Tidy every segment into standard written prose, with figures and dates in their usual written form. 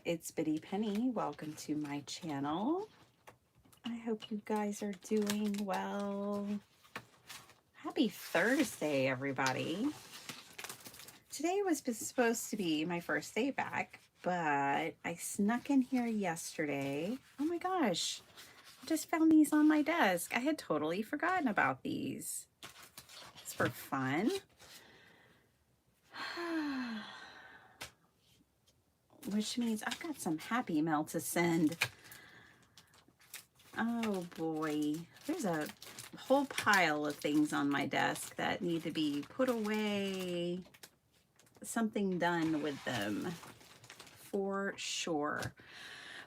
it's Biddy Penny. Welcome to my channel. I hope you guys are doing well. Happy Thursday, everybody. Today was supposed to be my first day back, but I snuck in here yesterday. Oh my gosh, I just found these on my desk. I had totally forgotten about these. It's for fun. Which means I've got some happy mail to send. Oh boy, there's a whole pile of things on my desk that need to be put away, something done with them for sure.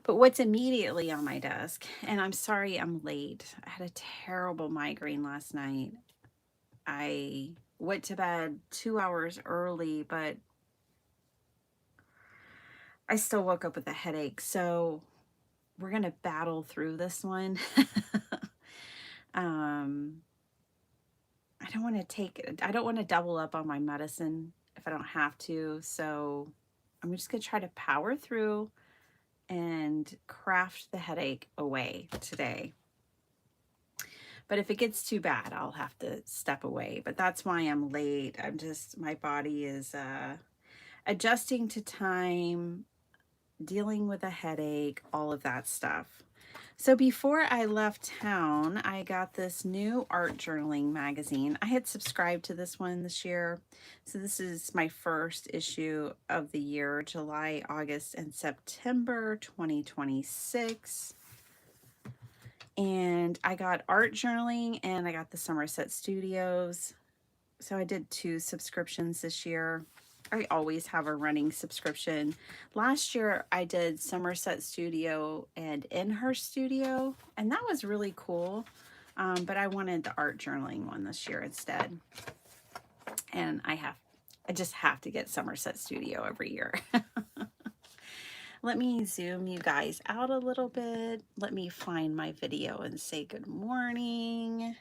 But what's immediately on my desk, and I'm sorry I'm late. I had a terrible migraine last night. I went to bed 2 hours early, but I still woke up with a headache. So we're going to battle through this one. I don't want to double up on my medicine if I don't have to. So I'm just going to try to power through and craft the headache away today. But if it gets too bad, I'll have to step away. But that's why I'm late. My body is adjusting to time, dealing with a headache, all of that stuff. So before I left town, I got this new art journaling magazine. I had subscribed to this one this year. So this is my first issue of the year, July, August, and September 2026. And I got art journaling and I got the Somerset Studios. So I did 2 subscriptions this year. I always have a running subscription. Last year I did Somerset Studio and In Her Studio, and that was really cool. But I wanted the art journaling one this year instead. And I just have to get Somerset Studio every year. Let me zoom you guys out a little bit. Let me find my video and say good morning.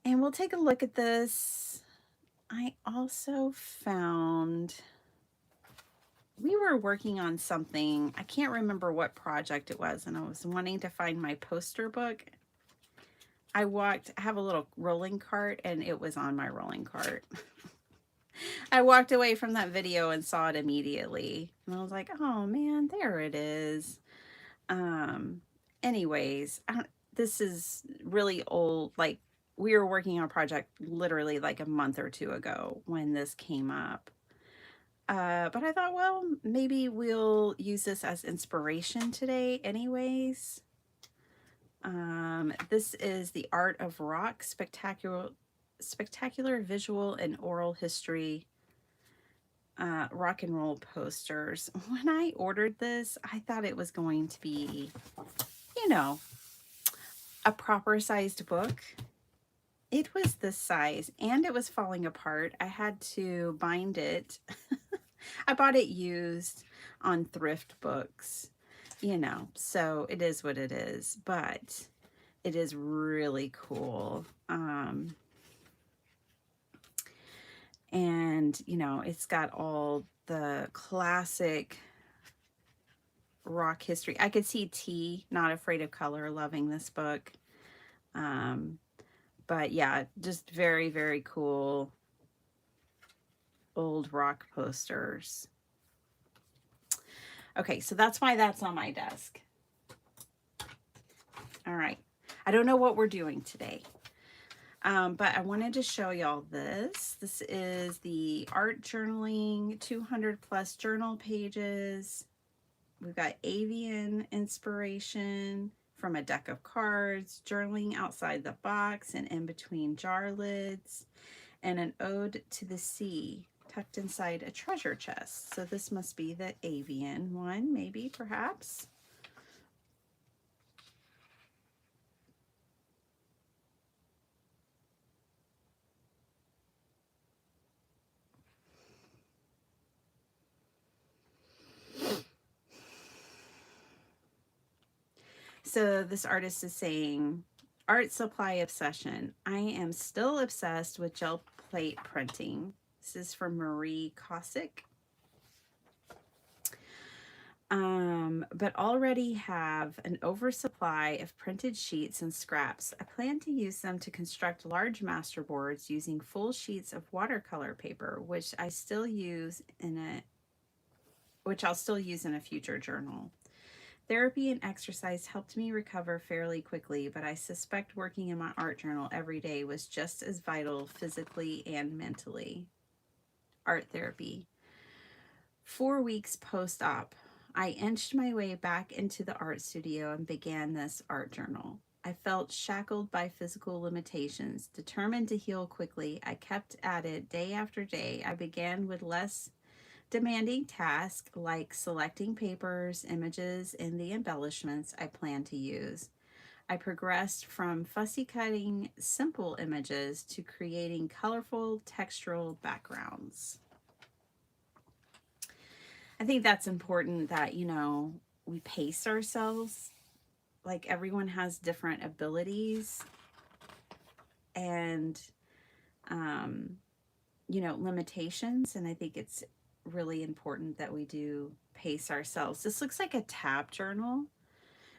And we'll take a look at this. I also found, we were working on something, I can't remember what project it was, and I was wanting to find my poster book. I have a little rolling cart, and it was on my rolling cart. I walked away from that video and saw it immediately, and I was like, oh man, there it is. Anyways, this is really old. Like, we were working on a project literally like a month or 2 ago when this came up. But I thought, well, maybe we'll use this as inspiration today anyways. This is The Art of Rock, Spectacular Visual and Oral History Rock and Roll Posters. When I ordered this, I thought it was going to be, you know, a proper sized book. It was this size and it was falling apart. I had to bind it. I bought it used on Thrift Books, so it is what it is, but it is really cool. And, it's got all the classic rock history. I could see T, Not Afraid of Color, loving this book. But yeah, just very, very cool old rock posters. Okay, so that's why that's on my desk. All right. I don't know what we're doing today, but I wanted to show y'all this. This is the art journaling, 200 plus journal pages. We've got avian inspiration from a deck of cards, journaling outside the box and in between jar lids, and an ode to the sea tucked inside a treasure chest. So this must be the avian one, maybe, perhaps. So this artist is saying, art supply obsession. I am still obsessed with gel plate printing. This is from Marie Kosick. but already have an oversupply of printed sheets and scraps. I plan to use them to construct large masterboards using full sheets of watercolor paper, which I'll still use in a future journal. Therapy and exercise helped me recover fairly quickly, but I suspect working in my art journal every day was just as vital physically and mentally. Art therapy. 4 weeks post op, I inched my way back into the art studio and began this art journal. I felt shackled by physical limitations. Determined to heal quickly, I kept at it day after day. I began with less demanding tasks like selecting papers, images, and the embellishments I plan to use. I progressed from fussy cutting simple images to creating colorful textural backgrounds. I think that's important that, we pace ourselves. Like everyone has different abilities and, um, limitations. And I think it's really important that we do pace ourselves. This looks like a tab journal.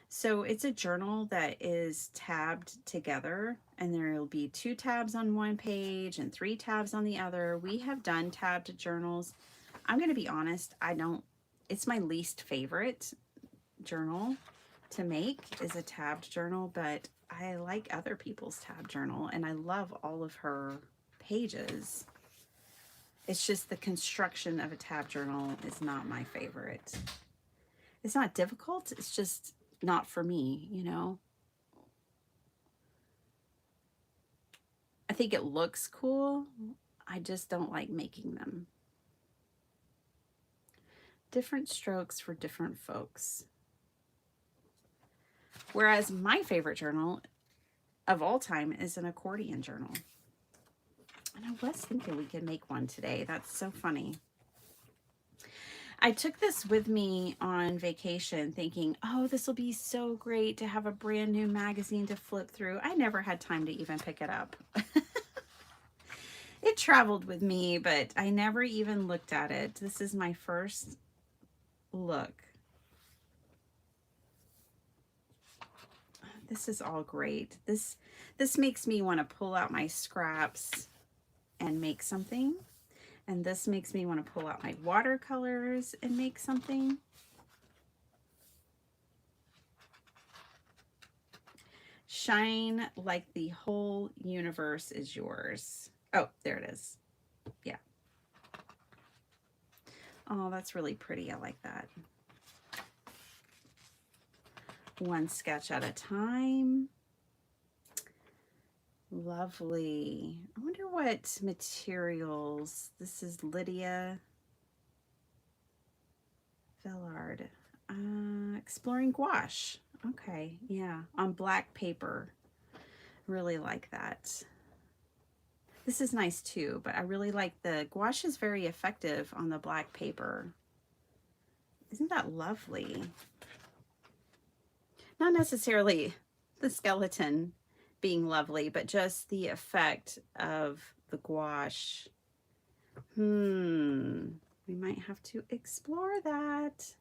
So it's a journal that is tabbed together, and there will be 2 tabs on one page and 3 tabs on the other. We have done tabbed journals. I'm going to be honest, it's my least favorite journal to make is a tabbed journal, but I like other people's tab journal and I love all of her pages. It's just the construction of a tab journal is not my favorite. It's not difficult, it's just not for me. I think it looks cool. I just don't like making them. Different strokes for different folks. Whereas my favorite journal of all time is an accordion journal. And I was thinking we could make one today. That's so funny. I took this with me on vacation thinking, oh, this will be so great to have a brand new magazine to flip through. I never had time to even pick it up. It traveled with me, but I never even looked at it. This is my first look. This is all great. This makes me want to pull out my scraps and make something. And this makes me want to pull out my watercolors and make something. Shine like the whole universe is yours. Oh, there it is. Yeah. Oh, that's really pretty. I like that. One sketch at a time. Lovely. I wonder what materials. This is Lydia Villard. Exploring gouache. Okay, yeah, on black paper. Really like that. This is nice too, but I really like the gouache is very effective on the black paper. Isn't that lovely? Not necessarily the skeleton being lovely, but just the effect of the gouache. We might have to explore that.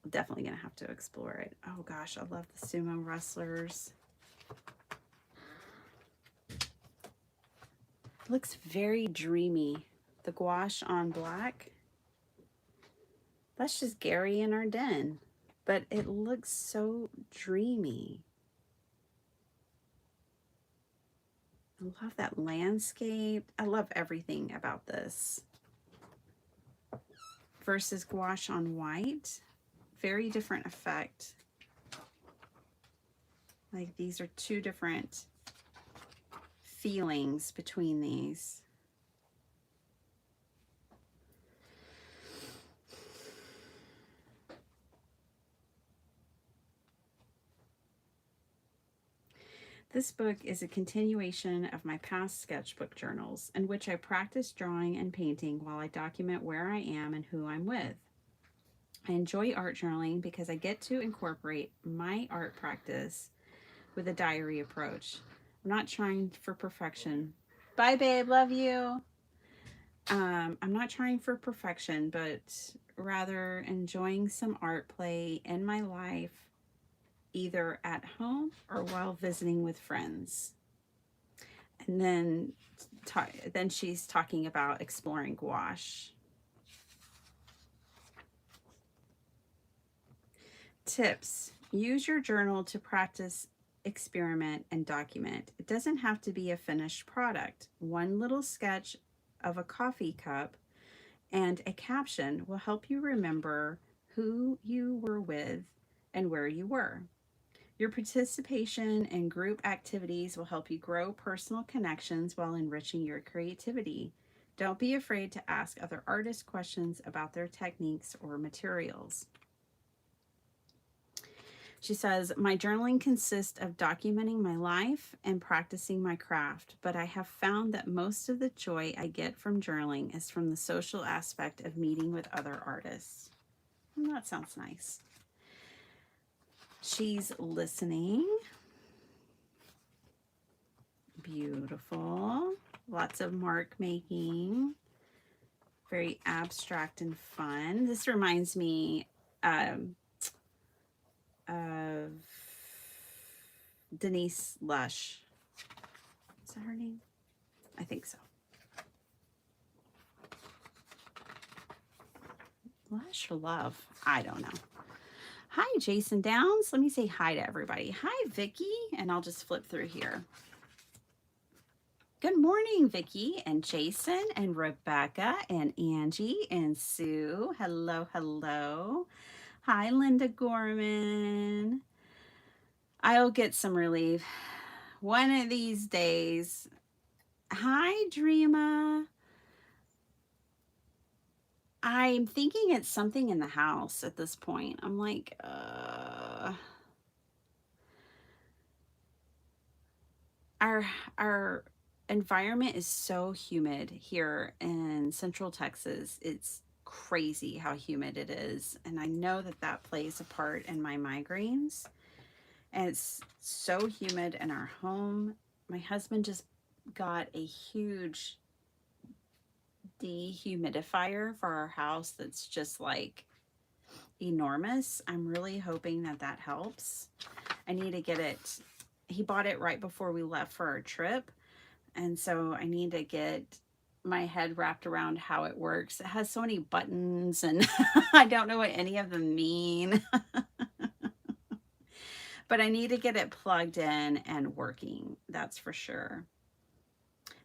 Definitely gonna have to explore it. Oh gosh, I love the sumo wrestlers. It looks very dreamy. The gouache on black. That's just Gary in our den, but it looks so dreamy. I love that landscape. I love everything about this. Versus gouache on white. Very different effect. Like these are 2 different feelings between these. This book is a continuation of my past sketchbook journals in which I practice drawing and painting while I document where I am and who I'm with. I enjoy art journaling because I get to incorporate my art practice with a diary approach. I'm not trying for perfection. Bye, babe. Love you. I'm not trying for perfection, but rather enjoying some art play in my life, either at home or while visiting with friends. And then she's talking about exploring gouache. Tips. Use your journal to practice, experiment, and document. It doesn't have to be a finished product. One little sketch of a coffee cup and a caption will help you remember who you were with and where you were. Your participation in group activities will help you grow personal connections while enriching your creativity. Don't be afraid to ask other artists questions about their techniques or materials. She says, my journaling consists of documenting my life and practicing my craft, but I have found that most of the joy I get from journaling is from the social aspect of meeting with other artists. Well, that sounds nice. She's listening. Beautiful. Lots of mark making. Very abstract and fun. This reminds me of Denise Lush. Is that her name? I think so. Lush or Love? I don't know. Hi, Jason Downs. Let me say hi to everybody. Hi, Vicki. And I'll just flip through here. Good morning, Vicki and Jason and Rebecca and Angie and Sue. Hello, hello. Hi, Linda Gorman. I'll get some relief one of these days. Hi, Dreama. I'm thinking it's something in the house at this point. I'm like, our environment is so humid here in Central Texas. It's crazy how humid it is, and I know that that plays a part in my migraines. And it's so humid in our home. My husband just got a huge dehumidifier for our house that's just like enormous. I'm really hoping that that helps. I need to get it. He bought it right before we left for our trip, and so I need to get my head wrapped around how it works. It has so many buttons and I don't know what any of them mean. But I need to get it plugged in and working, that's for sure.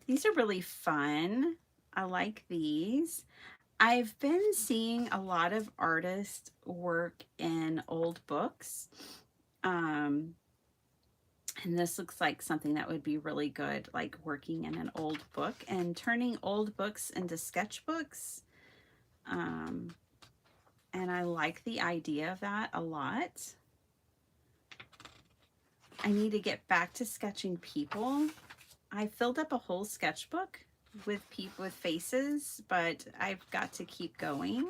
These are really fun. I like these. I've been seeing a lot of artists work in old books. And this looks like something that would be really good, like working in an old book and turning old books into sketchbooks. And I like the idea of that a lot. I need to get back to sketching people. I filled up a whole sketchbook with people with faces, but I've got to keep going.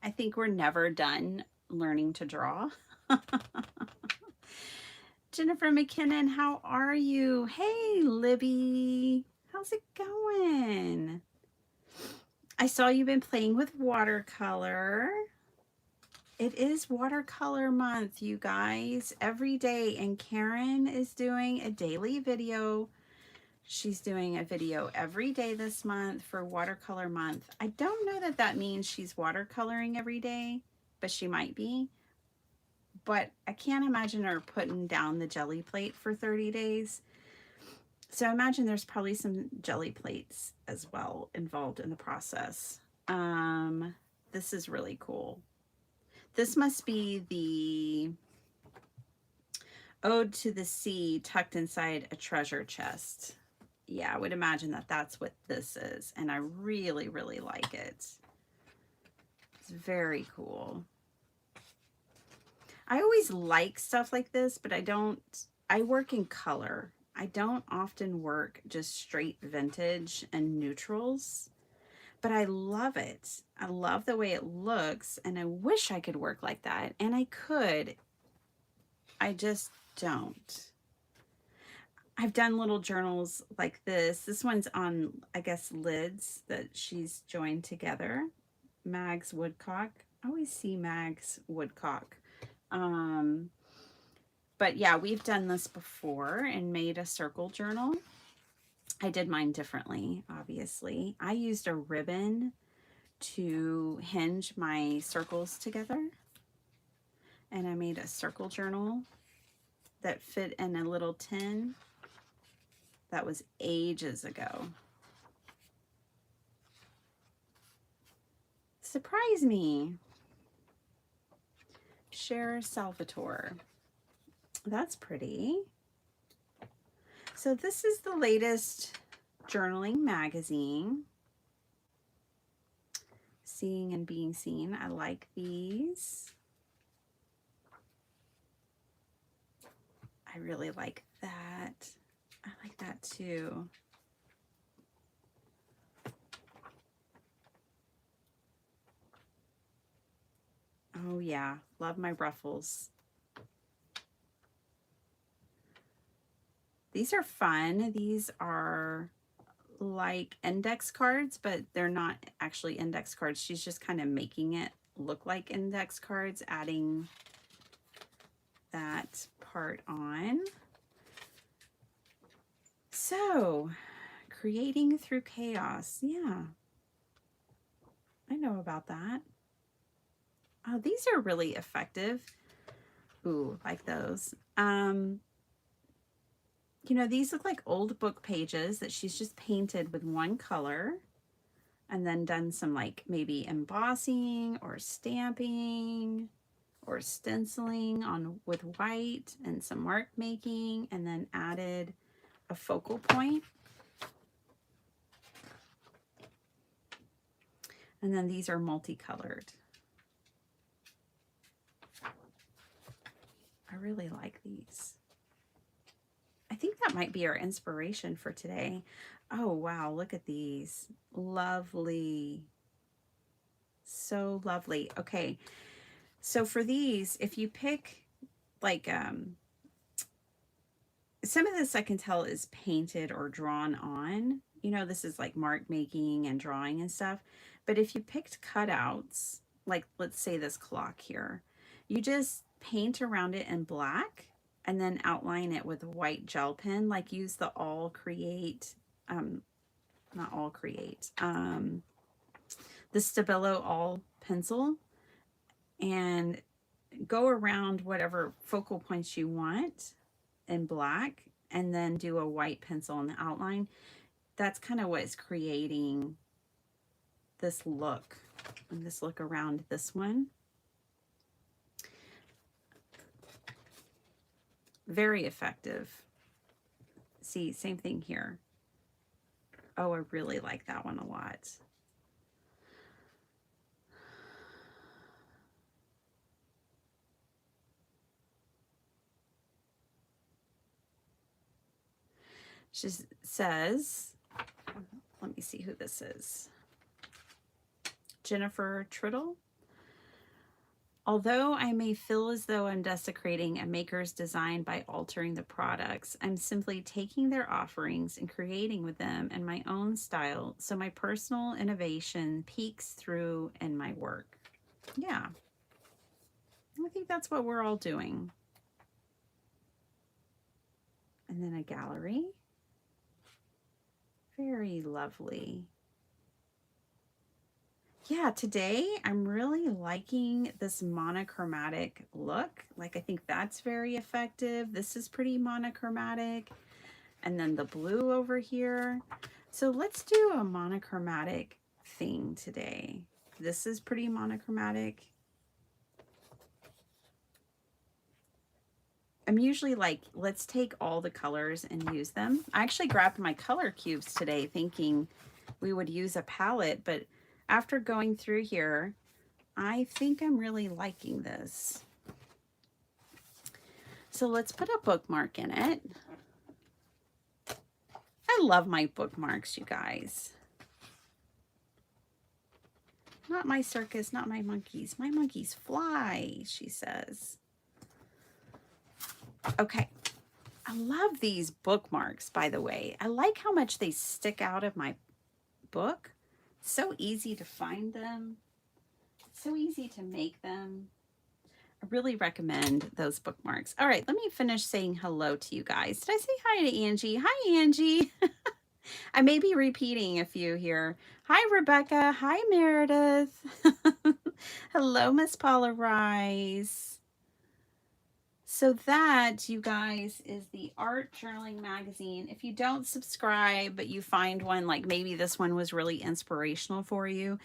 I think we're never done learning to draw. Jennifer McKinnon, how are you? Hey, Libby. How's it going? I saw you've been playing with watercolor. It is watercolor month, you guys, every day. And Karen is doing a daily video. She's doing a video every day this month for watercolor month. I don't know that that means she's watercoloring every day, but she might be. But I can't imagine her putting down the jelly plate for 30 days. So I imagine there's probably some jelly plates as well involved in the process. This is really cool. This must be the Ode to the Sea tucked inside a treasure chest. Yeah, I would imagine that that's what this is. And I really, really like it. It's very cool. I always like stuff like this, but I work in color. I don't often work just straight vintage and neutrals, but I love it. I love the way it looks, and I wish I could work like that. And I could. I just don't. I've done little journals like this. This one's on, I guess, lids that she's joined together. Mags Woodcock. I always see Mags Woodcock. But yeah, we've done this before and made a circle journal. I did mine differently, obviously. I used a ribbon to hinge my circles together. And I made a circle journal that fit in a little tin. That was ages ago. Surprise me. Cher Salvatore. That's pretty. So this is the latest journaling magazine. Seeing and Being Seen. I like these. I really like that. I like that too. Oh yeah, love my ruffles. These are fun. These are like index cards, but they're not actually index cards. She's just kind of making it look like index cards, adding that part on. So, creating through chaos. Yeah, I know about that. Oh, these are really effective. Ooh, like those. You know, these look like old book pages that she's just painted with one color and then done some like maybe embossing or stamping or stenciling on with white and some mark making, and then added a focal point. And then these are multicolored. I really like these. I think that might be our inspiration for today. Oh, wow. Look at these. Lovely. So lovely. Okay. So for these, if you pick like, some of this I can tell is painted or drawn on. You know, this is like mark making and drawing and stuff. But if you picked cutouts, like let's say this clock here, you just paint around it in black and then outline it with a white gel pen, like use the All Create, not All Create, the Stabilo All pencil, and go around whatever focal points you want in black and then do a white pencil in the outline. That's kind of what's creating this look, and this look around this one. Very effective. See, same thing here. Oh, I really like that one a lot. She says, let me see who this is. Jennifer Triddle. Although I may feel as though I'm desecrating a maker's design by altering the products, I'm simply taking their offerings and creating with them in my own style, so my personal innovation peeks through in my work. Yeah, I think that's what we're all doing. And then a gallery. Very lovely. Yeah, today I'm really liking this monochromatic look. Like, I think that's very effective. This is pretty monochromatic. And then the blue over here. So let's do a monochromatic thing today. This is pretty monochromatic. I'm usually like, let's take all the colors and use them. I actually grabbed my color cubes today thinking we would use a palette, but after going through here, I think I'm really liking this. So let's put a bookmark in it. I love my bookmarks, you guys. Not my circus, not my monkeys. My monkeys fly, she says. Okay. I love these bookmarks, by the way. I like how much they stick out of my book. So easy to find them. So easy to make them. I really recommend those bookmarks. All right, let me finish saying hello to you guys. Did I say hi to Angie? Hi, Angie. I may be repeating a few here. Hi, Rebecca. Hi, Meredith. Hello, Miss Paula Rice. So that, you guys, is the Art Journaling Magazine. If you don't subscribe, but you find one, like maybe this one was really inspirational for you,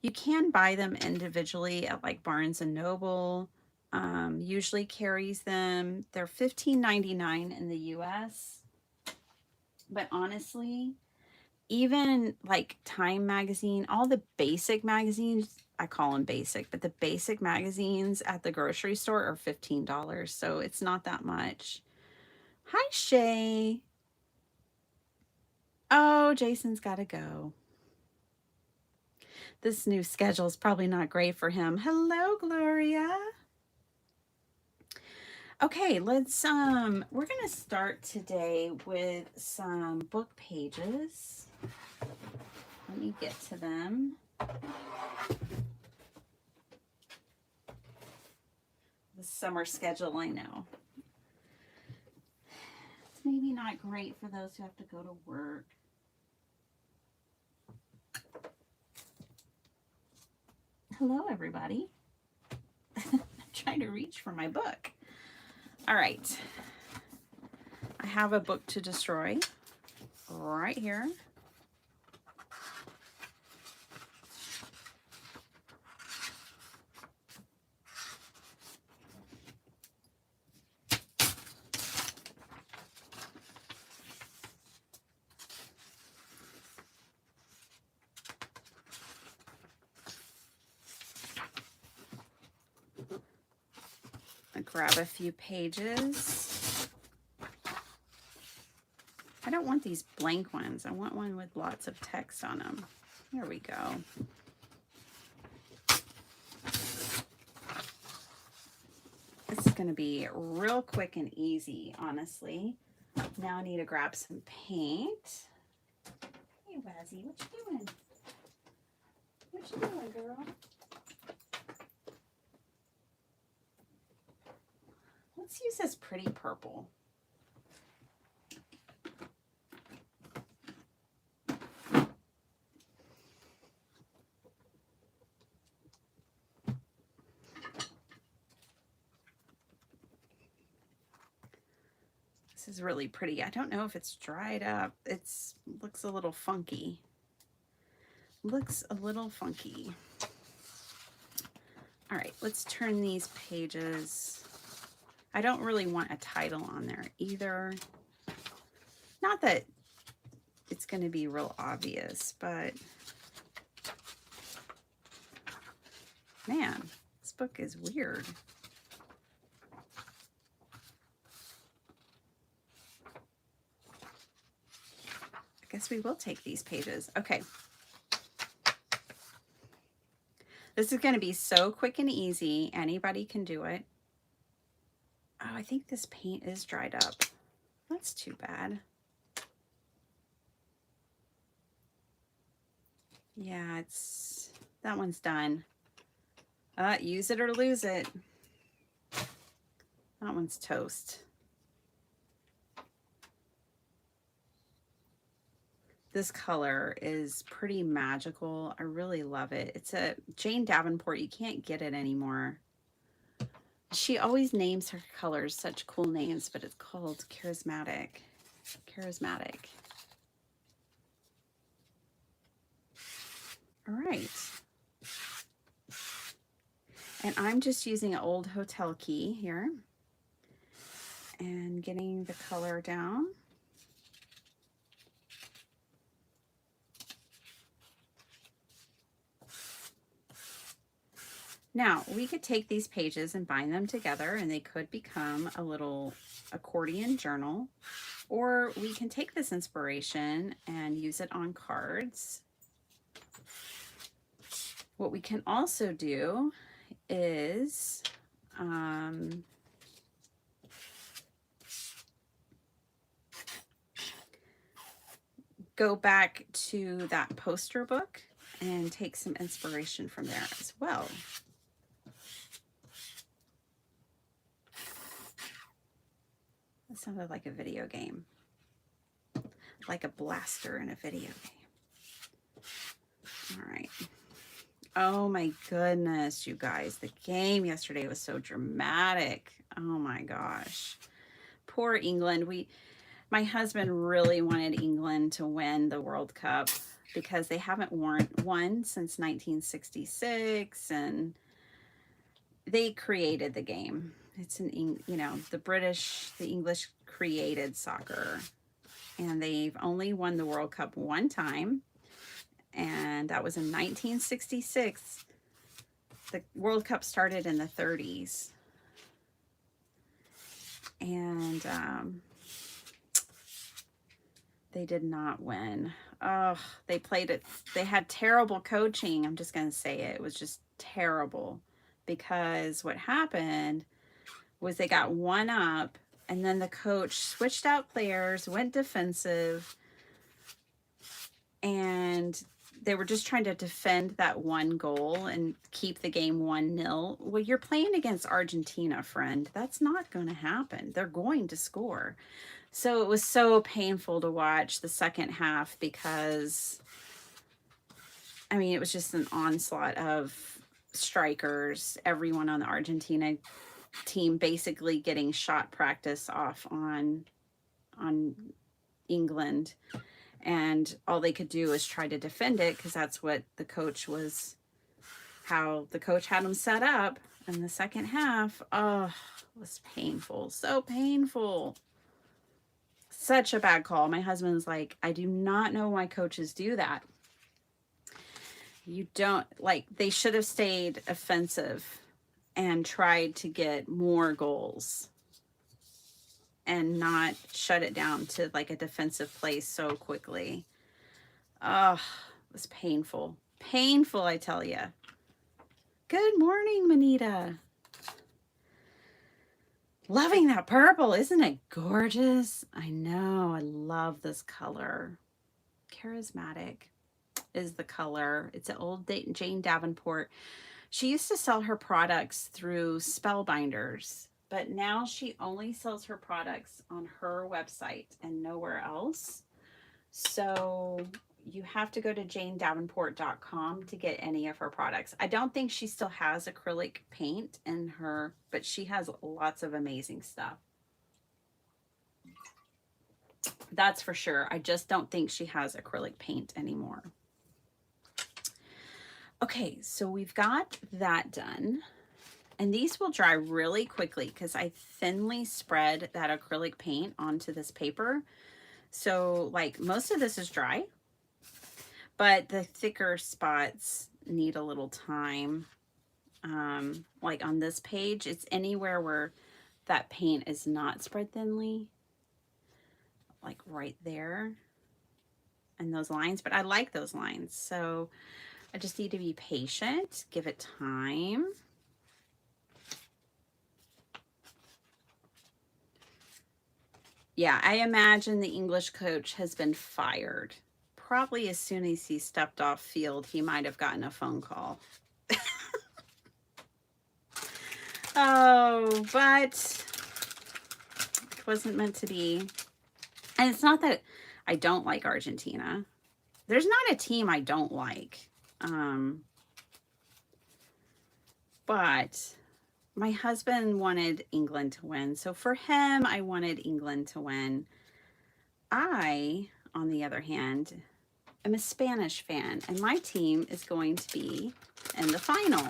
you can buy them individually at like Barnes and Noble. Usually carries them. They're $15.99 in the US. But honestly, even like Time Magazine, all the basic magazines, I call them basic, but the basic magazines at the grocery store are $15. So it's not that much. Hi, Shay. Oh, Jason's got to go. This new schedule is probably not great for him. Hello, Gloria. Okay, let's we're going to start today with some book pages. Let me get to them. The summer schedule, I know. It's maybe not great for those who have to go to work. Hello, everybody. I'm trying to reach for my book. All right. I have a book to destroy right here. I grab a few pages. I don't want these blank ones. I want one with lots of text on them. There we go. This is going to be real quick and easy, honestly. Now I need to grab some paint. Hey, Wazzy, what you doing? What you doing, girl? Let's use this pretty purple. This is really pretty. I don't know if it's dried up. It's looks a little funky. Looks a little funky. All right, let's turn these pages. I don't really want a title on there either. Not that it's going to be real obvious, but man, this book is weird. I guess we will take these pages. Okay. This is going to be so quick and easy. Anybody can do it. Oh, I think this paint is dried up. That's too bad. Yeah, that one's done. Use it or lose it. That one's toast. This color is pretty magical. I really love it. It's a Jane Davenport. You can't get it anymore. She always names her colors such cool names, but it's called Charismatic. Charismatic. All right. And I'm just using an old hotel key here and getting the color down. Now, we could take these pages and bind them together and they could become a little accordion journal, or we can take this inspiration and use it on cards. What we can also do is go back to that poster book and take some inspiration from there as well. That sounded like a video game, like a blaster in a video game. All right. Oh my goodness, you guys. The game yesterday was so dramatic. Oh my gosh. Poor England. My husband really wanted England to win the World Cup because they haven't won since 1966, and they created the game. It's the English created soccer, and they've only won the World Cup one time, and that was in 1966. The World Cup started in the 30s, and they did not win. Oh, they played it. They had terrible coaching. I'm just going to say it. It was just terrible, because what happened was they got one up, and then the coach switched out players, went defensive, and they were just trying to defend that one goal and keep the game 1-0. Well, you're playing against Argentina, friend. That's not going to happen. They're going to score. So it was so painful to watch the second half, because, I mean, it was just an onslaught of strikers, everyone on the Argentina team basically getting shot practice off on England. And all they could do was try to defend it, because that's what how the coach had them set up. In the second half, oh, it was painful. So painful. Such a bad call. My husband's like, I do not know why coaches do that. You don't, like, they should have stayed offensive and tried to get more goals and not shut it down to like a defensive play so quickly. Oh, it was painful. Painful, I tell you. Good morning, Manita. Loving that purple. Isn't it gorgeous? I know. I love this color. Charismatic is the color. It's an old Jane Davenport. She used to sell her products through Spellbinders, but now she only sells her products on her website and nowhere else. So you have to go to janedavenport.com to get any of her products. I don't think she still has acrylic paint in her, but she has lots of amazing stuff. That's for sure. I just don't think she has acrylic paint anymore. Okay, so we've got that done. And these will dry really quickly because I thinly spread that acrylic paint onto this paper. So like most of this is dry, but the thicker spots need a little time. Like on this page, it's anywhere where that paint is not spread thinly, like right there and those lines, but I like those lines. So I just need to be patient, give it time. Yeah, I imagine the English coach has been fired. Probably as soon as he stepped off field, he might have gotten a phone call. Oh, but it wasn't meant to be. And it's not that I don't like Argentina. There's not a team I don't like. But my husband wanted England to win. So for him, I wanted England to win. I, on the other hand, am a Spanish fan, and my team is going to be in the final.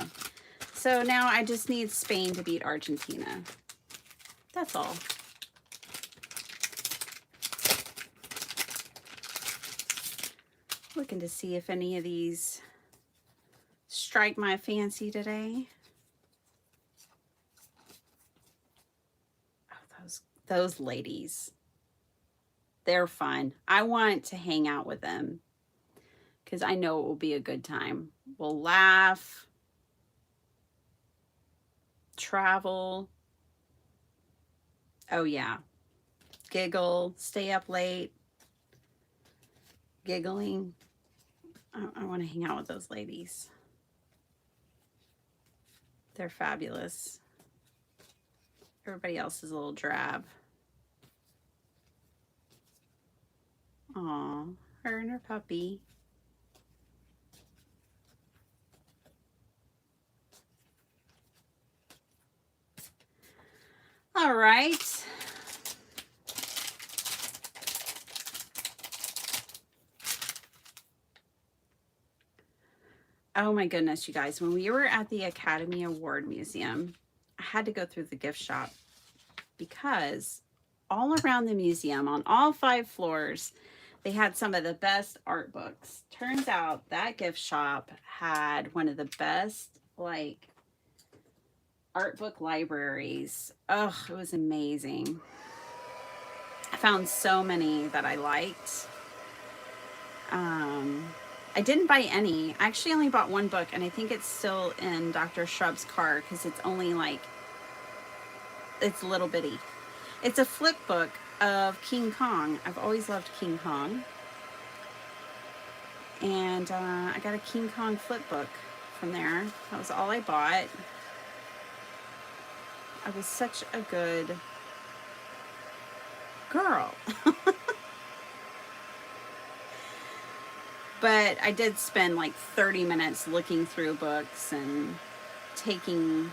So now I just need Spain to beat Argentina. That's all. Looking to see if any of these strike my fancy today. Oh, those ladies. They're fun. I want to hang out with them because I know it will be a good time. We'll laugh, travel. Oh yeah. Giggle, stay up late. giggling. I want to hang out with those ladies. They're fabulous. Everybody else is a little drab. Aw, her and her puppy. All right. Oh my goodness, you guys. When we were at the Academy Award Museum, I had to go through the gift shop because all around the museum, on all 5 floors, they had some of the best art books. Turns out that gift shop had one of the best, like, art book libraries. Oh, it was amazing. I found so many that I liked. I didn't buy any. I actually only bought 1 book, and I think it's still in Dr. Shrub's car because it's only like, it's little bitty. It's a flip book of King Kong. I've always loved King Kong. And I got a King Kong flip book from there. That was all I bought. I was such a good girl. But I did spend like 30 minutes looking through books and taking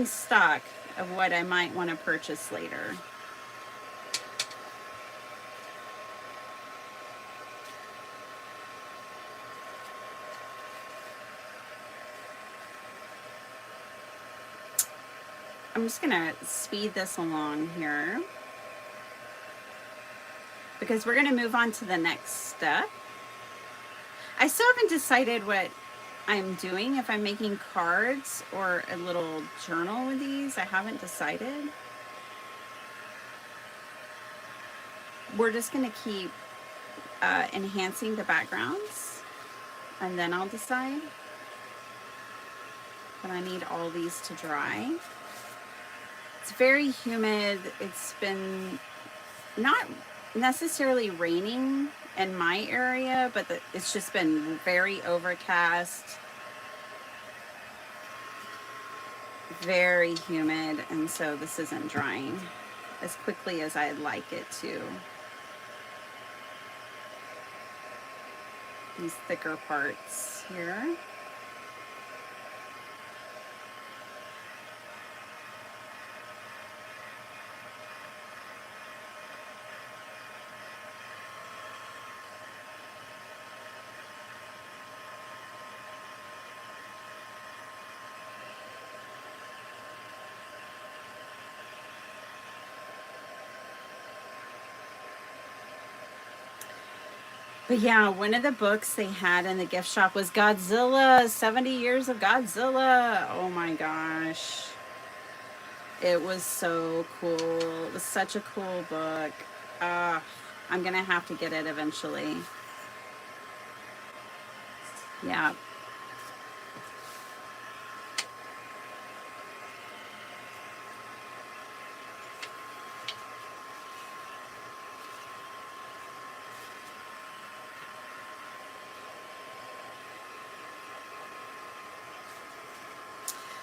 stock of what I might want to purchase later. I'm just gonna speed this along here because we're gonna move on to the next step. I still haven't decided what I'm doing, if I'm making cards or a little journal with these. I haven't decided. We're just gonna keep enhancing the backgrounds, and then I'll decide. But I need all these to dry. It's very humid. It's been not necessarily raining in my area, but it's just been very overcast, very humid, and so this isn't drying as quickly as I'd like it to. These thicker parts here. But yeah, one of the books they had in the gift shop was Godzilla, 70 Years of Godzilla. Oh my gosh. It was so cool. It was such a cool book. I'm going to have to get it eventually. Yeah.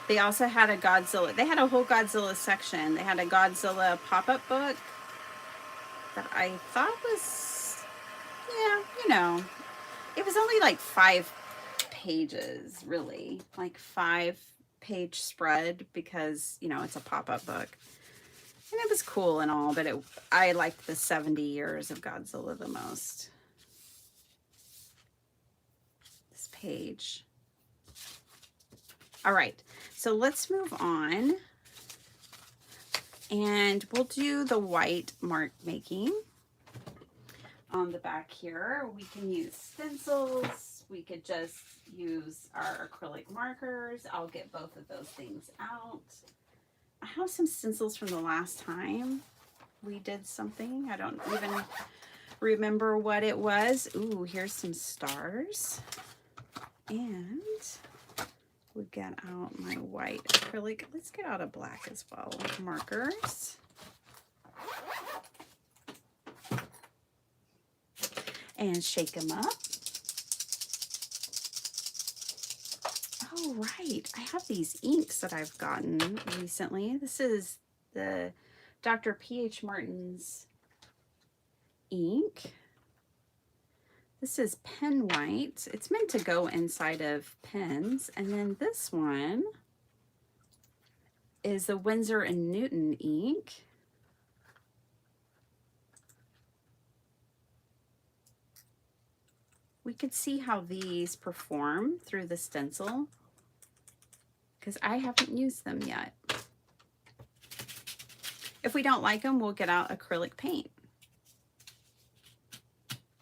They also had a Godzilla. They had a whole Godzilla section. They had a Godzilla pop-up book that I thought was, yeah, you know, it was only like 5 pages, really. Like 5-page spread because, you know, it's a pop-up book. And it was cool and all, but I liked the 70 Years of Godzilla the most. This page. All right, so let's move on. And we'll do the white mark making. On the back here, we can use stencils. We could just use our acrylic markers. I'll get both of those things out. I have some stencils from the last time we did something. I don't even remember what it was. Ooh, here's some stars. And we get out my white acrylic. Let's get out a black as well, markers. and shake them up. Oh, right. I have these inks that I've gotten recently. This is the Dr. P.H. Martin's ink. This is pen white. It's meant to go inside of pens. And then this one is the Winsor & Newton ink. We could see how these perform through the stencil because I haven't used them yet. If we don't like them, we'll get out acrylic paint.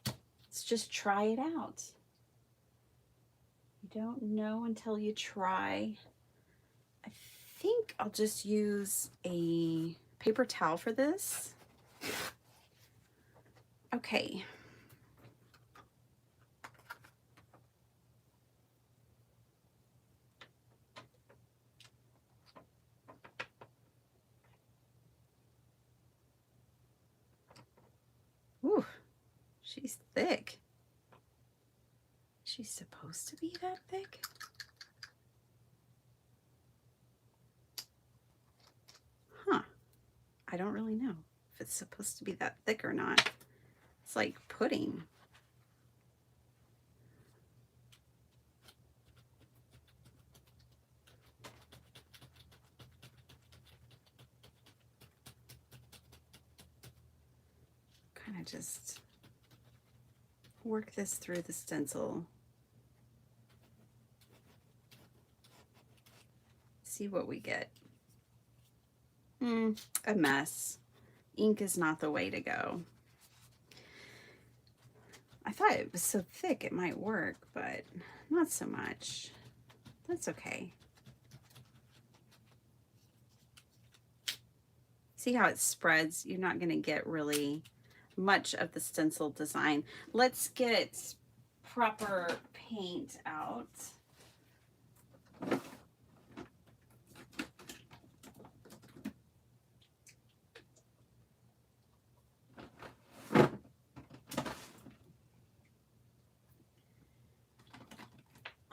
Let's just try it out. You don't know until you try. I think I'll just use a paper towel for this. Okay. Ooh, she's thick. She's supposed to be that thick? Huh. I don't really know if it's supposed to be that thick or not. It's like pudding. Kind of just work this through the stencil. See what we get. A mess. Ink is not the way to go. I thought it was so thick it might work, but not so much. That's okay. See how it spreads? You're not going to get really much of the stencil design. Let's get proper paint out.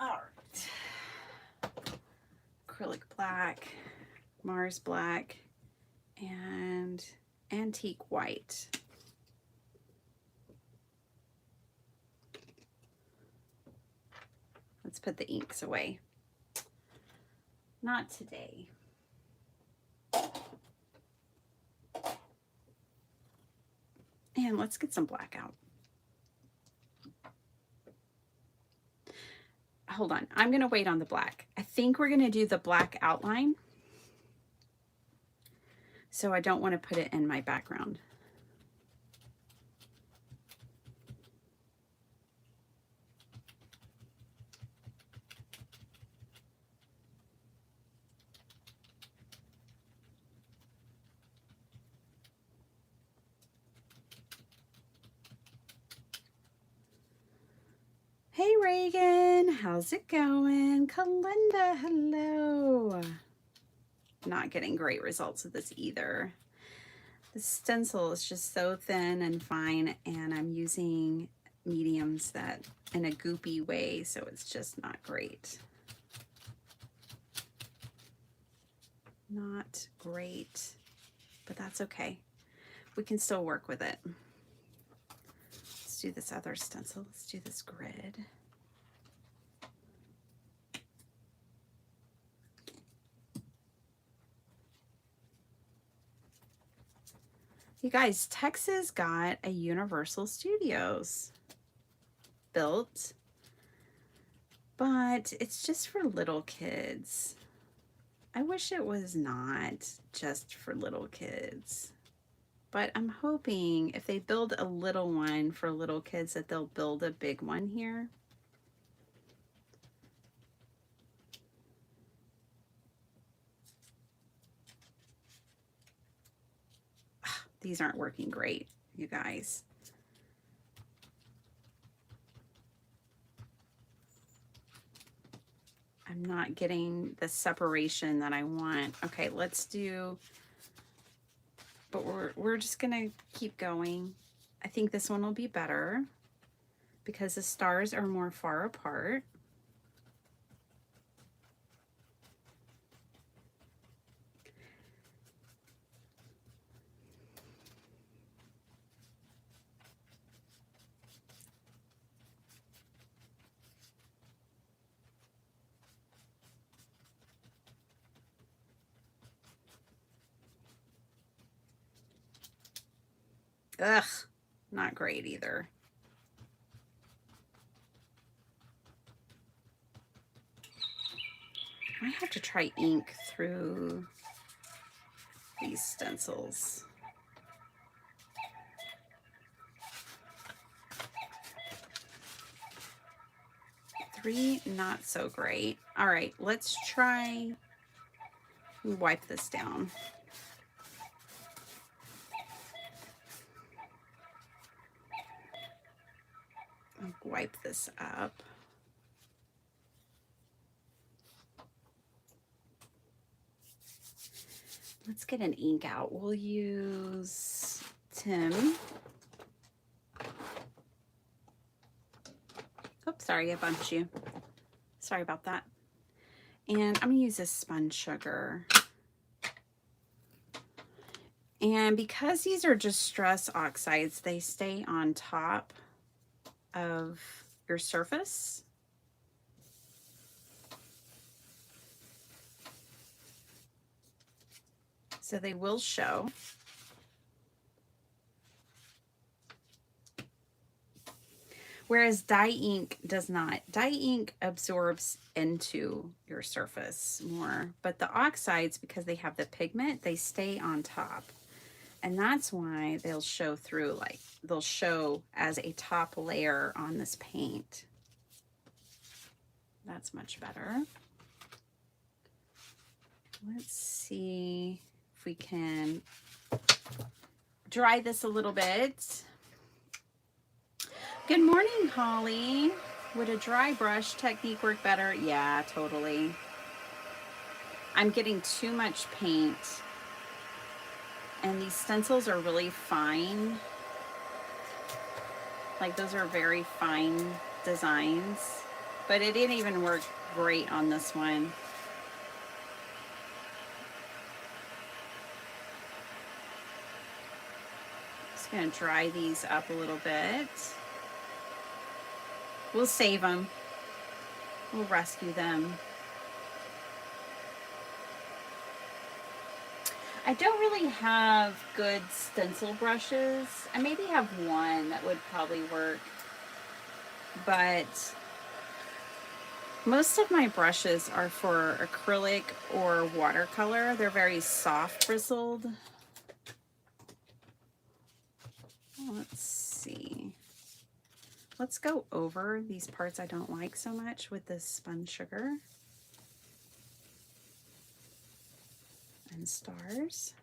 All right. Acrylic black, Mars black, and antique white. Let's put the inks away. Not today. And let's get some black out. Hold on, I'm gonna wait on the black. I think we're gonna do the black outline. So I don't want to put it in my background. Hey Reagan, how's it going? Kalinda, hello. Not getting great results with this either. The stencil is just so thin and fine, and I'm using mediums that in a goopy way, so it's just not great. Not great, but that's okay. We can still work with it. Let's do this other stencil. Let's do this grid. You guys, Texas got a Universal Studios built, but it's just for little kids. I wish it was not just for little kids, but I'm hoping if they build a little one for little kids that they'll build a big one here. These aren't working great, you guys. I'm not getting the separation that I want. Okay, let's do, but we're just gonna keep going. I think this one will be better. because the stars are more far apart. Ugh, not great either. I have to try ink through these stencils. Three, not so great. All right, let's try, wipe this down. I'll wipe this up. Let's get an ink out. We'll use Tim. Oops, sorry, I bumped you. Sorry about that. And I'm gonna use this spun sugar. And because these are distress oxides, they stay on top of your surface. So they will show. Whereas dye ink does not. Dye ink absorbs into your surface more, but the oxides, because they have the pigment, they stay on top. And that's why they'll show through, like they'll show as a top layer on this paint. That's much better. Let's see if we can dry this a little bit. Good morning, Holly. Would a dry brush technique work better? Yeah, totally. I'm getting too much paint. And these stencils are really fine. Like those are very fine designs. But it didn't even work great on this one. Just gonna dry these up a little bit. We'll save them. We'll rescue them. I don't really have good stencil brushes. I maybe have one that would probably work. But most of my brushes are for acrylic or watercolor. They're very soft bristled. Let's see. Let's go over these parts I don't like so much with this spun sugar and stars.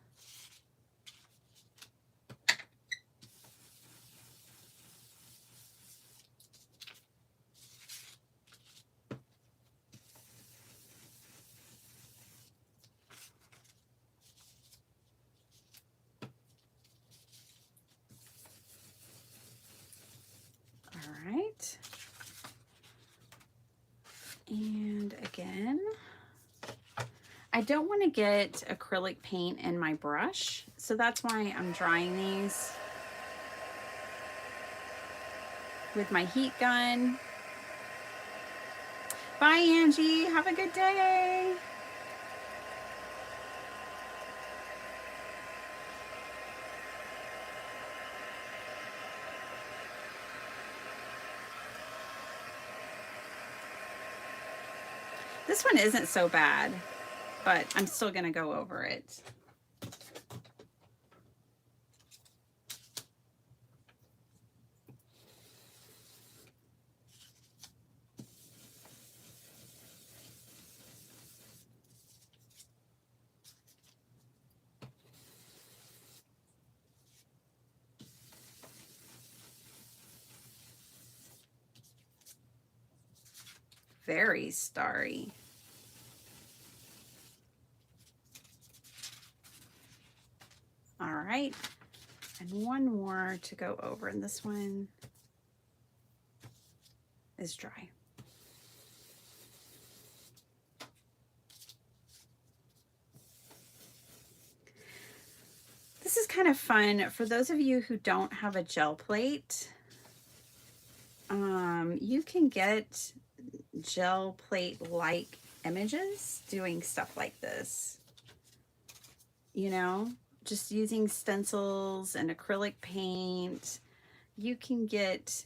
All right. And again, I don't want to get acrylic paint in my brush, so that's why I'm drying these with my heat gun. Bye, Angie. Have a good day. This one isn't so bad, but I'm still going to go over it. Very starry. All right, and one more to go over in this one. is dry. This is kind of fun for those of you who don't have a gel plate. You can get gel plate like images doing stuff like this, you know, just using stencils and acrylic paint. You can get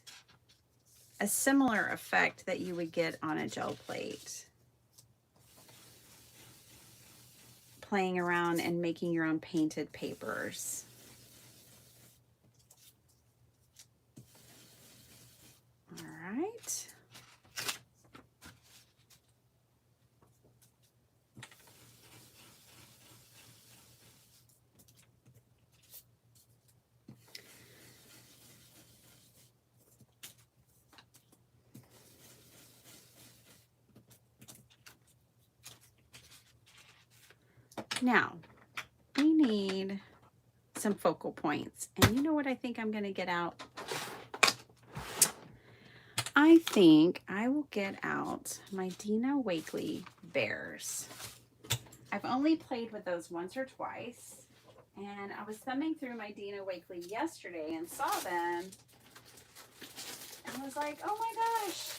a similar effect that you would get on a gel plate, playing around and making your own painted papers. All right. Now, we need some focal points. And you know what I think I'm going to get out? I think I will get out my Dina Wakley bears. I've only played with those once or twice. And I was thumbing through my Dina Wakley yesterday and saw them. And I was like, oh my gosh,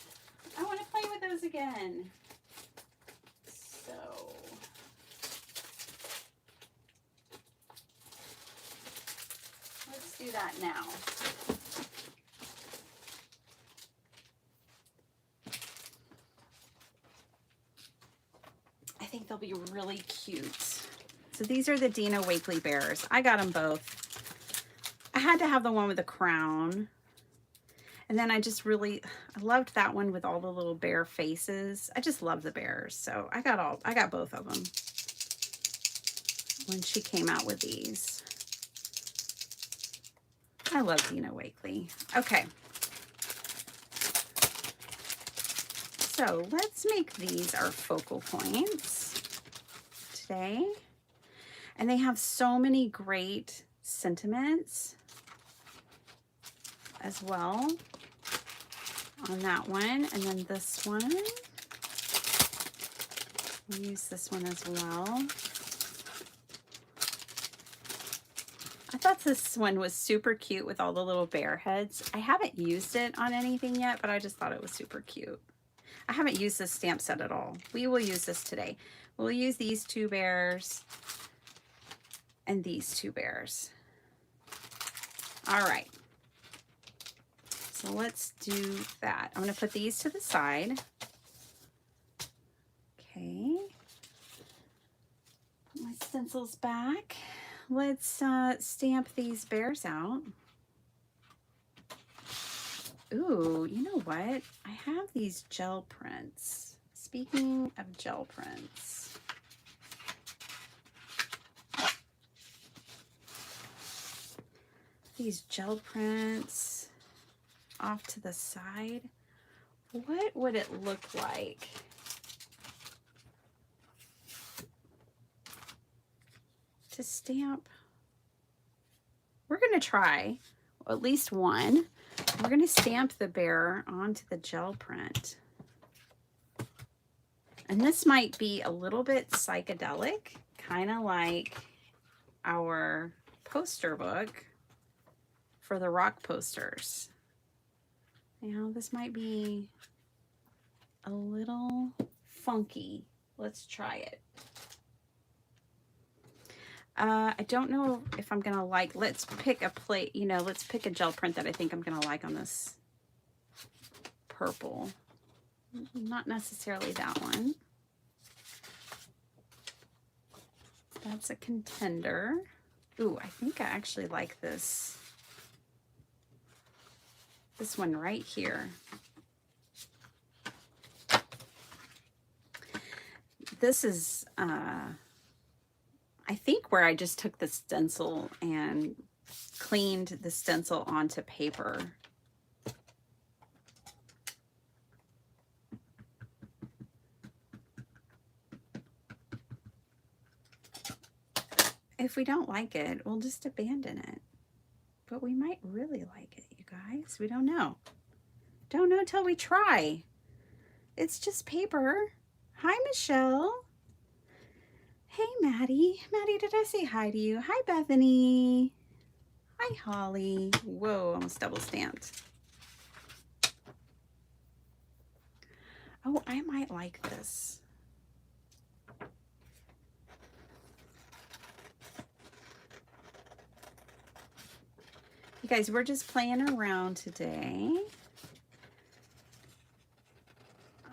I want to play with those again. So let's do that now. I think they'll be really cute. So these are the Dina Wakley bears. I got them both. I had to have the one with the crown. And then I loved that one with all the little bear faces. I just love the bears. So I got both of them when she came out with these. I love Dina Wakley. Okay. So let's make these our focal points today. And they have so many great sentiments as well on that one. And then this one, we'll use this one as well. I thought this one was super cute with all the little bear heads. I haven't used it on anything yet, but I just thought it was super cute. I haven't used this stamp set at all. We will use this today. We'll use these two bears and these two bears. All right. So let's do that. I'm going to put these to the side. Okay. Put my stencils back. Let's stamp these bears out. Ooh, you know what? I have these gel prints. Speaking of gel prints. These gel prints off to the side. What would it look like? To stamp. We're going to try at least one. We're going to stamp the bear onto the gel print. And this might be a little bit psychedelic, kind of like our poster book for the rock posters. You know, this might be a little funky. Let's try it. I don't know if I'm gonna like, let's pick a plate, you know, let's pick a gel print that I think I'm gonna like on this purple. Not necessarily that one. That's a contender. Ooh, I think I actually like this. This one right here. This is, I think where I just took the stencil and cleaned the stencil onto paper. If we don't like it, we'll just abandon it. But we might really like it, you guys. We don't know. Don't know till we try. It's just paper. Hi, Michelle. Hey, Maddie. Maddie, did I say hi to you? Hi, Bethany. Hi, Holly. Whoa, almost double stamped. Oh, I might like this. You guys, we're just playing around today.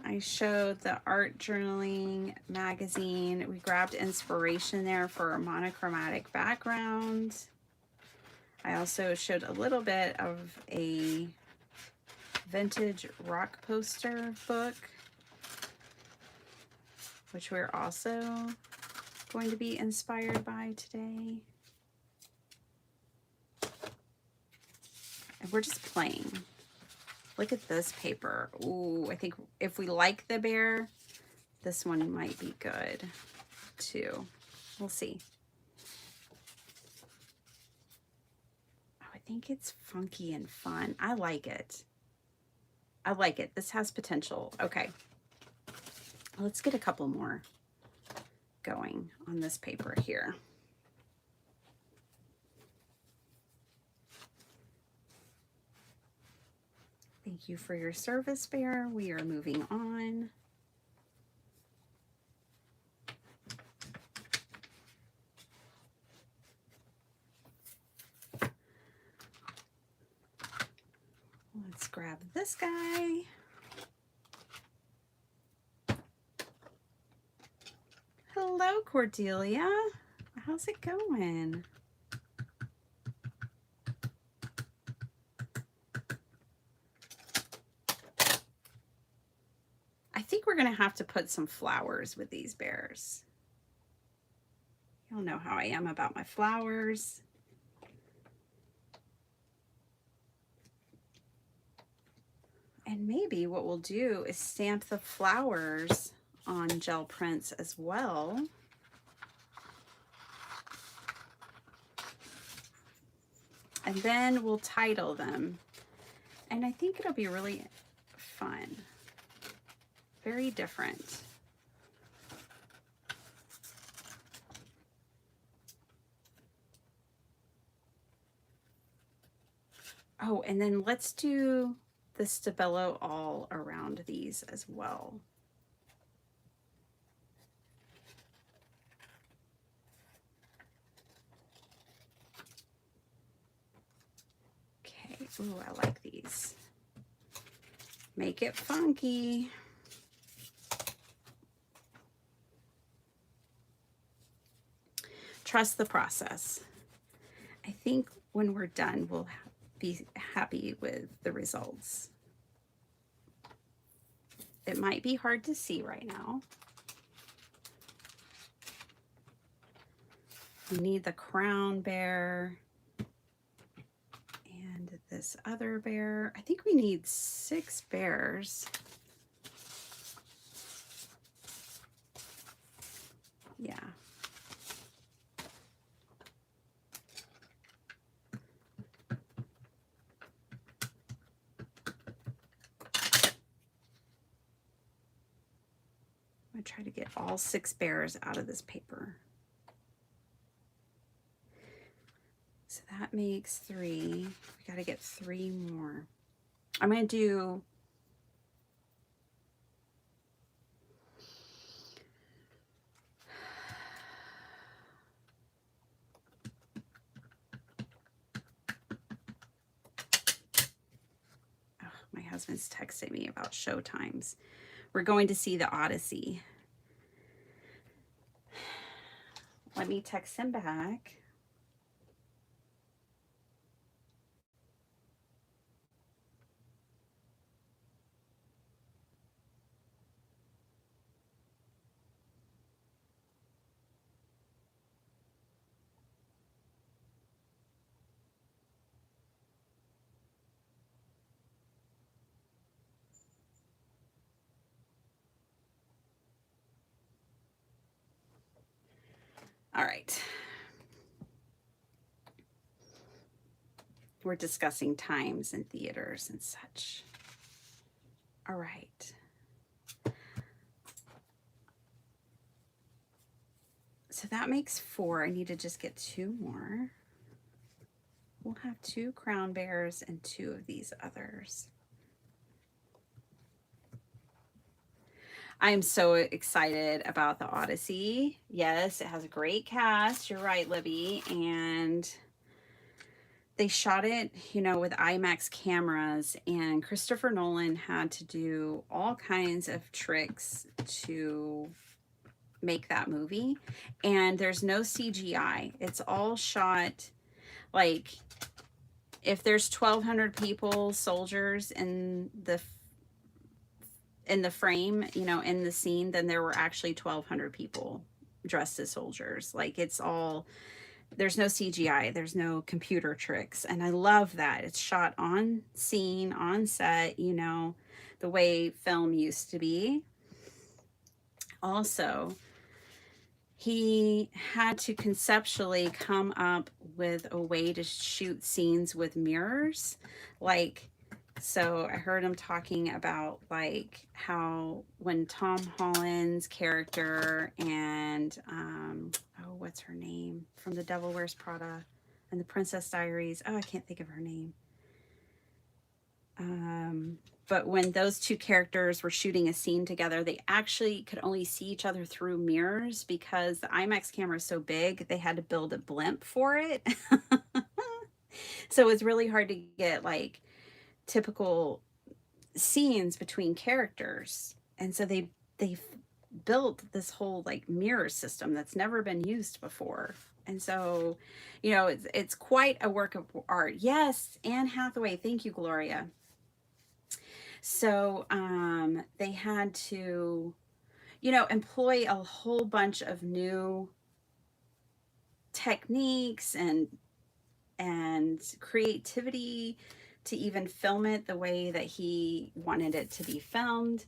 I showed the Art Journaling magazine. We grabbed inspiration there for a monochromatic background. I also showed a little bit of a vintage rock poster book, which we're also going to be inspired by today. And we're just playing. Look at this paper. Ooh, I think if we like the bear, this one might be good too. We'll see. Oh, I think it's funky and fun. I like it. I like it. This has potential. Okay. Let's get a couple more going on this paper here. Thank you for your service, Bear. We are moving on. Let's grab this guy. Hello, Cordelia. How's it going? I think we're going to have to put some flowers with these bears. Y'all know how I am about my flowers. And maybe what we'll do is stamp the flowers on gel prints as well. And then we'll title them. And I think it'll be really fun. Very different. Oh, and then let's do the Stabilo all around these as well. Okay, ooh, I like these. Make it funky. Trust the process. I think when we're done, we'll be happy with the results. It might be hard to see right now. We need the crown bear and this other bear. I think we need 6 bears. Yeah. I'm gonna try to get all 6 bears out of this paper. So that makes 3. We got to get 3 more. I'm going to do my husband's texting me about show times. We're going to see the Odyssey. Let me text him back. All right. We're discussing times in theaters and such. All right. So that makes 4. I need to just get 2 more. We'll have 2 crown bears and 2 of these others. I am so excited about the Odyssey. Yes, it has a great cast. You're right, Libby. And they shot it, you know, with IMAX cameras, and Christopher Nolan had to do all kinds of tricks to make that movie. And there's no CGI. It's all shot like if there's 1,200 people, soldiers in the frame, you know, in the scene, then there were actually 1,200 people dressed as soldiers. Like it's all, there's no CGI, there's no computer tricks. And I love that. It's shot on scene, on set, you know, the way film used to be. Also, he had to conceptually come up with a way to shoot scenes with mirrors. Like, so I heard him talking about like how when Tom Holland's character and oh, what's her name from The Devil Wears Prada and The Princess Diaries? Oh, I can't think of her name. But when those two characters were shooting a scene together, they actually could only see each other through mirrors because the IMAX camera is so big, they had to build a blimp for it. So it's really hard to get like typical scenes between characters. And so they built this whole like mirror system that's never been used before. And so, you know, it's quite a work of art. Yes, Anne Hathaway, thank you, Gloria. So they had to, you know, employ a whole bunch of new techniques and creativity to even film it the way that he wanted it to be filmed.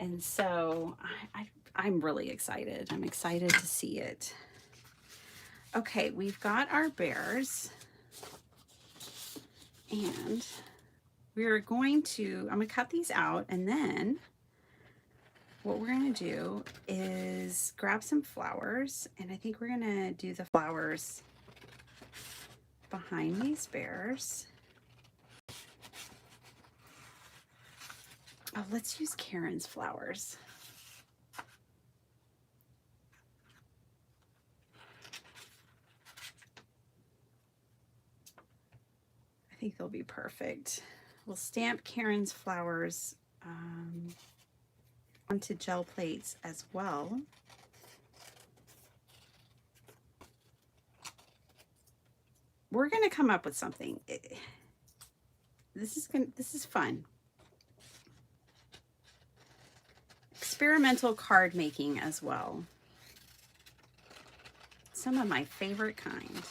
And so I'm really excited. I'm excited to see it. Okay, we've got our bears. And we're going to, I'm going to cut these out, and then what we're going to do is grab some flowers, and I think we're going to do the flowers behind these bears. Oh, let's use Karen's flowers. I think they'll be perfect. We'll stamp Karen's flowers onto gel plates as well. We're going to come up with something. This is fun. Experimental card making as well. Some of my favorite kind.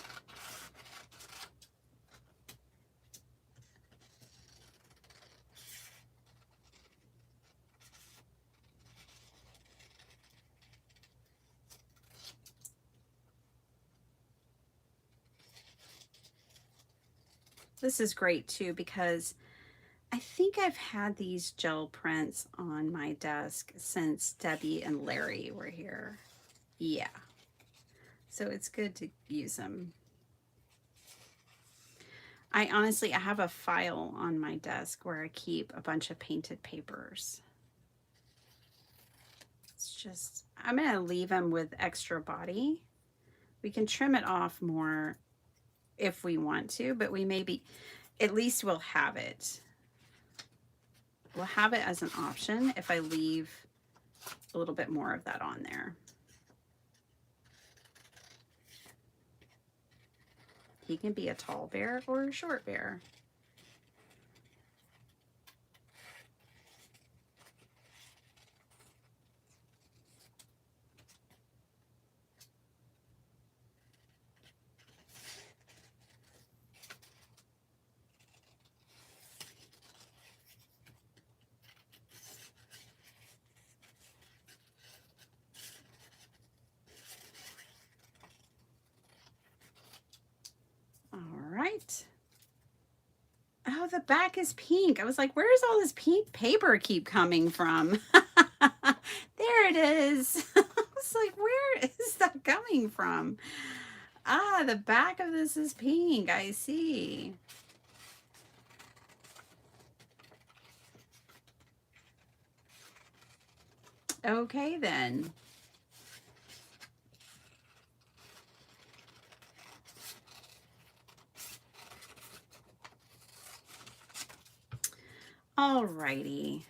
This is great too because I think I've had these gel prints on my desk since Debbie and Larry were here. Yeah. So it's good to use them. I have a file on my desk where I keep a bunch of painted papers. It's just, I'm going to leave them with extra body. We can trim it off more if we want to, but we maybe, at least we'll have it. We'll have it as an option if I leave a little bit more of that on there. He can be a tall bear or a short bear. All right. Oh, the back is pink. I was like, where's all this pink paper keep coming from? There it is. I was like, where is that coming from? Ah, the back of this is pink. I see. Okay, then. Alrighty.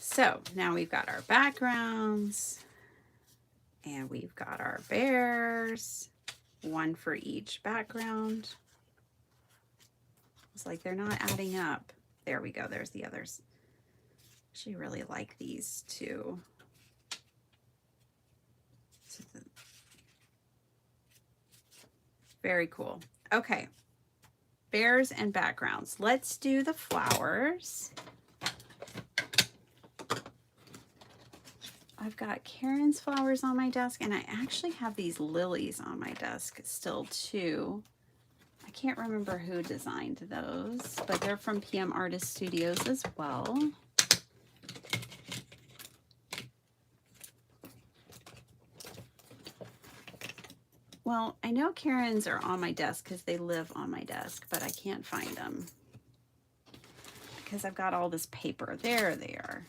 So now we've got our backgrounds and we've got our bears, one for each background. It's like they're not adding up. There we go. There's the others. Actually really like these two. Very cool. Okay. Bears and backgrounds. Let's do the flowers. I've got Karen's flowers on my desk, and I actually have these lilies on my desk still too. I can't remember who designed those, but they're from PM Artist Studios as well. Well, I know Karen's are on my desk because they live on my desk, but I can't find them because I've got all this paper. There they are.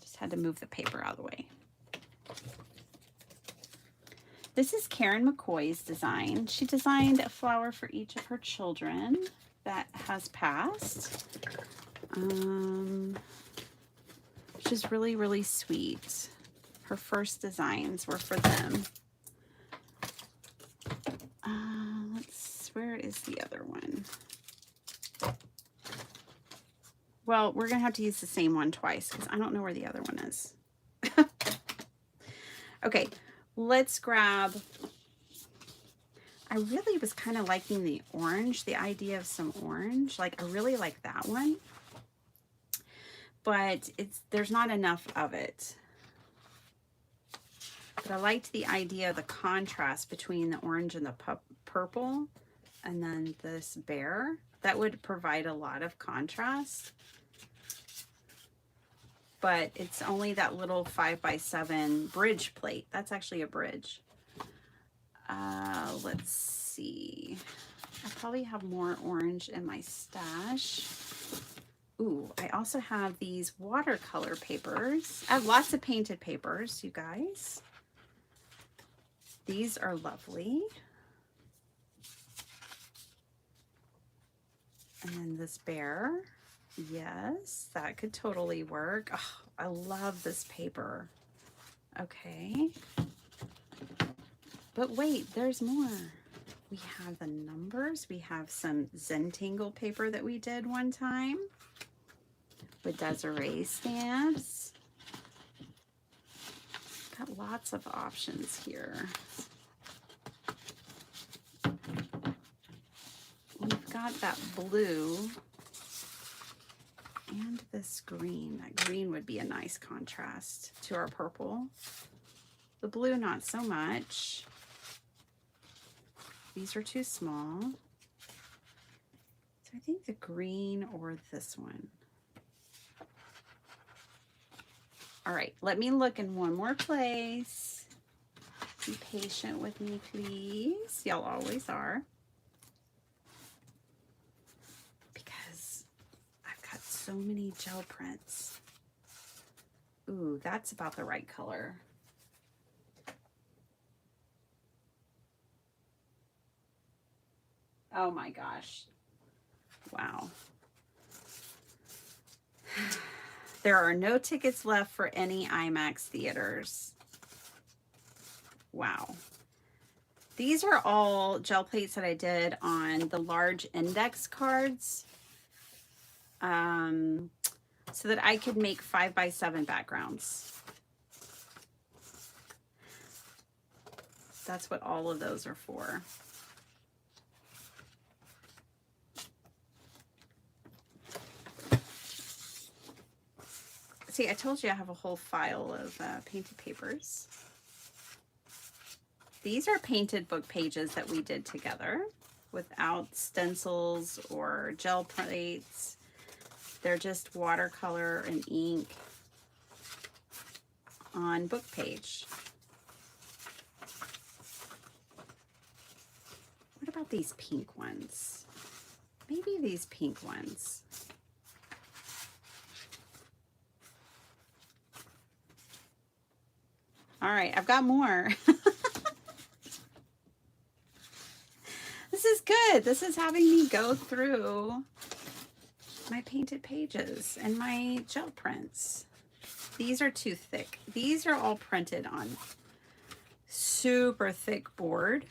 Just had to move the paper out of the way. This is Karen McCoy's design. She designed a flower for each of her children that has passed, which is really, really sweet. Her first designs were for them. Where is the other one? Well, we're going to have to use the same one twice because I don't know where the other one is. Okay, let's grab... I really was kind of liking the orange, the idea of some orange. Like, I really like that one. But there's not enough of it. But I liked the idea of the contrast between the orange and the purple. And then this bear, that would provide a lot of contrast. But it's only that little 5x7 bridge plate. That's actually a bridge. Let's see. I probably have more orange in my stash. Ooh, I also have these watercolor papers. I have lots of painted papers, you guys. These are lovely. And then this bear, yes, that could totally work. Oh, I love this paper. Okay. But wait, there's more. We have the numbers. We have some Zentangle paper that we did one time with Desiree stamps. Got lots of options here. We've got that blue and this green. That green would be a nice contrast to our purple. The blue, not so much. These are too small. So I think the green or this one. All right, let me look in one more place. Be patient with me, please. Y'all always are. So many gel prints. Ooh, that's about the right color. Oh my gosh. Wow. There are no tickets left for any IMAX theaters. Wow. These are all gel plates that I did on the large index cards. So that I could make 5x7 backgrounds. That's what all of those are for. See, I told you I have a whole file of painted papers. These are painted book pages that we did together without stencils or gel plates. They're just watercolor and ink on book page. What about these pink ones? Maybe these pink ones. All right, I've got more. This is good. This is having me go through my painted pages and my gel prints. These are too thick. These are all printed on super thick board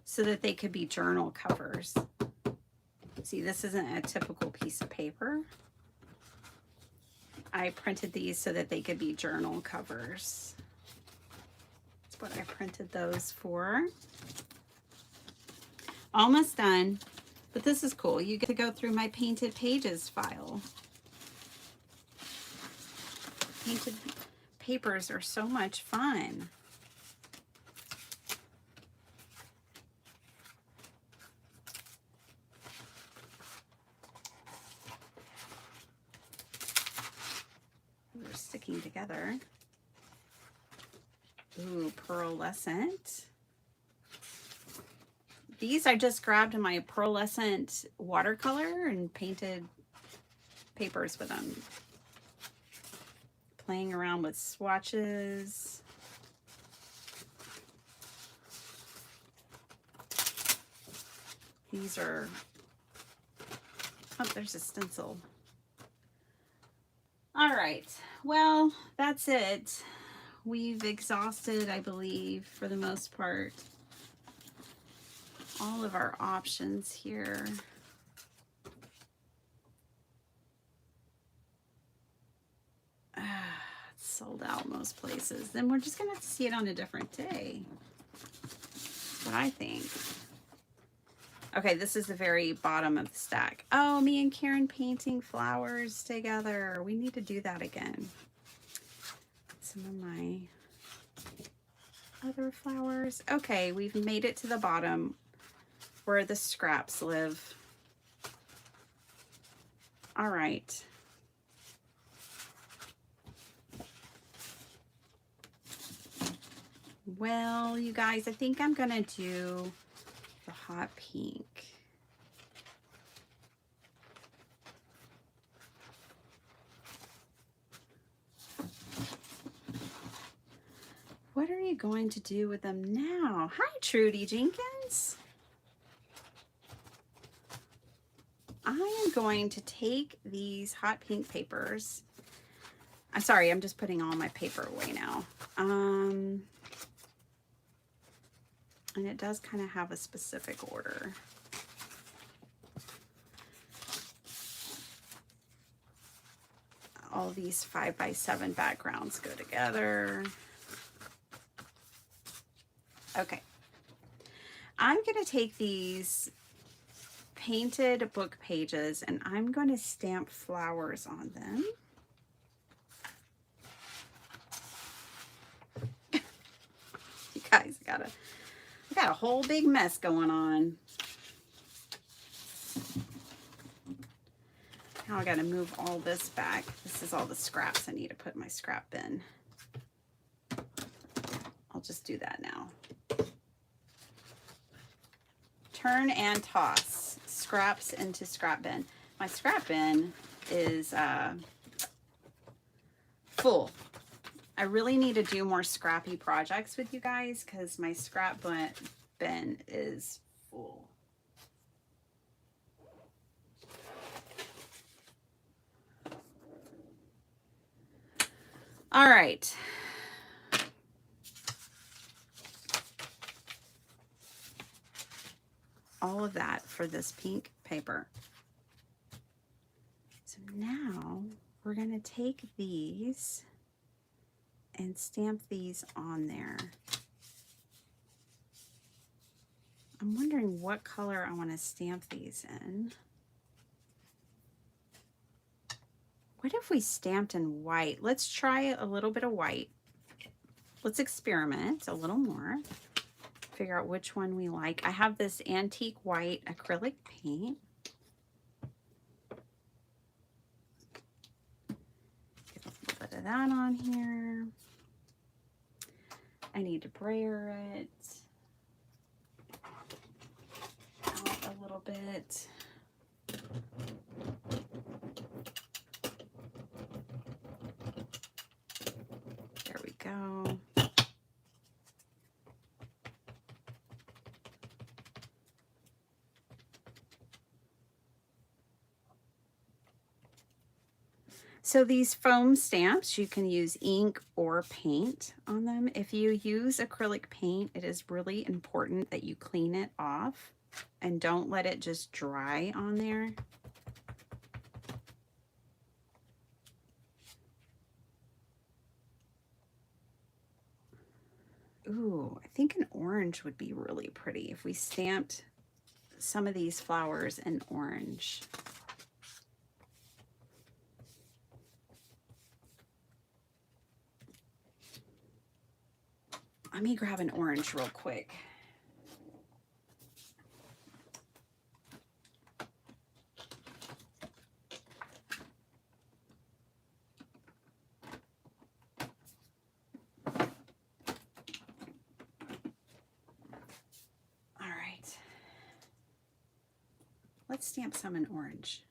so that they could be journal covers. See, this isn't a typical piece of paper. I printed these so that they could be journal covers. That's what I printed those for. Almost done, but this is cool. You get to go through my painted pages file. Painted papers are so much fun. They're sticking together. Ooh, pearlescent. These I just grabbed in my pearlescent watercolor and painted papers with them. Playing around with swatches. These are, oh, there's a stencil. All right, well, that's it. We've exhausted, I believe, for the most part, all of our options here. It's sold out most places. Then we're just gonna have to see it on a different day. That's what I think. Okay, this is the very bottom of the stack. Oh, me and Karen painting flowers together. We need to do that again. Some of my other flowers. Okay, we've made it to the bottom where the scraps live. All right. Well, you guys, I think I'm gonna do the hot pink. What are you going to do with them now? Hi, Trudy Jenkins. I am going to take these hot pink papers. I'm sorry, I'm just putting all my paper away now. And it does kind of have a specific order. All these 5x7 backgrounds go together. Okay. I'm going to take these painted book pages and I'm going to stamp flowers on them. You guys, I got a whole big mess going on. Now I got to move all this back. This is all the scraps I need to put in my scrap bin. I'll just do that now. Turn and toss scraps into scrap bin. My scrap bin is full. I really need to do more scrappy projects with you guys because my scrap bin is full. All right. All of that for this pink paper. So now we're going to take these and stamp these on there. I'm wondering what color I want to stamp these in. What if we stamped in white? Let's try a little bit of white. Let's experiment a little more. figure out which one we like. I have this antique white acrylic paint. Get a little bit of that on here. I need to brayer it out a little bit. There we go. So these foam stamps, you can use ink or paint on them. If you use acrylic paint, it is really important that you clean it off and don't let it just dry on there. Ooh, I think an orange would be really pretty if we stamped some of these flowers in orange. Let me grab an orange real quick. All right. Let's stamp some in orange.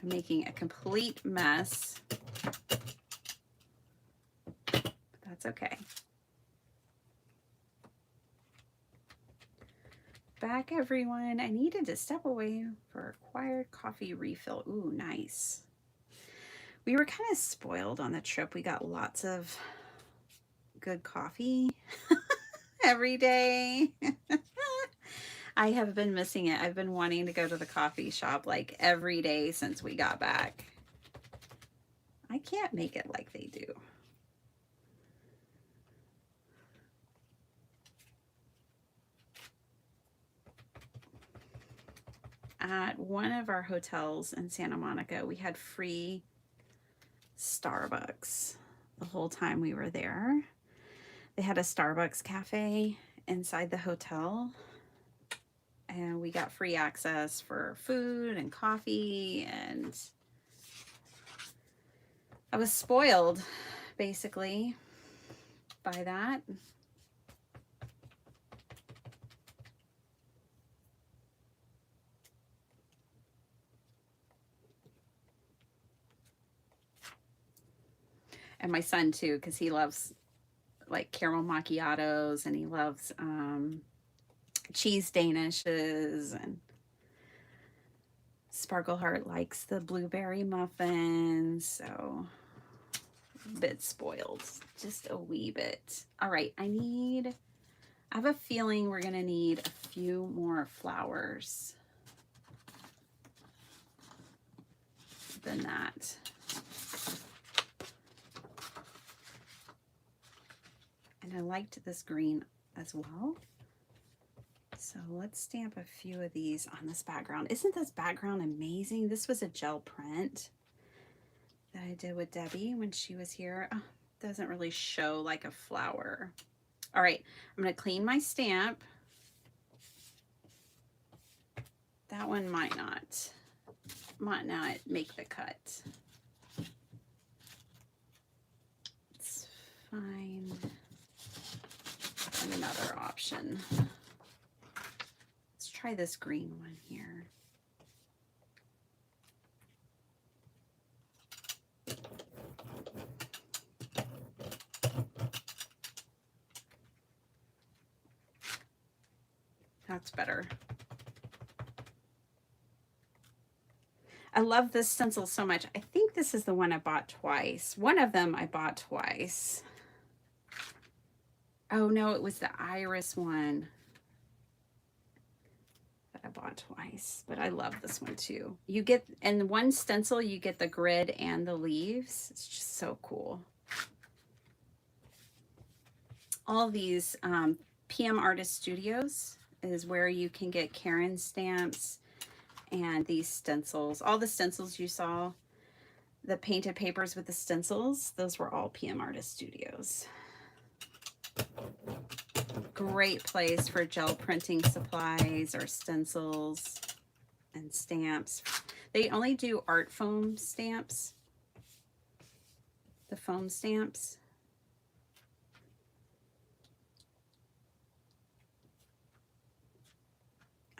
I'm making a complete mess, but that's okay. Back, everyone. I needed to step away for required coffee refill. Ooh, nice. We were kind of spoiled on the trip. We got lots of good coffee every day. I have been missing it. I've been wanting to go to the coffee shop like every day since we got back. I can't make it like they do. At one of our hotels in Santa Monica, we had free Starbucks the whole time we were there. They had a Starbucks cafe inside the hotel, and we got free access for food and coffee, and I was spoiled basically by that. And my son too, because he loves like caramel macchiatos, and he loves cheese danishes, and Sparkleheart likes the blueberry muffins, so a bit spoiled, just a wee bit. All right, I have a feeling we're gonna need a few more flowers than that. And I liked this green as well. So let's stamp a few of these on this background. Isn't this background amazing? This was a gel print that I did with Debbie when she was here. Oh, doesn't really show like a flower. All right, I'm gonna clean my stamp. That one might not make the cut. It's fine. Another option. Let's try this green one here. That's better. I love this stencil so much. I think this is the one I bought twice. One of them I bought twice. Oh no, it was the iris one that I bought twice, but I love this one too. You get, in one stencil, you get the grid and the leaves. It's just so cool. All these PM Artist Studios is where you can get Karen stamps and these stencils. All the stencils you saw, the painted papers with the stencils, those were all PM Artist Studios. Great place for gel printing supplies or stencils and stamps. They only do art foam stamps. The foam stamps.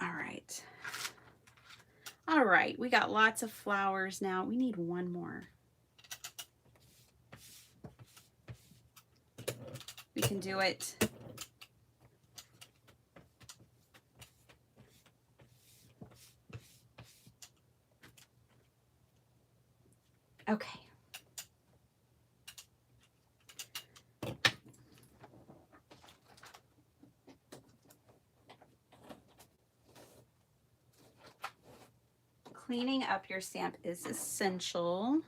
All right. All right, we got lots of flowers now. We need one more. We can do it. Okay. Cleaning up your stamp is essential.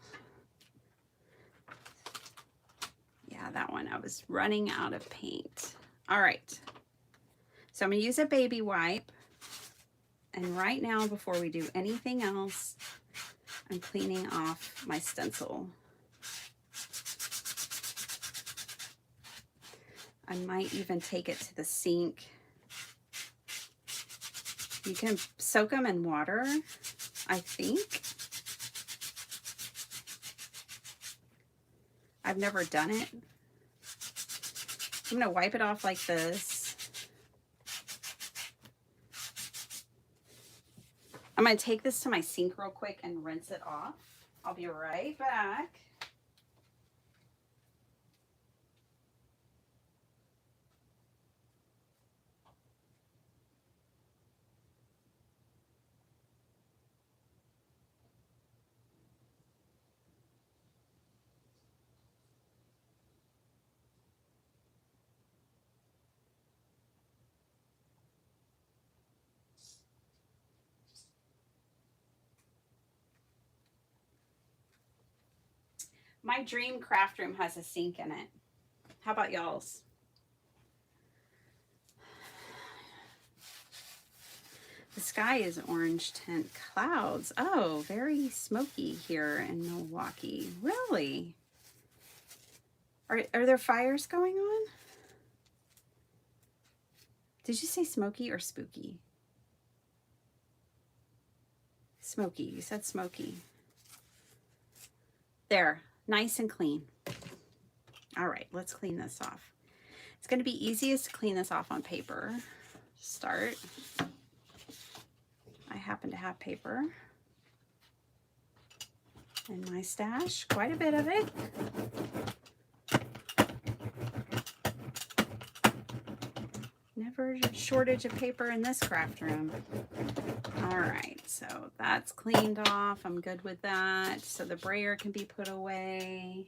Yeah, that one, I was running out of paint. All right. So I'm gonna use a baby wipe. And right now, before we do anything else, I'm cleaning off my stencil. I might even take it to the sink. You can soak them in water, I think. I've never done it. I'm gonna wipe it off like this. I'm gonna take this to my sink real quick and rinse it off. I'll be right back. My dream craft room has a sink in it. How about y'all's? The sky is orange tint clouds. Oh, very smoky here in Milwaukee. Really? Are there fires going on? Did you say smoky or spooky? Smoky. You said smoky. There. Nice and clean. All right, let's clean this off. It's going to be easiest to clean this off on paper. Start. I happen to have paper in my stash, quite a bit of it. Never a shortage of paper in this craft room. All right, so that's cleaned off. I'm good with that. So the brayer can be put away.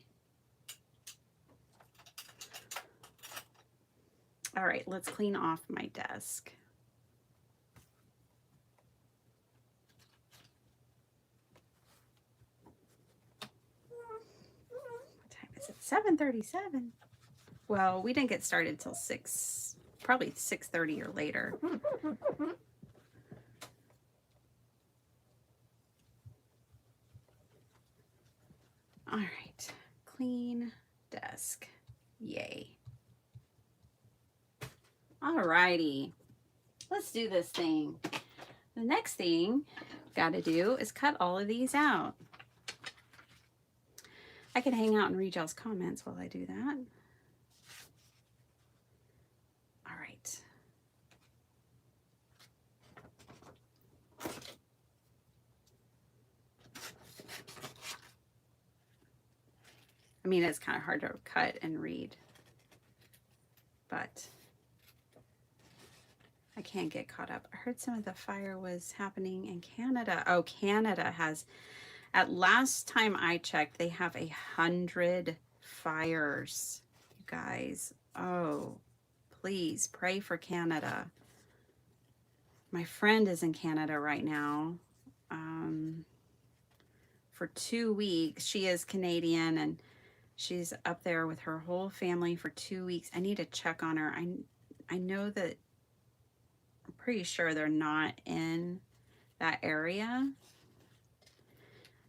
All right, let's clean off my desk. What time is it? 7:37. Well, we didn't get started till 6, probably 6:30 or later. All right, clean desk. Yay. All righty, let's do this thing. The next thing I've got to do is cut all of these out. I can hang out and read y'all's comments while I do that. All right. I mean, it's kind of hard to cut and read, but I can't get caught up. I heard some of the fire was happening in Canada. Oh, Canada has, at last time I checked, they have 100 fires, you guys. Oh, please pray for Canada. My friend is in Canada right now for 2 weeks. She is Canadian and she's up there with her whole family for 2 weeks. I need to check on her. I know that Pretty sure they're not in that area.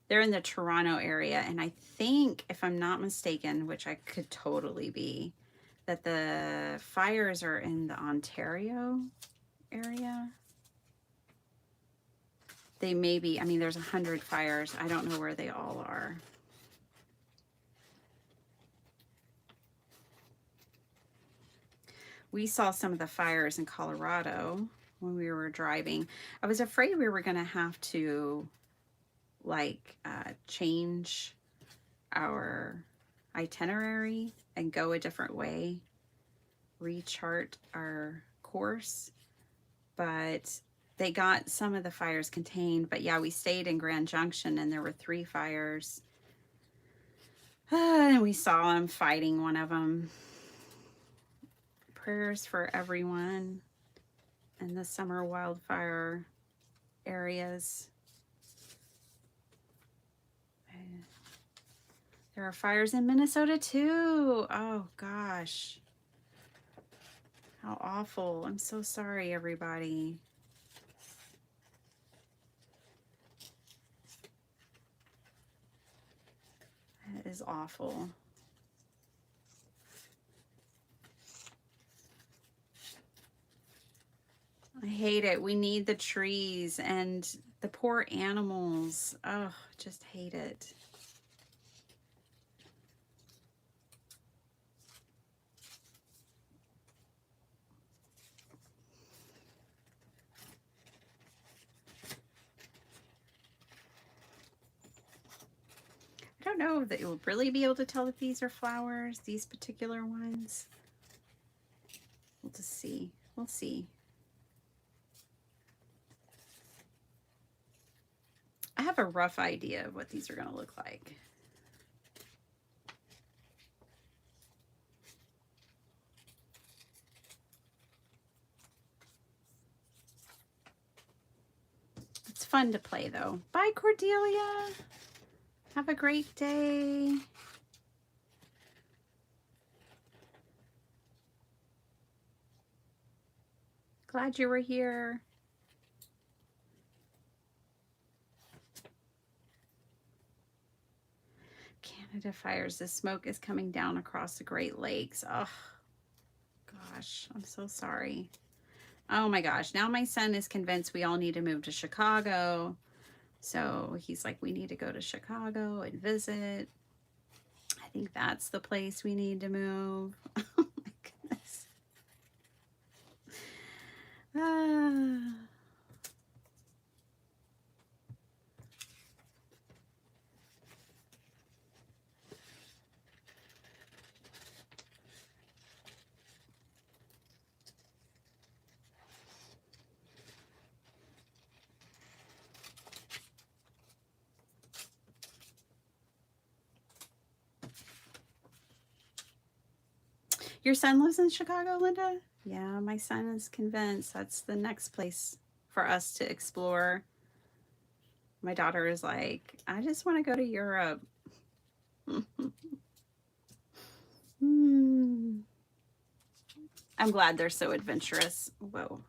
They're in the Toronto area, and I think, if I'm not mistaken, which I could totally be, that the fires are in the Ontario area. They may be, I mean, there's 100 fires. I don't know where they all are. We saw some of the fires in Colorado when we were driving. I was afraid we were going to have to like change our itinerary and go a different way, rechart our course, but they got some of the fires contained. But yeah, we stayed in Grand Junction and there were 3 fires. And we saw them fighting one of them. Prayers for everyone in the summer wildfire areas. There are fires in Minnesota too. Oh gosh. How awful. I'm so sorry, everybody. That is awful. I hate it. We need the trees and the poor animals. Oh, just hate it. I don't know that you'll really be able to tell if these are flowers, these particular ones. We'll just see. We'll see. I have a rough idea of what these are going to look like. It's fun to play though. Bye, Cordelia. Have a great day. Glad you were here. Canada fires. The smoke is coming down across the Great Lakes. Oh, gosh. I'm so sorry. Oh my gosh. Now my son is convinced we all need to move to Chicago. So he's like, we need to go to Chicago and visit. I think that's the place we need to move. Oh my goodness. Ah. Your son lives in Chicago, Linda? Yeah, my son is convinced that's the next place for us to explore. My daughter is like, I just want to go to Europe. I'm glad they're so adventurous. Whoa.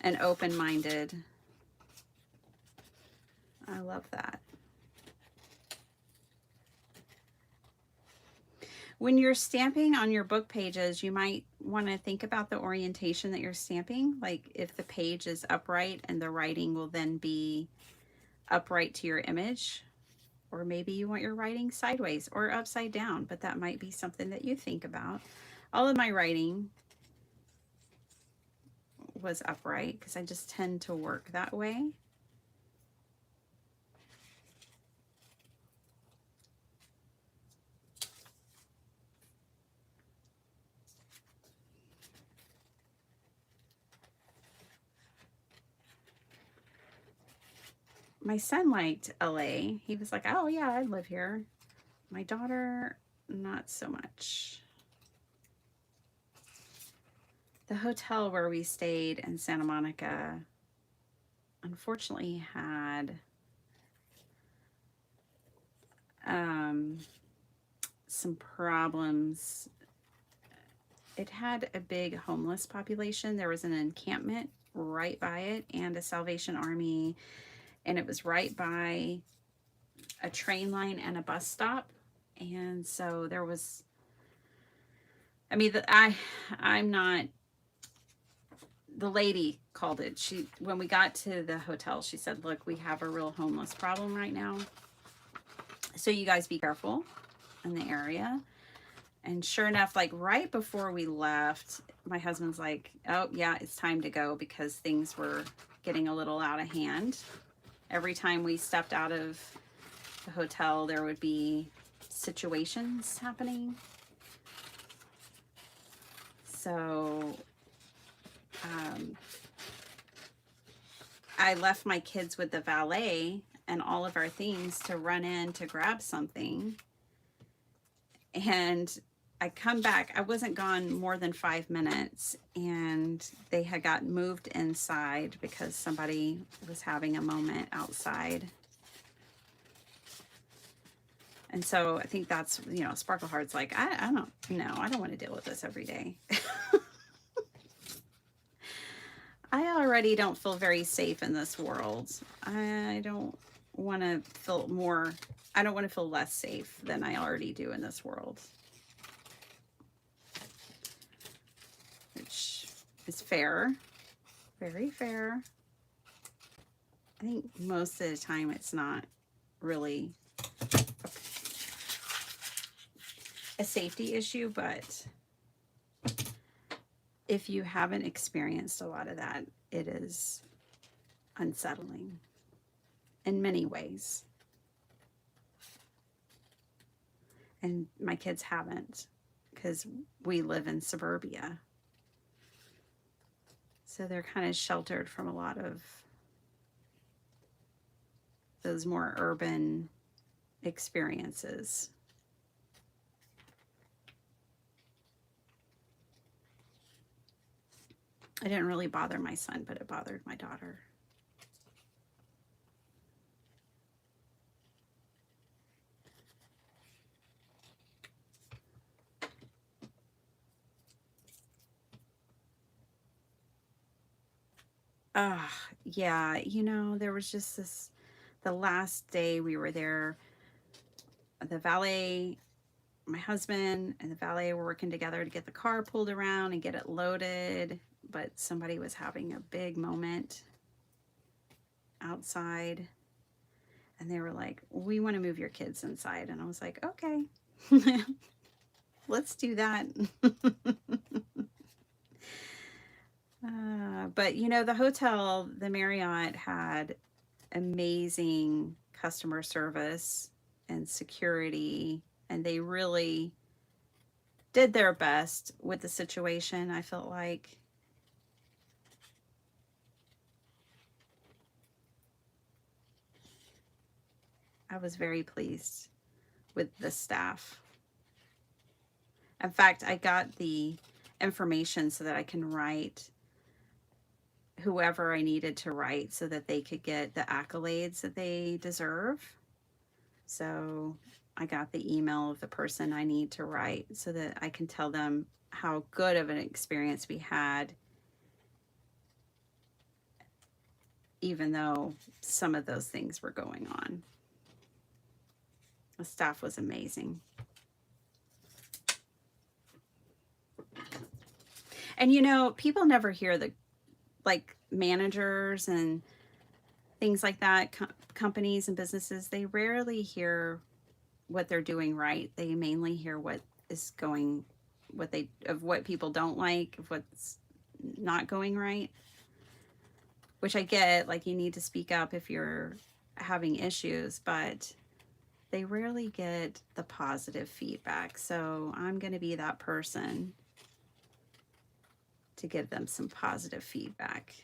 And open-minded. I love that. When you're stamping on your book pages, you might want to think about the orientation that you're stamping. Like if the page is upright and the writing will then be upright to your image. Or maybe you want your writing sideways or upside down, but that might be something that you think about. All of my writing was upright because I just tend to work that way. My son liked LA. He was like, oh yeah, I'd live here. My daughter, not so much. The hotel where we stayed in Santa Monica unfortunately had some problems it had a big homeless population. There was an encampment right by it and a Salvation Army, and it was right by a train line and a bus stop. And so there was, I mean, I'm not, the lady called it. She, when we got to the hotel, she said, "Look, we have a real homeless problem right now. So you guys be careful in the area." And sure enough, like right before we left, my husband's like, "Oh, yeah, it's time to go," because things were getting a little out of hand. Every time we stepped out of the hotel, there would be situations happening. So I left my kids with the valet and all of our things to run in to grab something. And I come back. I wasn't gone more than 5 minutes, and they had got moved inside because somebody was having a moment outside. And so I think that's, you know, Sparkle Heart's like, I don't know. I don't want to deal with this every day. I already don't feel very safe in this world. I don't want to feel more, I don't want to feel less safe than I already do in this world. Which is fair, very fair. I think most of the time it's not really a safety issue, but if you haven't experienced a lot of that, it is unsettling in many ways. And my kids haven't, because we live in suburbia. So they're kind of sheltered from a lot of those more urban experiences. It didn't really bother my son, but it bothered my daughter. Yeah, you know, there was just this, the last day we were there, the valet, my husband and the valet were working together to get the car pulled around and get it loaded, but somebody was having a big moment outside, and they were like, "We want to move your kids inside." And I was like, "Okay, let's do that." But you know, the hotel, the Marriott, had amazing customer service and security, and they really did their best with the situation. I felt like I was very pleased with the staff. In fact, I got the information so that I can write whoever I needed to write so that they could get the accolades that they deserve. So I got the email of the person I need to write so that I can tell them how good of an experience we had, even though some of those things were going on. The staff was amazing. And you know, people never hear the, like, managers and things like that, companies and businesses, they rarely hear what they're doing right. They mainly hear what is going, what they, of what people don't like, of what's not going right. Which I get, like, you need to speak up if you're having issues, but they rarely get the positive feedback. So I'm going to be that person to give them some positive feedback.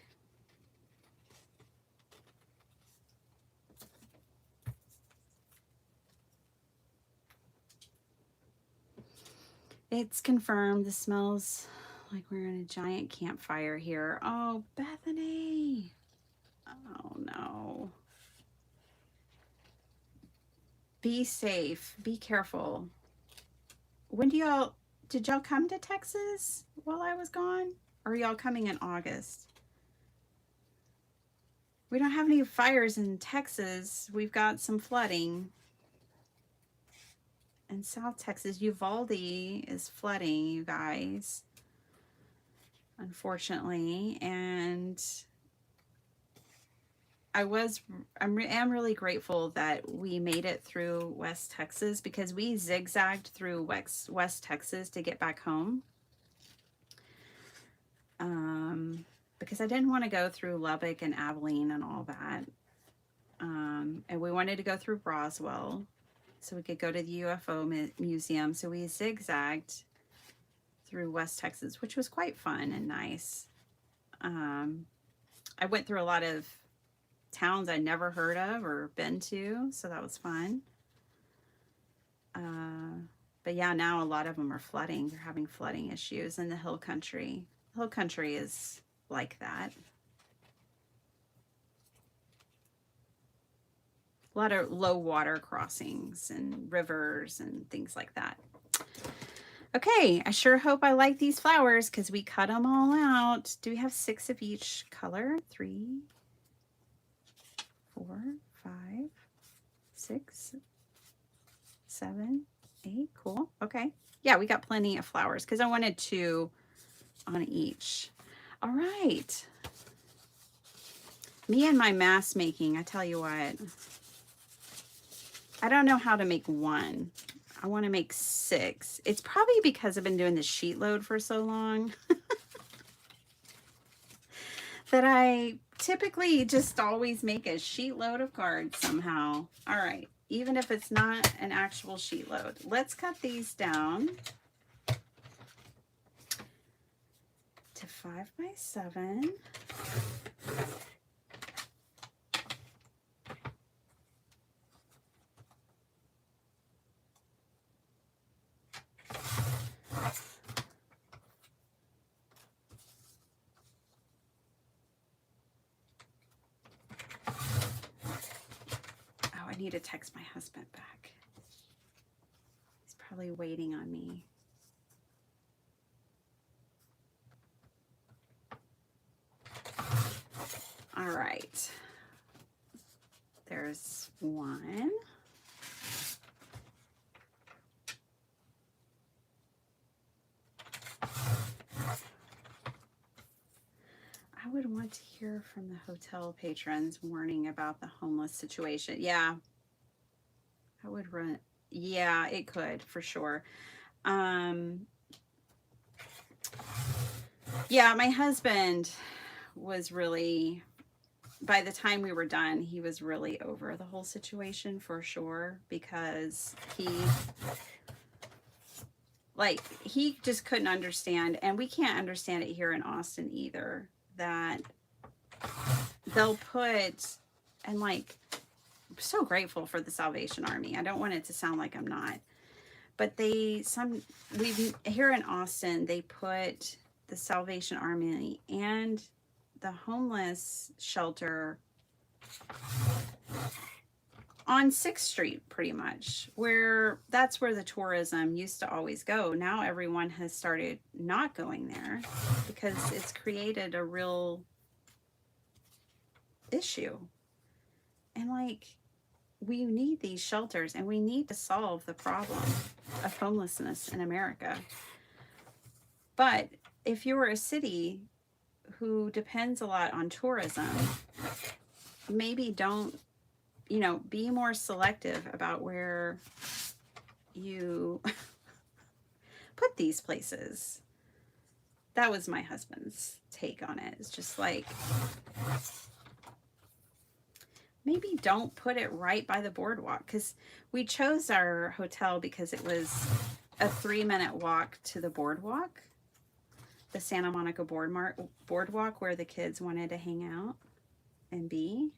It's confirmed. The smells like we're in a giant campfire here. Oh, Bethany. Oh, no. Be safe. Be careful. When do y'all Did y'all come to Texas while I was gone? Or are y'all coming in August? We don't have any fires in Texas. We've got some flooding. In South Texas, Uvalde is flooding, you guys, unfortunately. And I'm really grateful that we made it through West Texas, because we zigzagged through West Texas to get back home. Because I didn't want to go through Lubbock and Abilene and all that. And we wanted to go through Roswell so we could go to the UFO museum. So we zigzagged through West Texas, which was quite fun and nice. I went through a lot of towns I'd never heard of or been to, so that was fun. But yeah, now a lot of them are flooding. They're having flooding issues in the hill country. Hill country is like that. A lot of low water crossings and rivers and things like that. Okay, I sure hope I like these flowers because we cut them all out. Do we have 6 of each color? 3, 4, 5, 6, 7, 8. Cool. Okay. Yeah, we got plenty of flowers because I wanted 2 on each. All right. Me and my mask making, I tell you what. I don't know how to make 1. I want to make 6. It's probably because I've been doing the sheet load for so long that I typically just always make a sheet load of cards somehow. All right, even if it's not an actual sheet load. Let's cut these down to 5 by 7. I need to text my husband back. He's probably waiting on me. All right. There's 1. I would want to hear from the hotel patrons warning about the homeless situation. Yeah, I would run. Yeah, it could for sure. Yeah, my husband was really, by the time we were done, he was really over the whole situation for sure, because he just couldn't understand, and we can't understand it here in Austin either, that they'll put, and like, I'm so grateful for the Salvation Army. I don't want it to sound like I'm not, but here in Austin, they put the Salvation Army and the homeless shelter on 6th Street, pretty much, that's where the tourism used to always go. Now everyone has started not going there because it's created a real issue. And like, we need these shelters, and we need to solve the problem of homelessness in America. But if you're a city who depends a lot on tourism, maybe don't, be more selective about where you put these places. That was my husband's take on it. It's just like, maybe don't put it right by the boardwalk, because we chose our hotel because it was a 3-minute walk to the boardwalk, the Santa Monica boardwalk, where the kids wanted to hang out and be.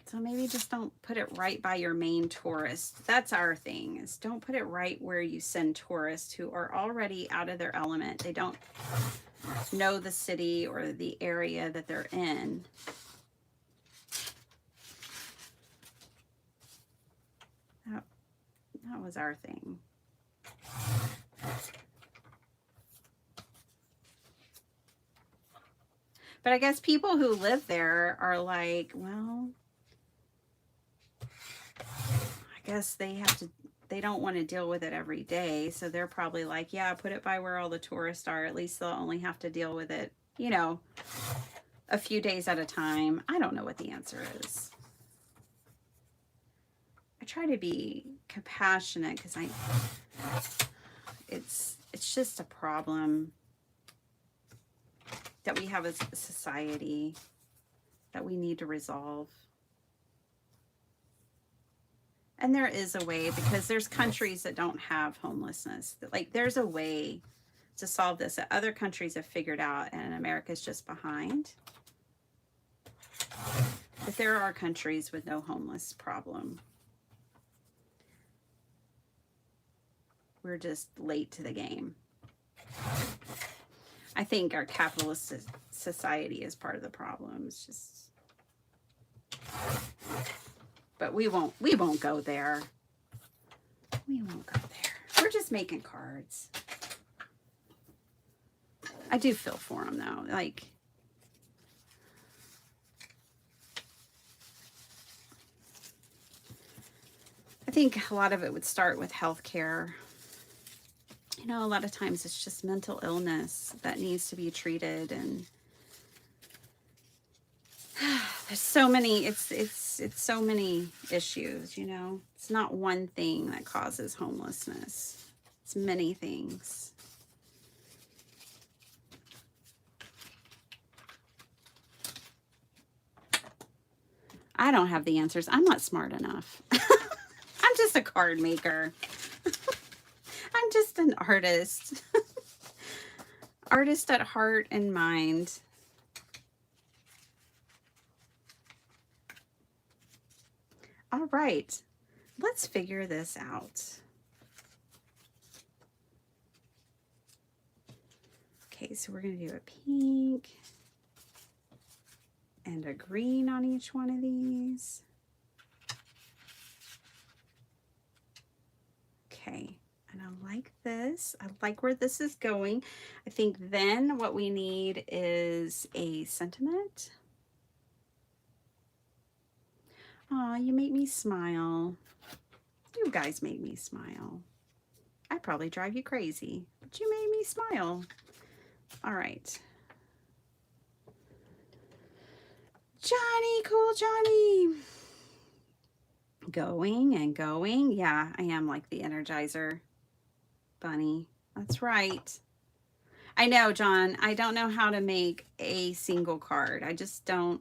So maybe just don't put it right by your main tourist. That's our thing, is don't put it right where you send tourists who are already out of their element. They don't know the city or the area that they're in. That was our thing. But I guess people who live there are like, well, I guess they don't want to deal with it every day. So they're probably like, yeah, put it by where all the tourists are. At least they'll only have to deal with it, a few days at a time. I don't know what the answer is. I try to be compassionate because it's just a problem that we have as a society that we need to resolve. And there is a way, because there's countries that don't have homelessness. Like, there's a way to solve this that other countries have figured out, and America's just behind. But there are countries with no homeless problem. We're just late to the game. I think our capitalist society is part of the problem. It's just, but we won't go there. We won't go there. We're just making cards. I do feel for them though. Like, I think a lot of it would start with healthcare. A lot of times it's just mental illness that needs to be treated, and there's so many, it's so many issues, It's not one thing that causes homelessness. It's many things. I don't have the answers. I'm not smart enough. I'm just a card maker. I'm just an artist. Artist at heart and mind. All right, let's figure this out. Okay, so we're going to do a pink and a green on each one of these. Okay, and I like this. I like where this is going. I think then what we need is a sentiment. Aw, you make me smile. You guys make me smile. I probably drive you crazy, but you made me smile. All right. Johnny, cool Johnny. Going and going. Yeah, I am like the Energizer Bunny. That's right. I know, John. I don't know how to make a single card. I just don't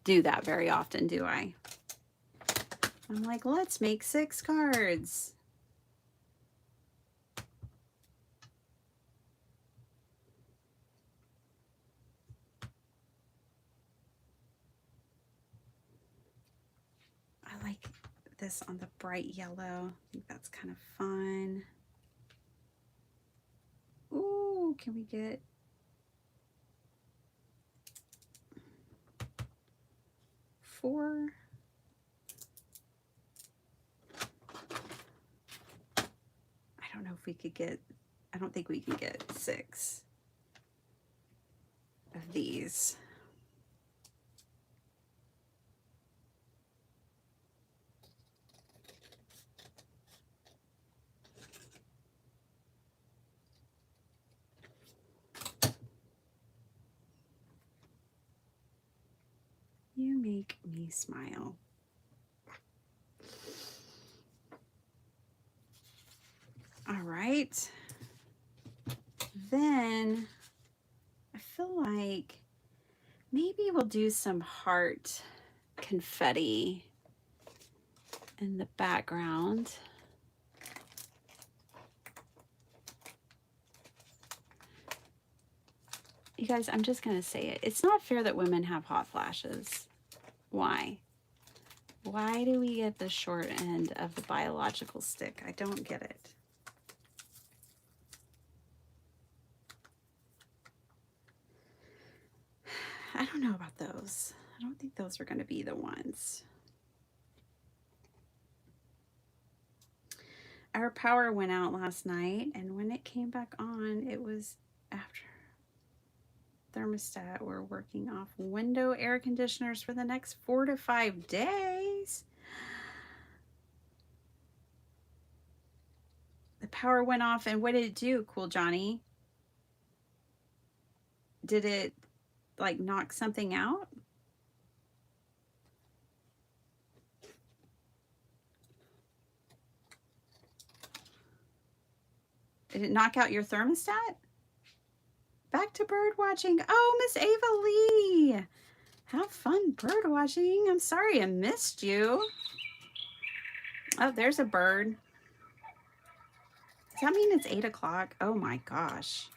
do that very often, do I? I'm like, let's make 6 cards. I like this on the bright yellow. I think that's kind of fun. Ooh, can we get... four? I don't know if we could get... I don't think we can get 6 of these. You make me smile. All right. Then I feel like maybe we'll do some heart confetti in the background. You guys, I'm just going to say it. It's not fair that women have hot flashes. Why? Why do we get the short end of the biological stick? I don't get it. I don't know about those. I don't think those are going to be the ones. Our power went out last night, and when it came back on, it was after thermostat. We're working off window air conditioners for the next 4 to 5 days. The power went off, and what did it do, Cool Johnny? Did it like knock something out? Did it knock out your thermostat? Back to bird watching. Oh, Miss Ava Lee. Have fun bird watching. I'm sorry I missed you. Oh, there's a bird. Does that mean it's 8 o'clock? Oh my gosh.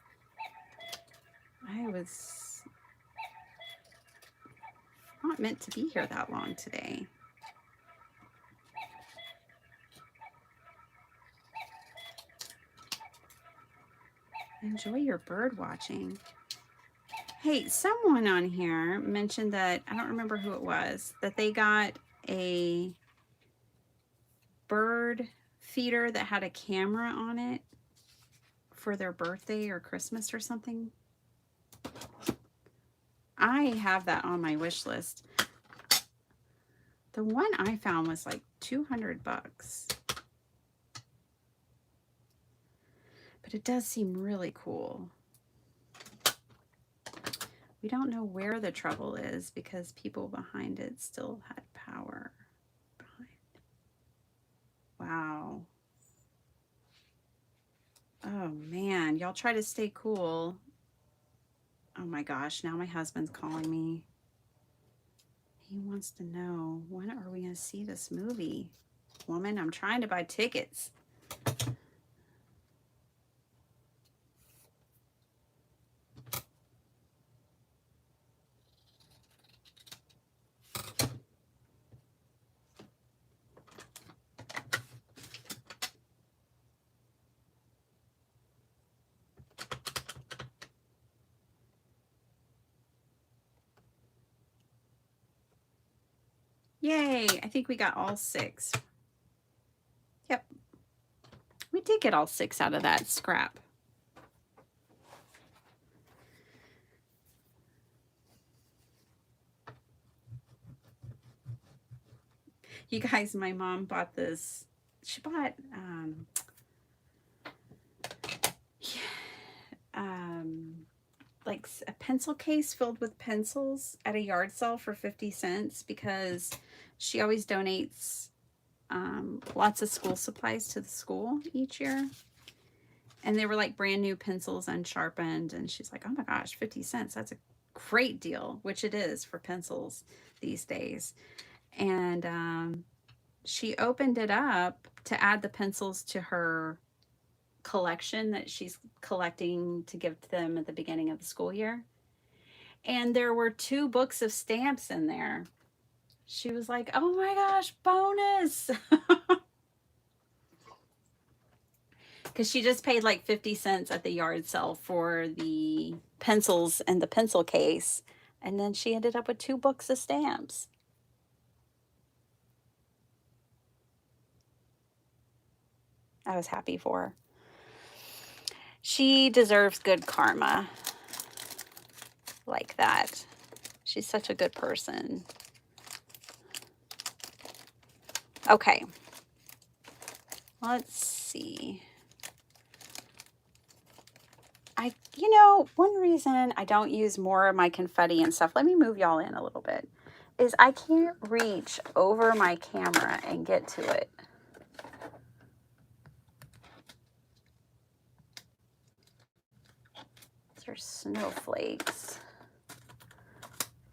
I was not meant to be here that long today. Enjoy your bird watching. Hey, someone on here mentioned that, I don't remember who it was, that they got a bird feeder that had a camera on it for their birthday or Christmas or something. I have that on my wish list. The one I found was like $200. But it does seem really cool. We don't know where the trouble is because people behind it still had power. Wow. Oh man, y'all try to stay cool. Oh my gosh, now my husband's calling me. He wants to know, when are we going to see this movie? Woman, I'm trying to buy tickets. Yay, I think we got all 6. Yep. We did get all 6 out of that scrap. You guys, my mom bought this. She bought like a pencil case filled with pencils at a yard sale for 50 cents because she always donates lots of school supplies to the school each year. And they were like brand new pencils, unsharpened. And she's like, oh my gosh, 50 cents. That's a great deal, which it is for pencils these days. And she opened it up to add the pencils to her collection that she's collecting to give to them at the beginning of the school year. And there were 2 books of stamps in there. She was like, oh my gosh, bonus. Because she just paid like 50 cents at the yard sale for the pencils and the pencil case. And then she ended up with 2 books of stamps. I was happy for her. She deserves good karma like that. She's such a good person. Okay. Let's see. One reason I don't use more of my confetti and stuff, let me move y'all in a little bit, is I can't reach over my camera and get to it. These are snowflakes.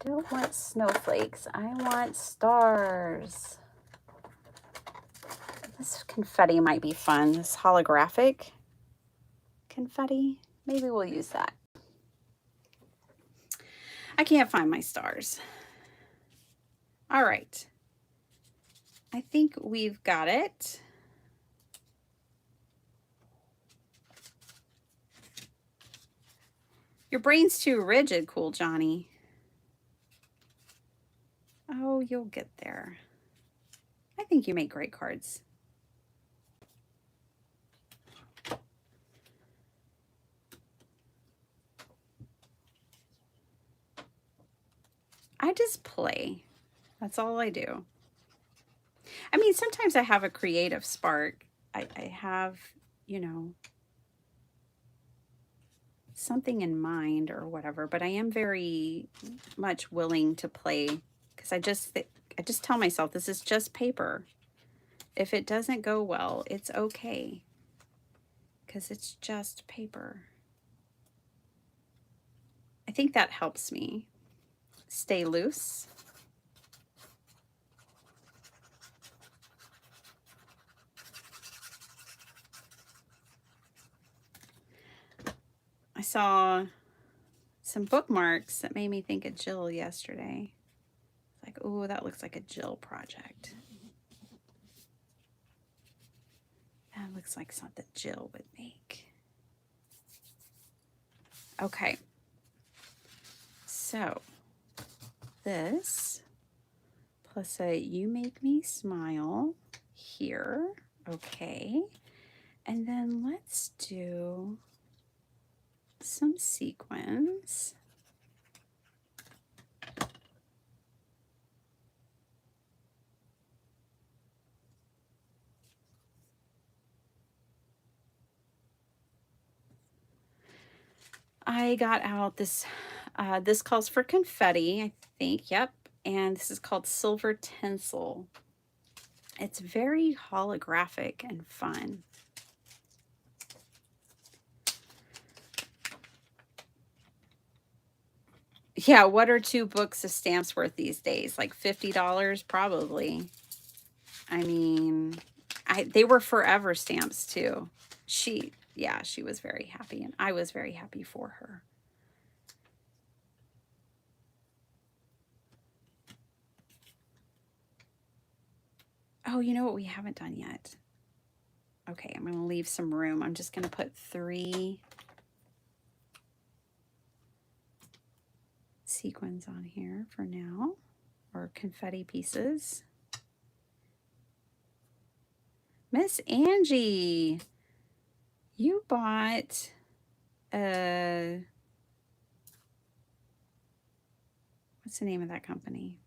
Don't want snowflakes. I want stars. This confetti might be fun. This holographic confetti. Maybe we'll use that. I can't find my stars. All right. I think we've got it. Your brain's too rigid, Cool Johnny. Oh, you'll get there. I think you make great cards. I just play. That's all I do. I mean, sometimes I have a creative spark. I have, you know, something in mind or whatever, but I am very much willing to play because I just tell myself this is just paper. If it doesn't go well, it's okay because it's just paper. I think that helps me stay loose. I saw some bookmarks that made me think of Jill yesterday. Like, oh, that looks like a Jill project. That looks like something Jill would make. Okay. So, this plus a You Make Me Smile here. Okay. And then let's do some sequins. I got out this, this calls for confetti, I think, yep. And this is called Silver Tinsel. It's very holographic and fun. Yeah, what are 2 books of stamps worth these days? Like $50 probably. I mean, they were forever stamps too. Yeah, she was very happy and I was very happy for her. Oh, you know what we haven't done yet? Okay, I'm going to leave some room. I'm just going to put 3 sequins on here for now, or confetti pieces. Miss Angie, you bought what's the name of that company?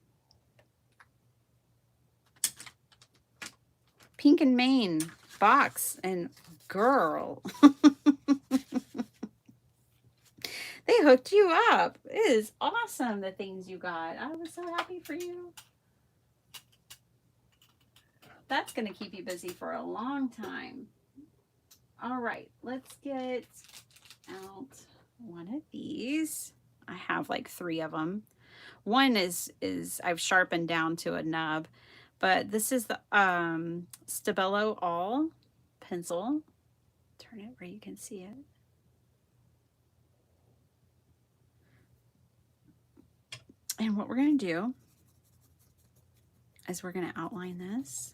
Pink and Main box, and girl, they hooked you up. It is awesome, the things you got. I was so happy for you. That's going to keep you busy for a long time. All right, let's get out one of these. I have like 3 of them. One is I've sharpened down to a nub, but this is the Stabilo All pencil. Turn it where you can see it. And what we're going to do is we're going to outline this.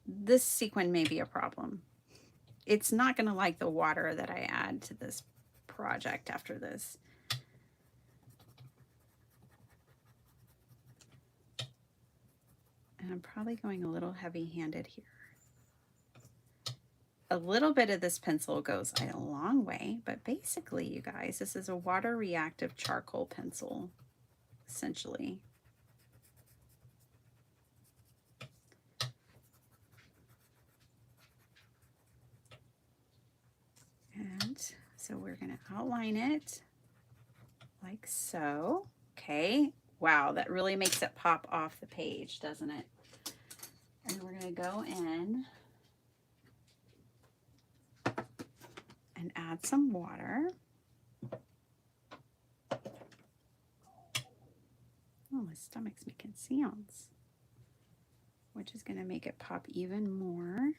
This sequin may be a problem. It's not going to like the water that I add to this project after this. And I'm probably going a little heavy-handed here. A little bit of this pencil goes a long way, but basically, you guys, this is a water reactive charcoal pencil, essentially. And so we're going to outline it like so. Okay. Wow, that really makes it pop off the page, doesn't it? And we're going to go in and add some water. Oh, my stomach's making sounds, which is going to make it pop even more.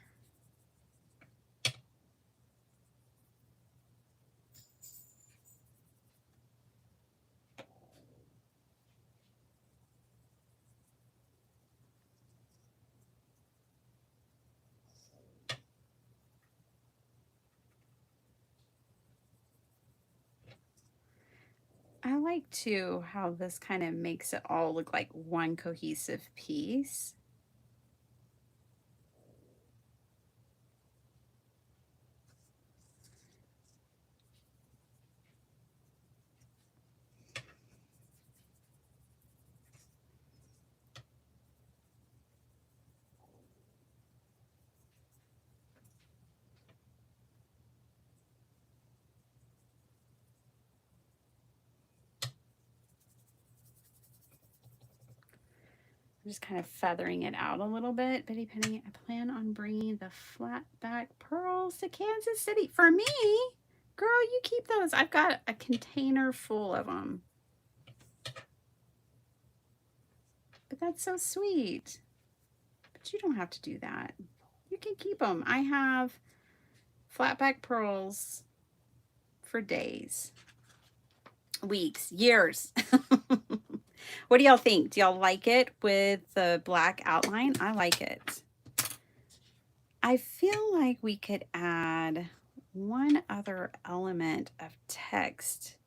I like too how this kind of makes it all look like one cohesive piece. I'm just kind of feathering it out a little bit. Betty Penny, I plan on bringing the flat back pearls to Kansas City. For me? Girl, you keep those. I've got a container full of them. But that's so sweet. But you don't have to do that. You can keep them. I have flat back pearls for days, weeks, years. What do y'all think? Do y'all like it with the black outline? I like it. I feel like we could add one other element of text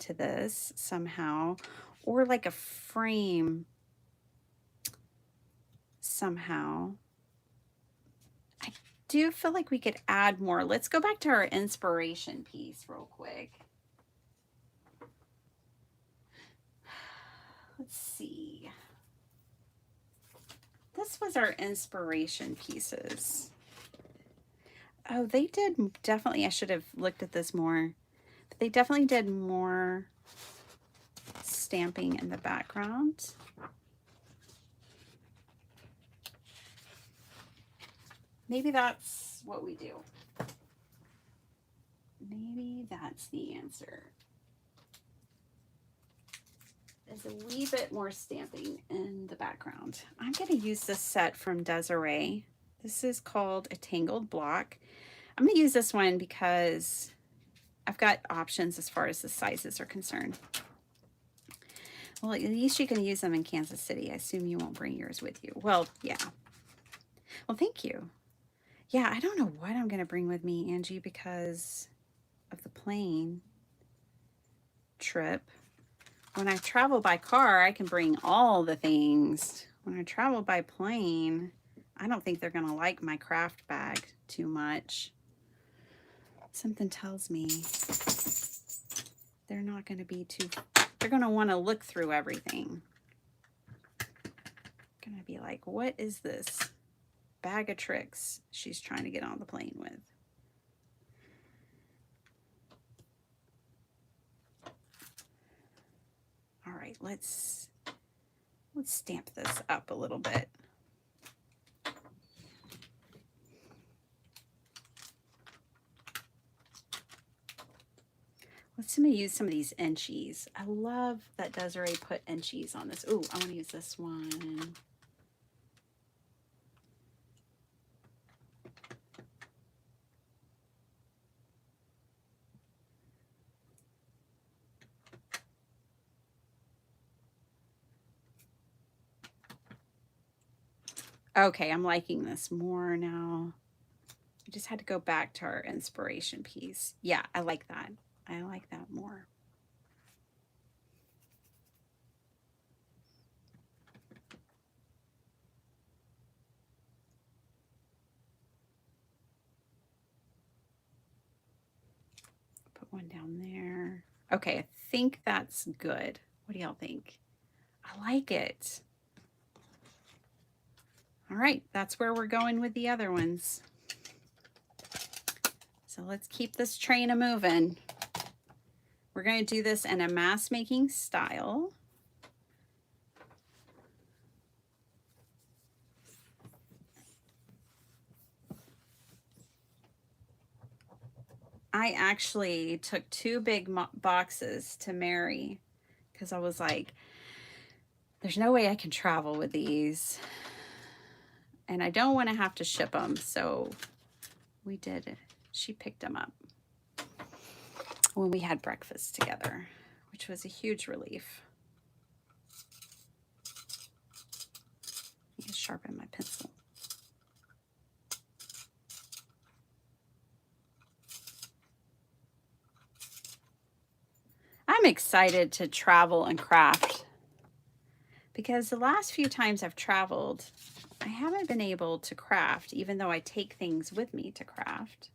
to this somehow, or like a frame somehow. I do feel like we could add more. Let's go back to our inspiration piece real quick. Let's see. This was our inspiration pieces. Oh, they did definitely, I should have looked at this more. But they definitely did more stamping in the background. Maybe that's what we do. Maybe that's the answer. There's a wee bit more stamping in the background. I'm going to use this set from Desiree. This is called a Tangled Block. I'm going to use this one because I've got options as far as the sizes are concerned. Well, at least you can use them in Kansas City. I assume you won't bring yours with you. Well, yeah. Well, thank you. Yeah, I don't know what I'm going to bring with me, Angie, because of the plane trip. When I travel by car, I can bring all the things. When I travel by plane, I don't think they're going to like my craft bag too much. Something tells me they're not going to be too, they're going to want to look through everything. Going to be like, what is this bag of tricks she's trying to get on the plane with? All right, let's stamp this up a little bit. Let's use some of these inchies. I love that Desiree put inchies on this. Ooh, I want to use this one. Okay, I'm liking this more now. I just had to go back to our inspiration piece. Yeah, I like that. I like that more. Put one down there. Okay, I think that's good. What do y'all think? I like it. All right, that's where we're going with the other ones. So let's keep this train a moving. We're going to do this in a mask making style. I actually took 2 big boxes to Mary because I was like, there's no way I can travel with these. And I don't want to have to ship them. So we did it. She picked them up when we had breakfast together, which was a huge relief. I need to sharpen my pencil. I'm excited to travel and craft because the last few times I've traveled, I haven't been able to craft, even though I take things with me to craft.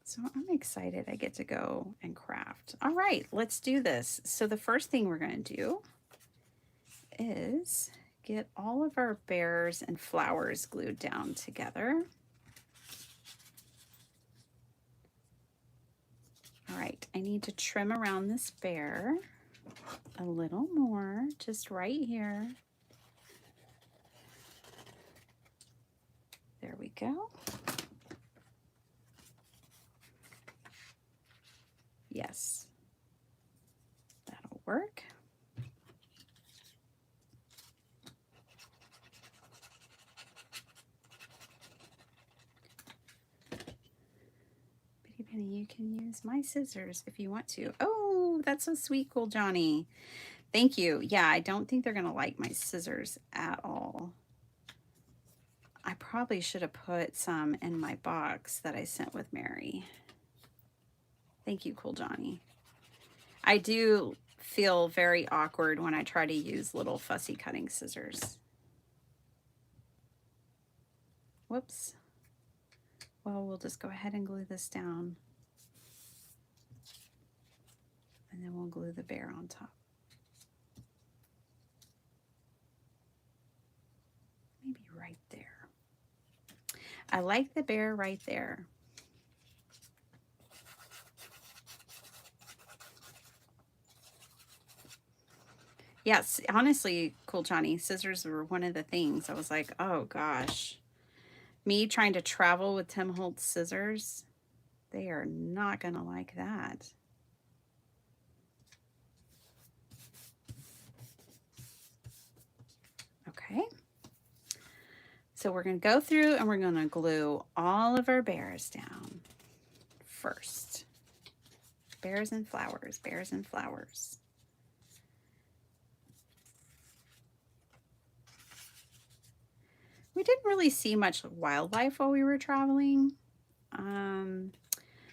So I'm excited I get to go and craft. All right, let's do this. So the first thing we're going to do is get all of our bears and flowers glued down together. All right, I need to trim around this bear. A little more, just right here. There we go. Yes, that'll work. Bitty Penny, you can use my scissors if you want to. Oh, that's so sweet, Cool Johnny. Thank you. Yeah, I don't think they're going to like my scissors at all. I probably should have put some in my box that I sent with Mary. Thank you, Cool Johnny. I do feel very awkward when I try to use little fussy cutting scissors. Whoops. Well, we'll just go ahead and glue this down. And then we'll glue the bear on top. Maybe right there. I like the bear right there. Yes, honestly, Cool Johnny, scissors were one of the things. I was like, oh gosh. Me trying to travel with Tim Holtz scissors, they are not going to like that. Okay. So we're going to go through and we're going to glue all of our bears down first. Bears and flowers, bears and flowers. We didn't really see much wildlife while we were traveling.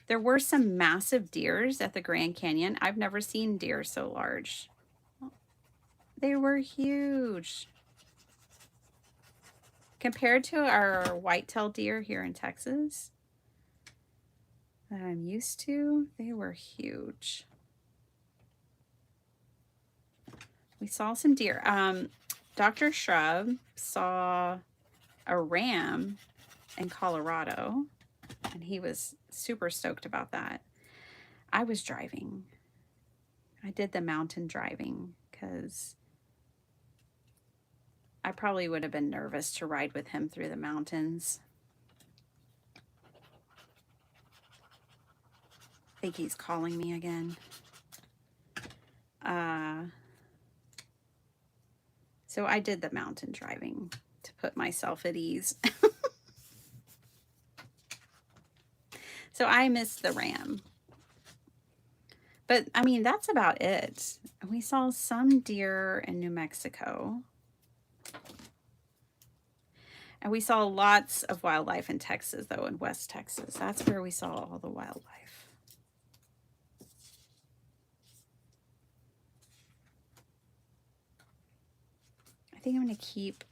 There were some massive deers at the Grand Canyon. I've never seen deer so large. They were huge. Compared to our white-tailed deer here in Texas that I'm used to, they were huge. We saw some deer. Dr. Shrub saw a ram in Colorado, and he was super stoked about that. I was driving. I did the mountain driving because I probably would have been nervous to ride with him through the mountains. I think he's calling me again. So I did the mountain driving to put myself at ease. So I missed the ram. But I mean, that's about it. We saw some deer in New Mexico. And we saw lots of wildlife in Texas, though, in West Texas. That's where we saw all the wildlife. I think I'm going to keep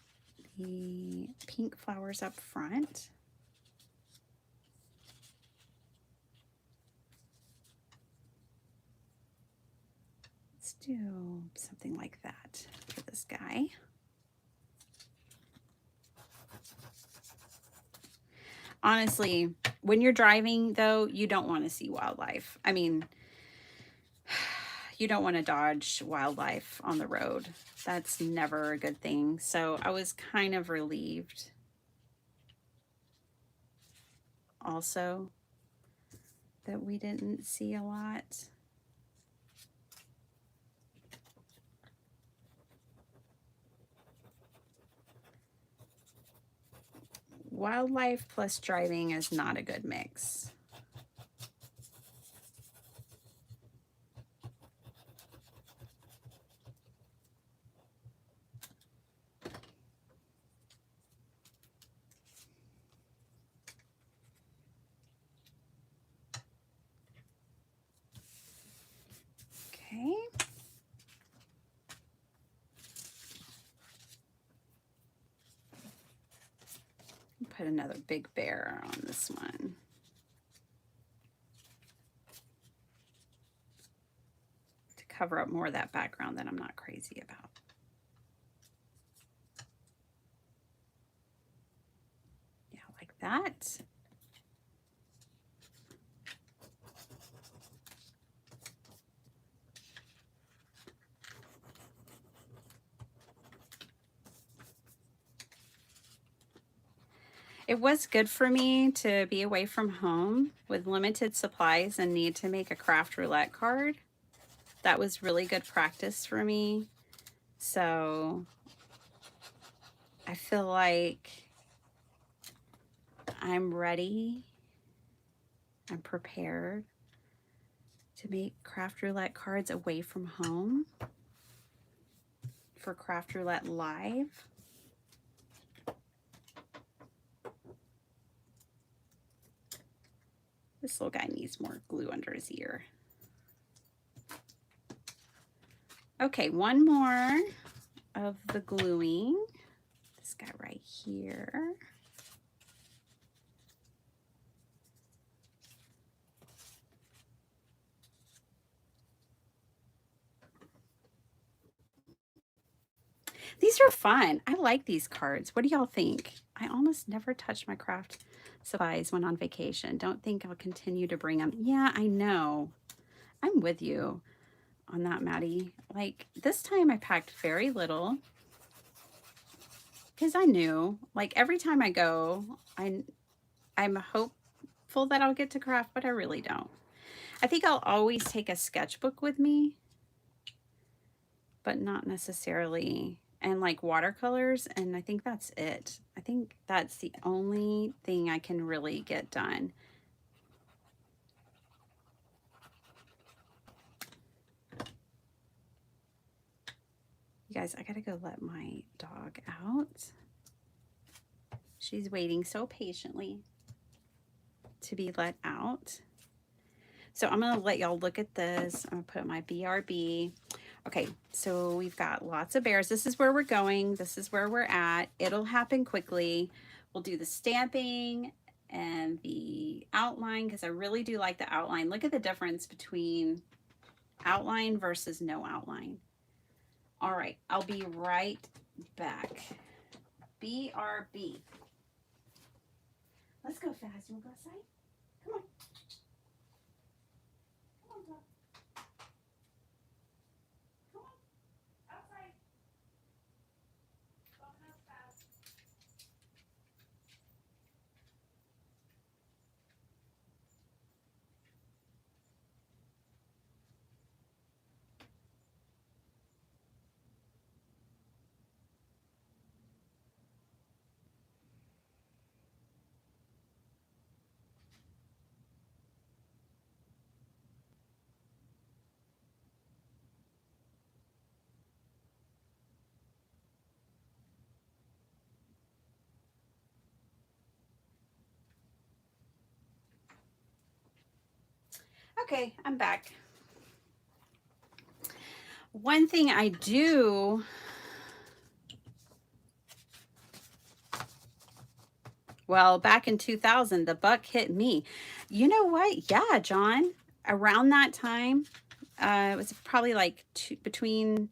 the pink flowers up front. Let's do something like that for this guy. Honestly, when you're driving, though, you don't want to see wildlife. I mean, you don't want to dodge wildlife on the road. That's never a good thing. So I was kind of relieved also that we didn't see a lot. Wildlife plus driving is not a good mix. Okay. Put another big bear on this one. To cover up more of that background that I'm not crazy about. Yeah, like that. It was good for me to be away from home with limited supplies and need to make a craft roulette card. That was really good practice for me. So I feel like I'm ready. I'm prepared to make craft roulette cards away from home for Craft Roulette Live. This little guy needs more glue under his ear. Okay, one more of the gluing. This guy right here. These are fun. I like these cards. What do y'all think? I almost never touch my craft supplies when on vacation. Don't think I'll continue to bring them. Yeah, I know. I'm with you on that, Maddie. Like this time I packed very little because I knew like every time I go, I'm hopeful that I'll get to craft, but I really don't. I think I'll always take a sketchbook with me, but not necessarily, and like watercolors, and I think that's it. I think that's the only thing I can really get done. You guys, I gotta go let my dog out. She's waiting so patiently to be let out. So I'm gonna let y'all look at this. I'm gonna put my BRB. Okay, so we've got lots of bears. This is where we're going. This is where we're at. It'll happen quickly. We'll do the stamping and the outline because I really do like the outline. Look at the difference between outline versus no outline. All right, I'll be right back. BRB. Let's go fast. You wanna go outside? Come on. Come on, dog. Come on. Outside. Going up fast. Okay, I'm back. One thing I do, well, back in 2000, the buck hit me. You know what? Yeah, John, around that time, it was probably like between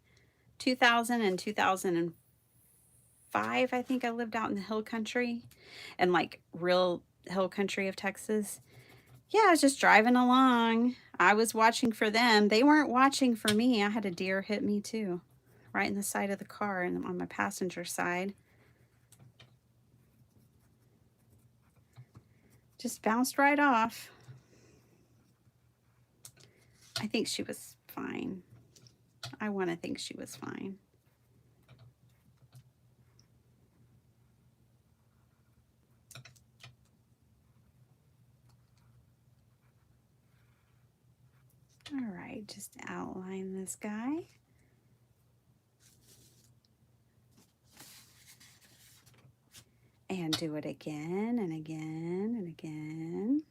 2000 and 2005, I think I lived out in the hill country and like real hill country of Texas. Yeah, I was just driving along. I was watching for them. They weren't watching for me. I had a deer hit me too, right in the side of the car and on my passenger side. Just bounced right off. I think she was fine. I want to think she was fine. All right, just outline this guy. And do it again and again and again.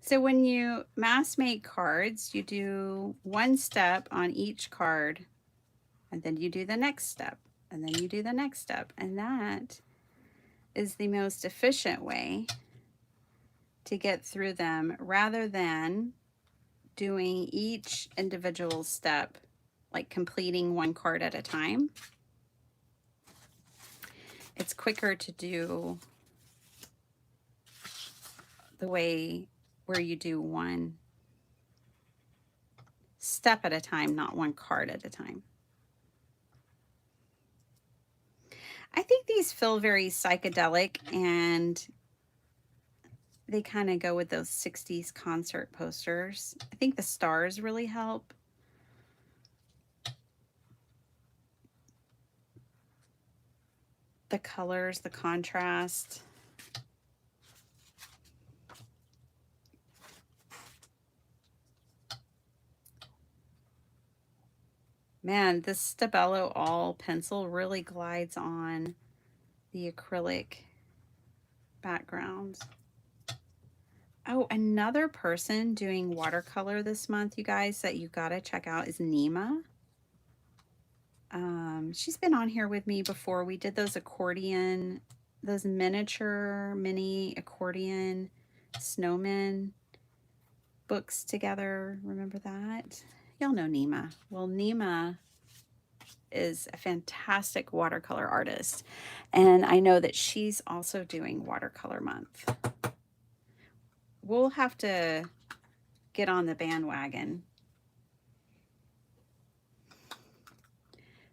So when you mass make cards, you do one step on each card, and then you do the next step, and then you do the next step. And that is the most efficient way to get through them rather than doing each individual step, like completing one card at a time. It's quicker to do the way where you do one step at a time, not one card at a time. I think these feel very psychedelic, and they kind of go with those 60s concert posters. I think the stars really help. The colors, the contrast. Man, this Stabilo All pencil really glides on the acrylic background. Oh, another person doing watercolor this month, you guys, that you gotta check out is Nima. She's been on here with me before. We did those accordion, those mini accordion snowmen books together. Remember that? Y'all know Nima. Well, Nima is a fantastic watercolor artist, and I know that she's also doing watercolor month. We'll have to get on the bandwagon.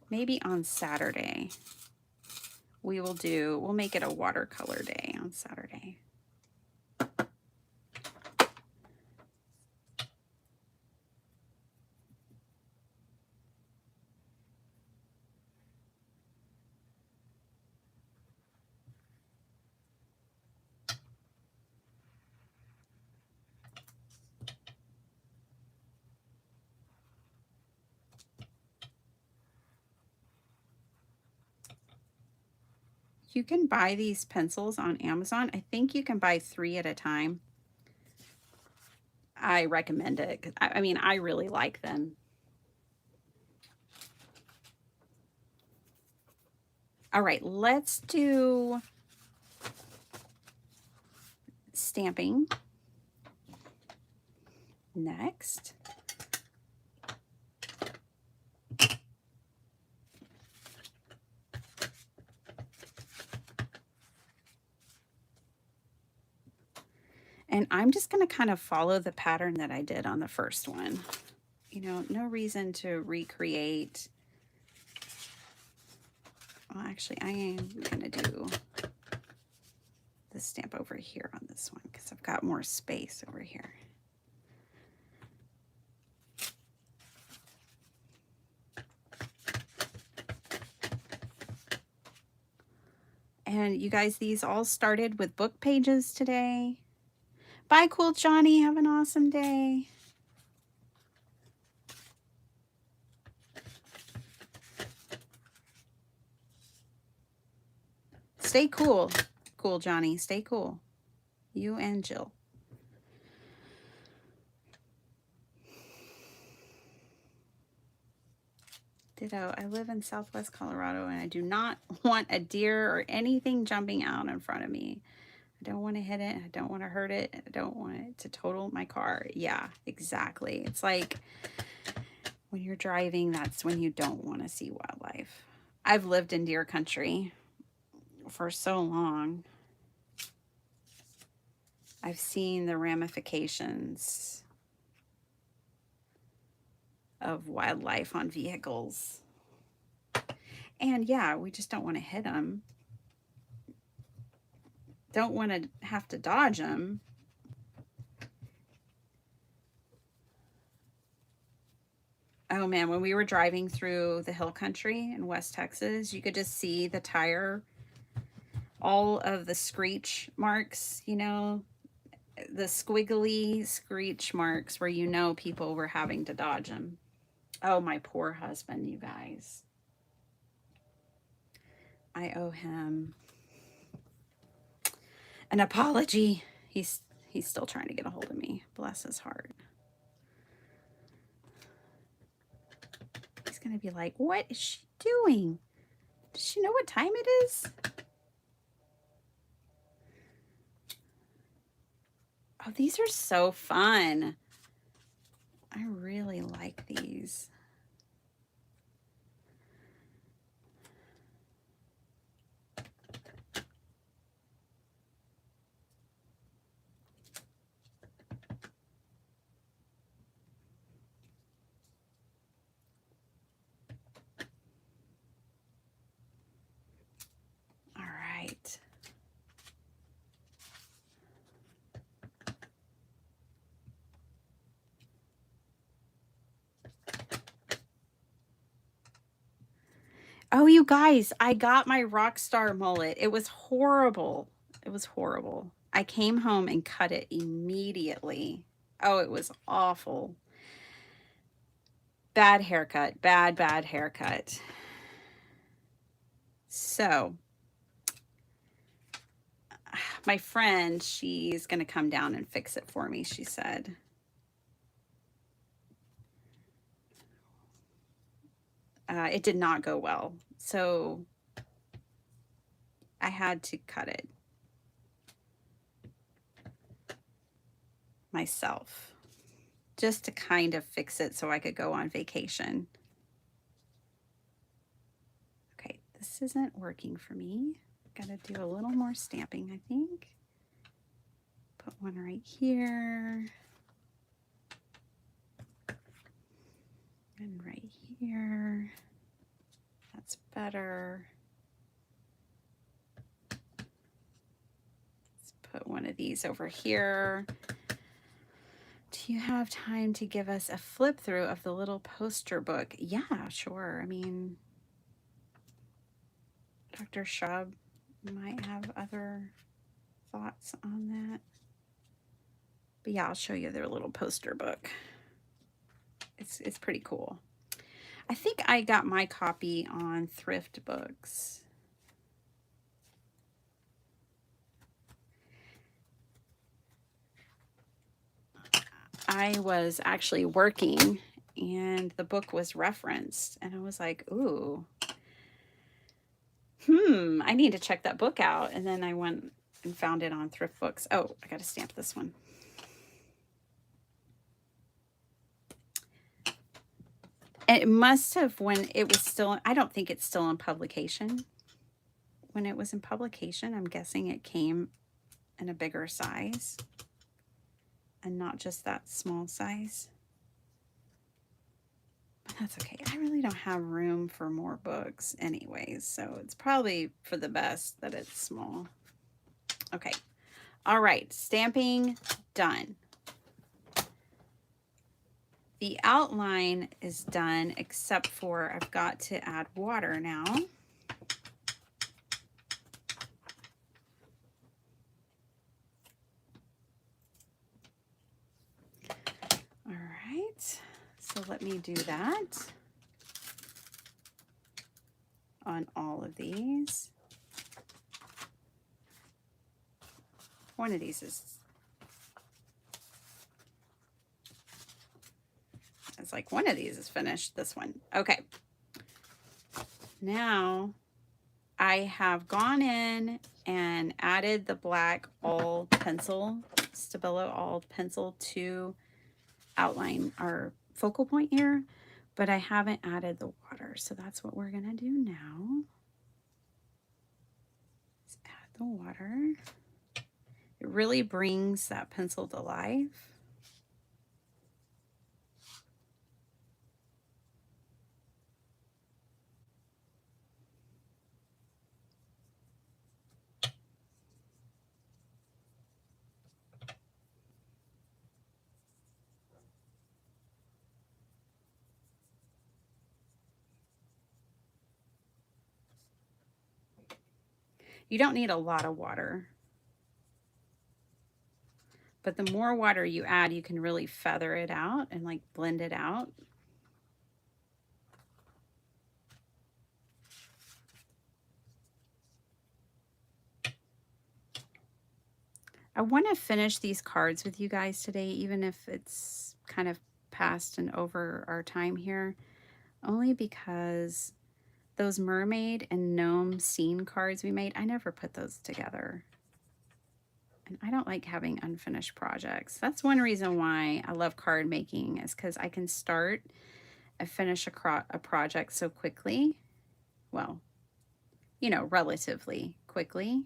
Maybe on Saturday. We'll make it a watercolor day on Saturday. You can buy these pencils on Amazon. I think you can buy 3 at a time. I recommend it, 'cause I mean, I really like them. All right, let's do stamping next. And I'm just going to kind of follow the pattern that I did on the first one. You know, no reason to recreate. Well, actually, I am going to do the stamp over here on this one because I've got more space over here. And you guys, these all started with book pages today. Bye, Cool Johnny. Have an awesome day. Stay cool, Cool Johnny. Stay cool. You and Jill. Ditto. I live in Southwest Colorado, and I do not want a deer or anything jumping out in front of me. I don't want to hit it. I don't want to hurt it. I don't want it to total my car. Yeah, exactly. It's like when you're driving, that's when you don't want to see wildlife. I've lived in deer country for so long. I've seen the ramifications of wildlife on vehicles. And yeah, we just don't want to hit them. Don't want to have to dodge them. Oh man, when we were driving through the hill country in West Texas, you could just see the tire, all of the screech marks, you know, the squiggly screech marks where you know people were having to dodge them. Oh, my poor husband, you guys. I owe him an apology. He's still trying to get a hold of me. Bless his heart. He's going to be like, what is she doing? Does she know what time it is? Oh, these are so fun. I really like these. Oh, you guys, I got my Rockstar mullet. It was horrible. It was horrible. I came home and cut it immediately. Oh, it was awful. Bad haircut. Bad, bad haircut. So, my friend, she's going to come down and fix it for me, she said. It did not go well. So, I had to cut it myself just to kind of fix it so I could go on vacation. Okay, this isn't working for me. Gotta do a little more stamping, I think. Put one right here. And right here. That's better. Let's put one of these over here. Do you have time to give us a flip through of the little poster book? Yeah, sure. I mean, Dr. Shrub might have other thoughts on that. But yeah, I'll show you their little poster book. It's pretty cool. I think I got my copy on Thrift Books. I was actually working and the book was referenced and I was like, ooh, I need to check that book out. And then I went and found it on Thrift Books. Oh, I got to stamp this one. It must have, when it was still, I don't think it's still in publication. When it was in publication, I'm guessing it came in a bigger size and not just that small size. But that's okay. I really don't have room for more books anyways, so it's probably for the best that it's small. Okay. All right. Stamping done. The outline is done except for I've got to add water now. All right. So let me do that on all of these. One of these is, it's like one of these is finished, this one. Okay. Now I have gone in and added the black all pencil, Stabilo all pencil to outline our focal point here, but I haven't added the water. So that's what we're gonna do now. Let's add the water. It really brings that pencil to life. You don't need a lot of water, but the more water you add, you can really feather it out and like blend it out. I want to finish these cards with you guys today, even if it's kind of past and over our time here, only because those mermaid and gnome scene cards we made, I never put those together. And I don't like having unfinished projects. That's one reason why I love card making, is because I can start and finish a project so quickly. Well, you know, relatively quickly,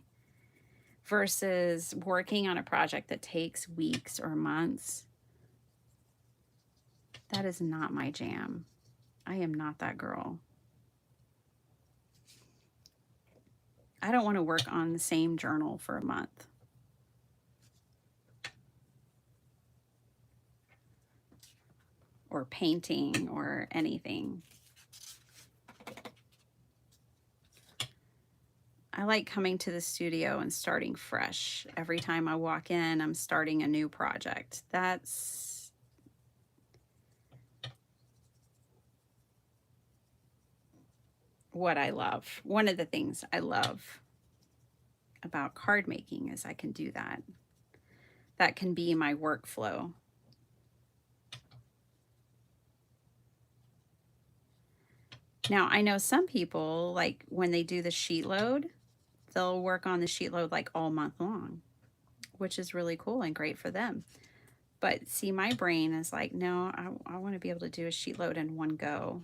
versus working on a project that takes weeks or months. That is not my jam. I am not that girl. I don't want to work on the same journal for a month. Or painting or anything. I like coming to the studio and starting fresh. Every time I walk in, I'm starting a new project. That's what I love. One of the things I love about card making is I can do that. That can be my workflow. Now, I know some people, like when they do the sheet load, they'll work on the sheet load like all month long, which is really cool and great for them. But see, my brain is like, no, I want to be able to do a sheet load in one go.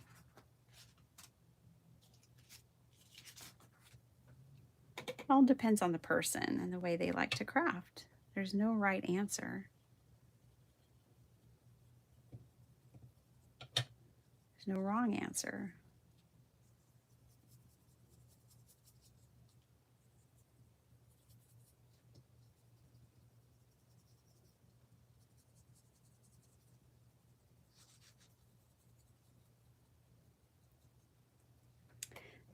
It all depends on the person and the way they like to craft. There's no right answer. There's no wrong answer.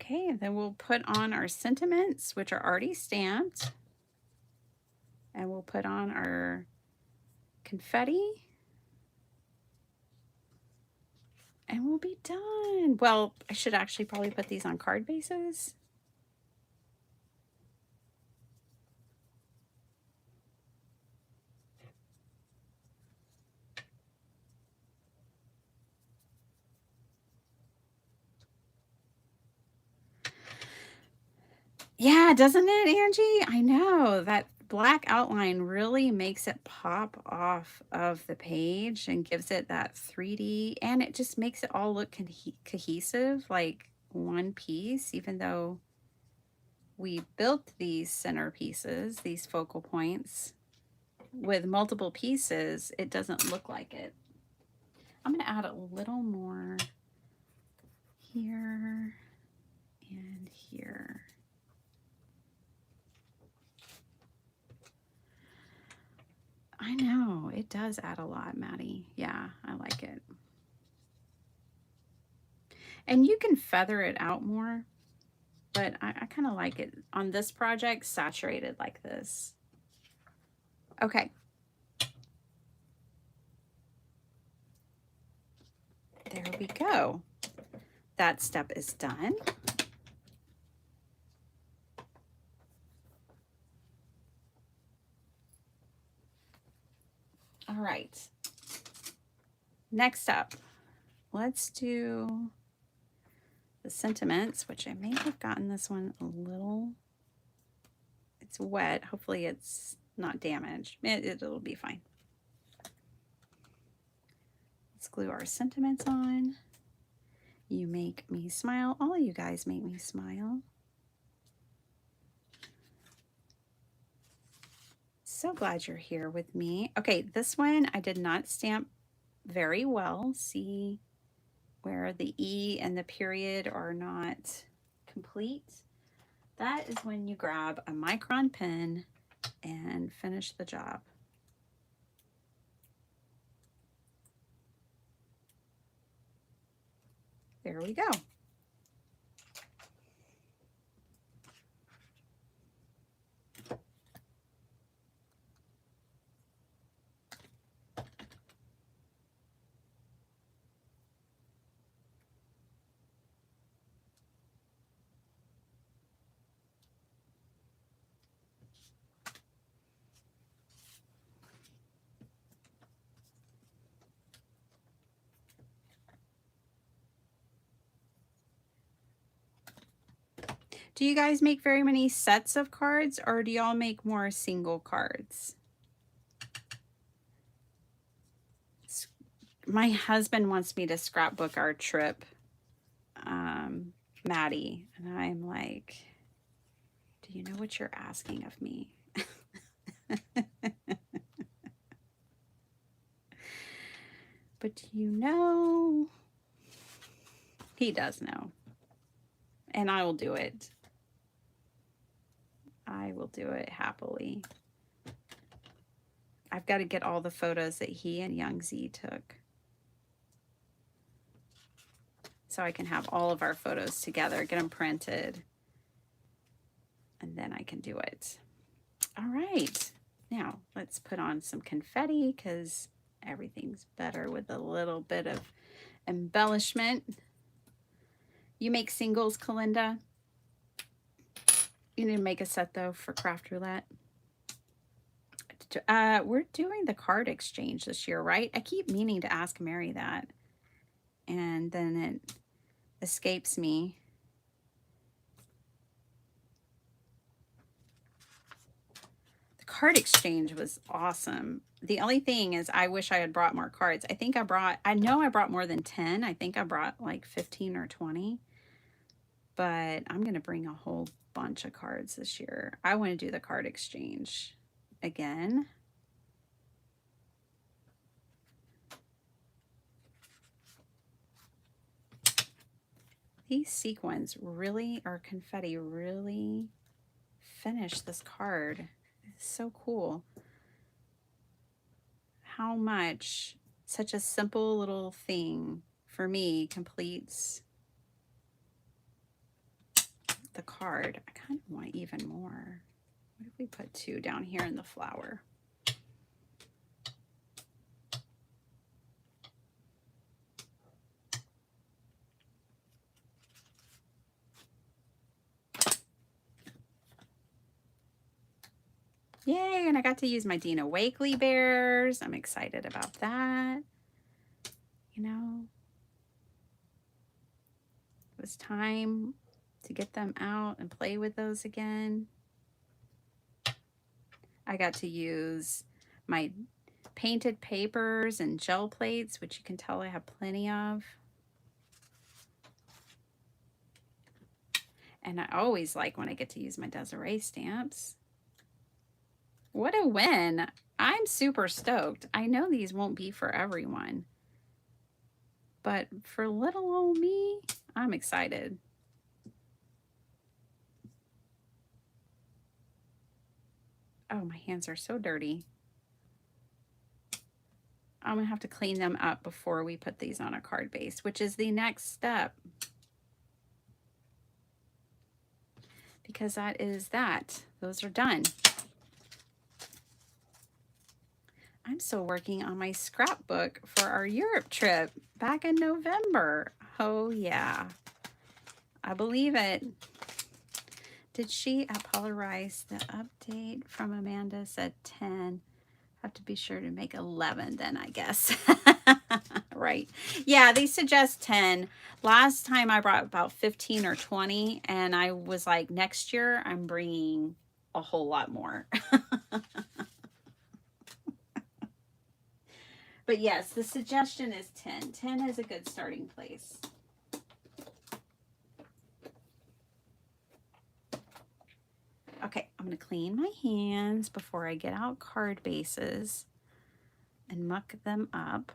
Okay, then we'll put on our sentiments, which are already stamped. And we'll put on our confetti. And we'll be done. Well, I should actually probably put these on card bases. Yeah, doesn't it, Angie? I know that black outline really makes it pop off of the page and gives it that 3D, and it just makes it all look cohesive, like one piece, even though we built these centerpieces, these focal points, with multiple pieces, it doesn't look like it. I'm going to add a little more here and here. I know, it does add a lot, Maddie. Yeah, I like it. And you can feather it out more, but I kind of like it on this project saturated like this. Okay. There we go. That step is done. All right. Next up, let's do the sentiments, which I may have gotten this one a little, it's wet. Hopefully it's not damaged. It'll be fine. Let's glue our sentiments on. You make me smile. All of you guys make me smile. So glad you're here with me. Okay, this one I did not stamp very well. See where the E and the period are not complete? That is when you grab a micron pen and finish the job. There we go. Do you guys make very many sets of cards, or do y'all make more single cards? My husband wants me to scrapbook our trip, Maddie, and I'm like, do you know what you're asking of me? But you know, he does know, and I will do it. I will do it happily. I've got to get all the photos that he and Young Z took, so I can have all of our photos together, get them printed. and then I can do it. All right, now let's put on some confetti because everything's better with a little bit of embellishment. You make singles, Kalinda? You need to make a set though for Craft Roulette. We're doing the card exchange this year, right? I keep meaning to ask Mary that, and then it escapes me. The card exchange was awesome. The only thing is I wish I had brought more cards. I know I brought more than 10. I think I brought like 15 or 20. But I'm going to bring a whole bunch of cards this year. I want to do the card exchange again. These sequins really, or confetti, really finish this card. It's so cool. How much such a simple little thing for me completes the card. I kind of want even more. What if we put 2 down here in the flower? Yay, and I got to use my Dina Wakley bears. I'm excited about that. You know, it was time to get them out and play with those again. I got to use my painted papers and gel plates, which you can tell I have plenty of. And I always like when I get to use my Desiree stamps. What a win. I'm super stoked. I know these won't be for everyone, but for little old me, I'm excited. Oh, my hands are so dirty. I'm going to have to clean them up before we put these on a card base, which is the next step. Because that is that. Those are done. I'm still working on my scrapbook for our Europe trip back in November. Oh, yeah. I believe it. Did she polarize the update from Amanda said 10? Have to be sure to make 11 then, I guess. Right. Yeah, they suggest 10. Last time I brought about 15 or 20, and I was like, next year I'm bringing a whole lot more. But yes, the suggestion is 10. 10 is a good starting place. Okay, I'm going to clean my hands before I get out card bases and muck them up.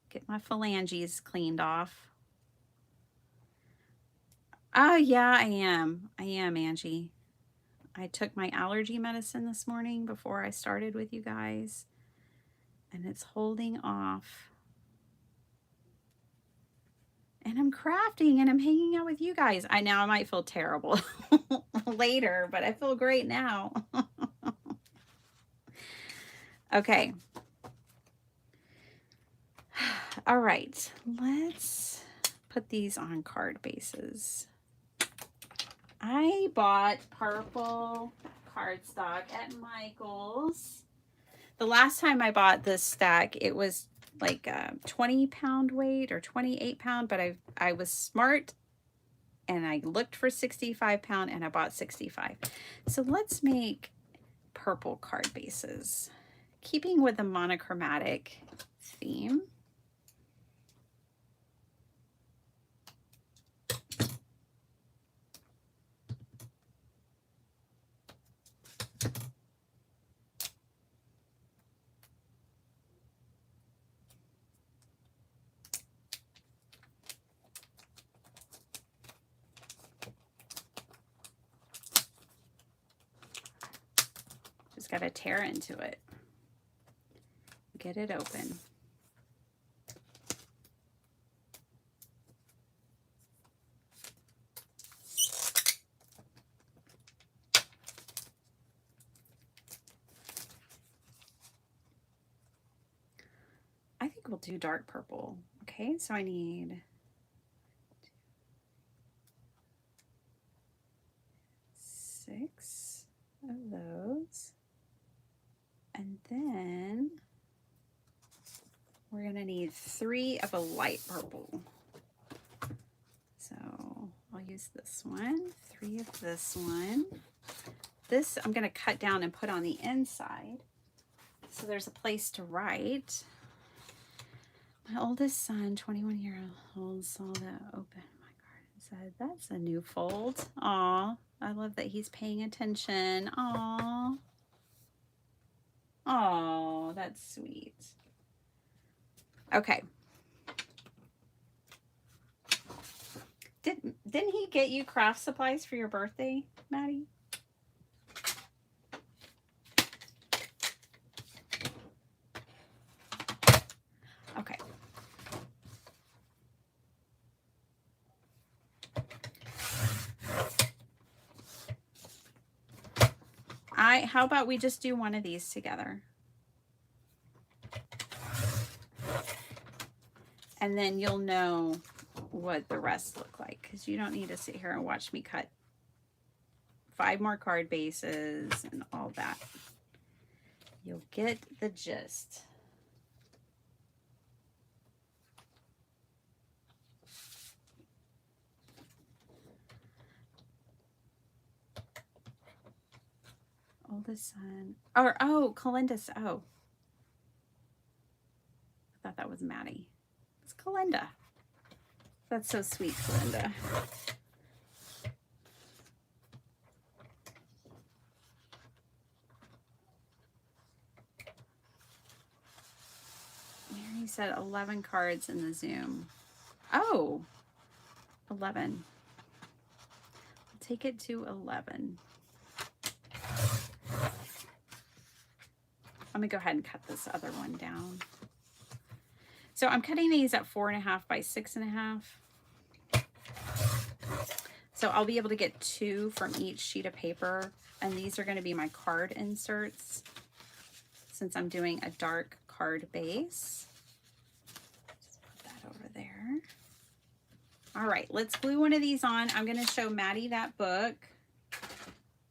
Get my phalanges cleaned off. Oh, yeah, I am. I am, Angie. I took my allergy medicine this morning before I started with you guys, and it's holding off. And I'm crafting and I'm hanging out with you guys. I might feel terrible later, but I feel great now. Okay. All right, let's put these on card bases. I bought purple cardstock at Michael's. The last time I bought this stack, it was like a 20-pound weight or 28-pound, but I was smart and I looked for 65-pound and I bought 65. So let's make purple card bases, keeping with the monochromatic theme. Just got to tear into it. Get it open. think we'll do dark purple. Okay, so I need 6 of those. And then we're going to need 3 of a light purple. So I'll use this one, 3 of this one. This I'm going to cut down and put on the inside so there's a place to write. My oldest son, 21-year-old, saw that open my card and said, "That's a new fold." Aw, I love that he's paying attention. Aw. Oh, that's sweet. Okay. Didn't he get you craft supplies for your birthday, Maddie? Okay. How about we just do one of these together? And then you'll know what the rest look like, because you don't need to sit here and watch me cut 5 more card bases and all that. You'll get the gist. Oldest son, or oh, Kalinda's. Oh, I thought that was Maddie. It's Kalinda. That's so sweet, Kalinda. Mary said 11 cards in the Zoom. Oh, 11. I'll take it to 11. I'm gonna go ahead and cut this other one down. So I'm cutting these at 4.5 by 6.5. So I'll be able to get 2 from each sheet of paper. And these are going to be my card inserts since I'm doing a dark card base. Just put that over there. All right, let's glue one of these on. I'm going to show Maddie that book.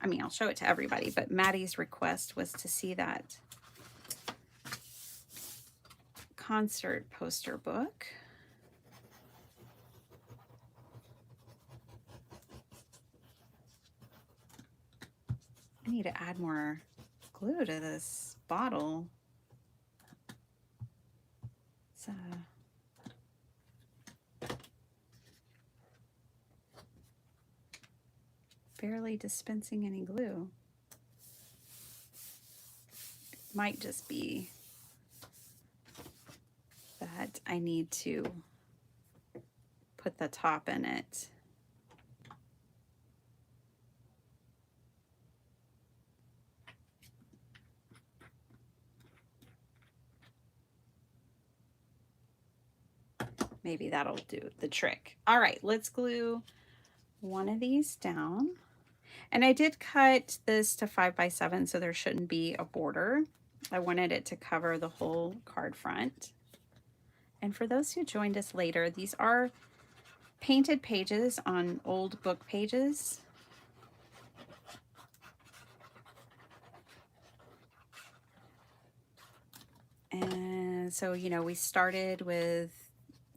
I mean, I'll show it to everybody, but Maddie's request was to see that concert poster book. I need to add more glue to this bottle. It's barely dispensing any glue. It might just be that I need to put the top in it. Maybe that'll do the trick. All right, let's glue one of these down. And I did cut this to 5 by 7, so there shouldn't be a border. I wanted it to cover the whole card front. And for those who joined us later, these are painted pages on old book pages. And so, you know, we started with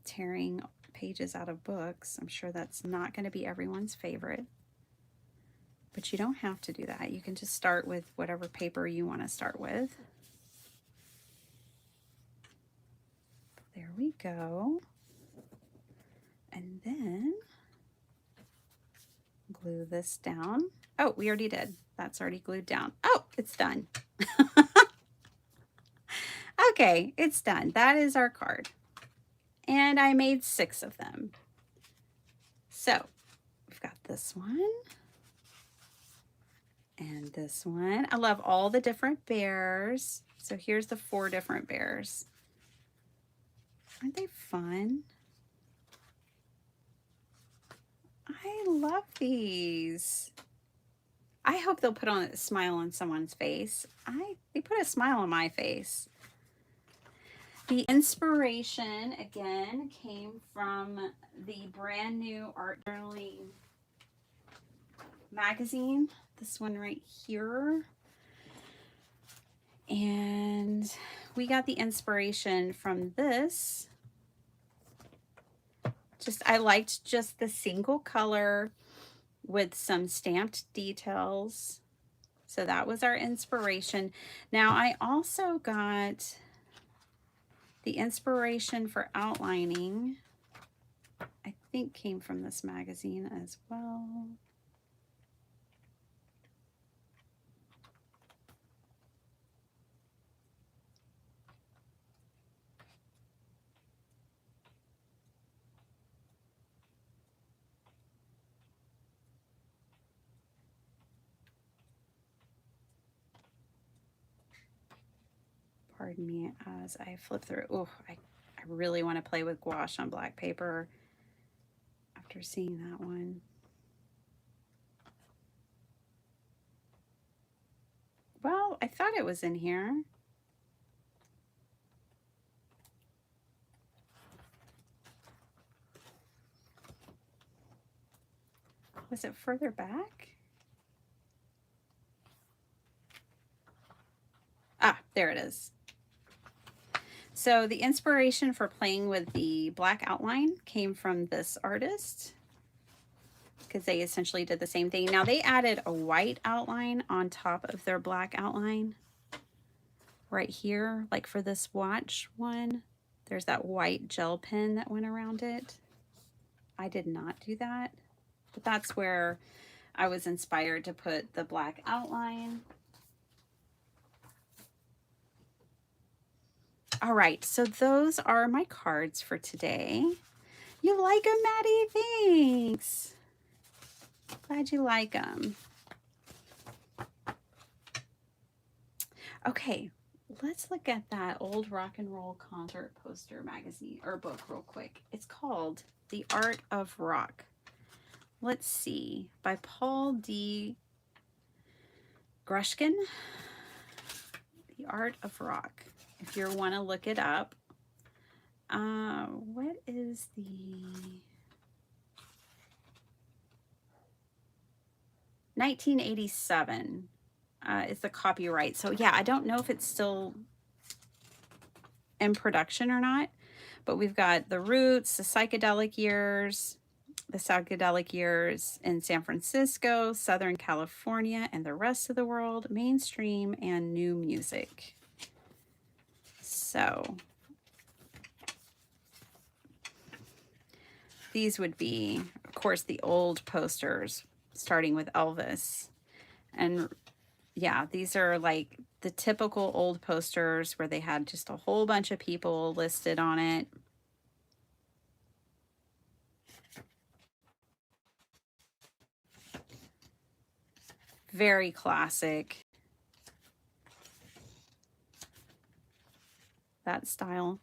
tearing pages out of books. I'm sure that's not going to be everyone's favorite, but you don't have to do that. You can just start with whatever paper you want to start with. There we go. And then glue this down. Oh, we already did. That's already glued down. Oh, it's done. Okay, it's done. That is our card. And I made 6 of them. So we've got this one and this one. I love all the different bears. So here's the 4 different bears. Aren't they fun? I love these. I hope they'll put on a smile on someone's face. They put a smile on my face. The inspiration, again, came from the brand new Art Journaling magazine. This one right here. And we got the inspiration from this. I liked just the single color with some stamped details. So that was our inspiration. Now I also got the inspiration for outlining. I think came from this magazine as well. Pardon me as I flip through. Oh, I really want to play with gouache on black paper after seeing that one. Well, I thought it was in here. Was it further back? Ah, there it is. So the inspiration for playing with the black outline came from this artist, because they essentially did the same thing. Now they added a white outline on top of their black outline right here. Like for this watch one, there's that white gel pen that went around it. I did not do that, but that's where I was inspired to put the black outline. All right, so those are my cards for today. You like them, Maddie? Thanks. Glad you like them. Okay, let's look at that old rock and roll concert poster magazine or book real quick. It's called The Art of Rock. Let's see, by Paul D. Grushkin. The Art of Rock. If you want to look it up. What is the... $1987 is the copyright. So yeah, I don't know if it's still in production or not, but we've got the roots, the psychedelic years in San Francisco, Southern California, and the rest of the world, mainstream and new music. So these would be, of course, the old posters, starting with Elvis. And yeah, these are like the typical old posters where they had just a whole bunch of people listed on it. Very classic. That style.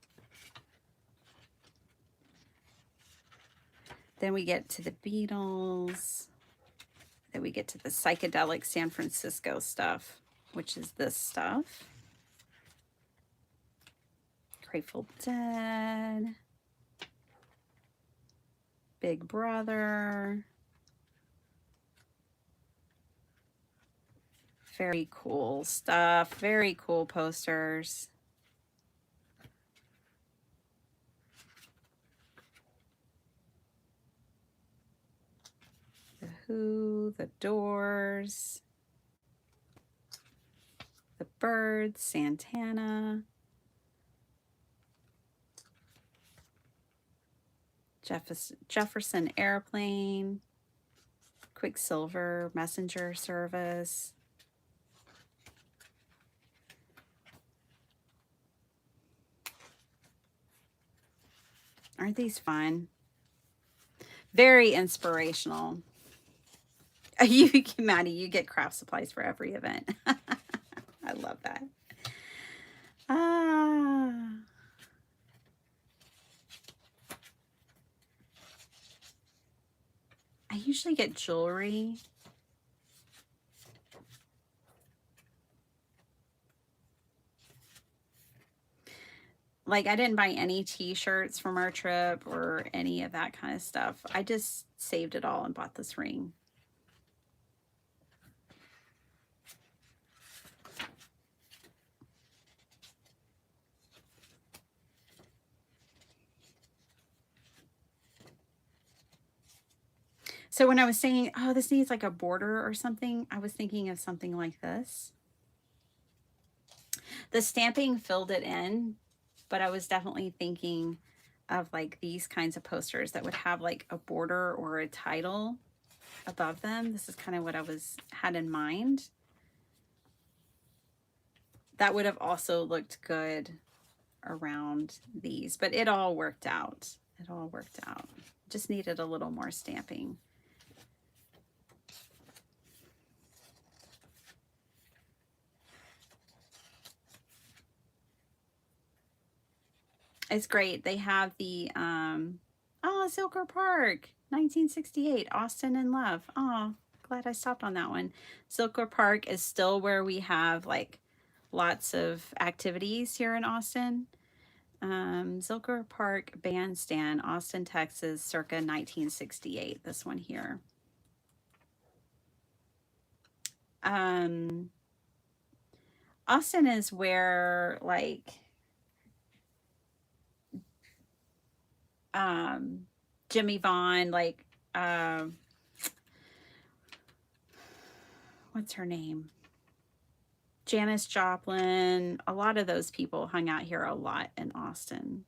Then we get to the Beatles. Then we get to the psychedelic San Francisco stuff, which is this stuff. Grateful Dead. Big Brother. Very cool stuff. Very cool posters. The Who, the Doors, the Byrds, Santana, Jefferson Airplane, Quicksilver Messenger Service. Aren't these fun? Very inspirational. Maddie, you get craft supplies for every event. I love that. I usually get jewelry. Like, I didn't buy any t-shirts from our trip or any of that kind of stuff. I just saved it all and bought this ring. So when I was saying, oh, this needs like a border or something, I was thinking of something like this. The stamping filled it in, but I was definitely thinking of like these kinds of posters that would have like a border or a title above them. This is kind of what I had in mind. That would have also looked good around these, but it all worked out. It all worked out. Just needed a little more stamping. It's great. They have the Zilker Park, 1968, Austin in Love. Oh, glad I stopped on that one. Zilker Park is still where we have like lots of activities here in Austin. Zilker Park Bandstand, Austin, Texas, circa 1968. This one here. Austin is where like Jimmy Vaughn, like what's her name? Janis Joplin, a lot of those people hung out here a lot in Austin.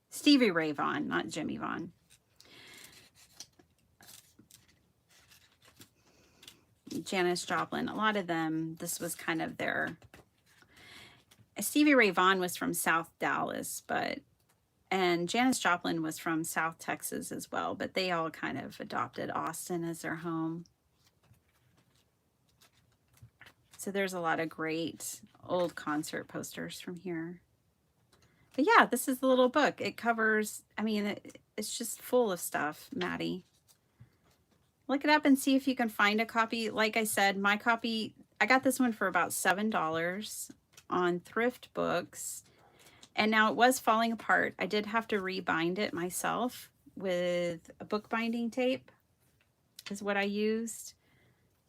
Stevie Ray Vaughan, not Jimmy Vaughn. Janis Joplin, a lot of them, this was kind of their... Stevie Ray Vaughan was from South Dallas, and Janis Joplin was from South Texas as well, but they all kind of adopted Austin as their home. So there's a lot of great old concert posters from here. But yeah, this is the little book. It covers, I mean, it's just full of stuff, Maddie. Look it up and see if you can find a copy. Like I said, my copy, I got this one for about $7 on Thrift Books. And now it was falling apart. I did have to rebind it myself with a bookbinding tape is what I used.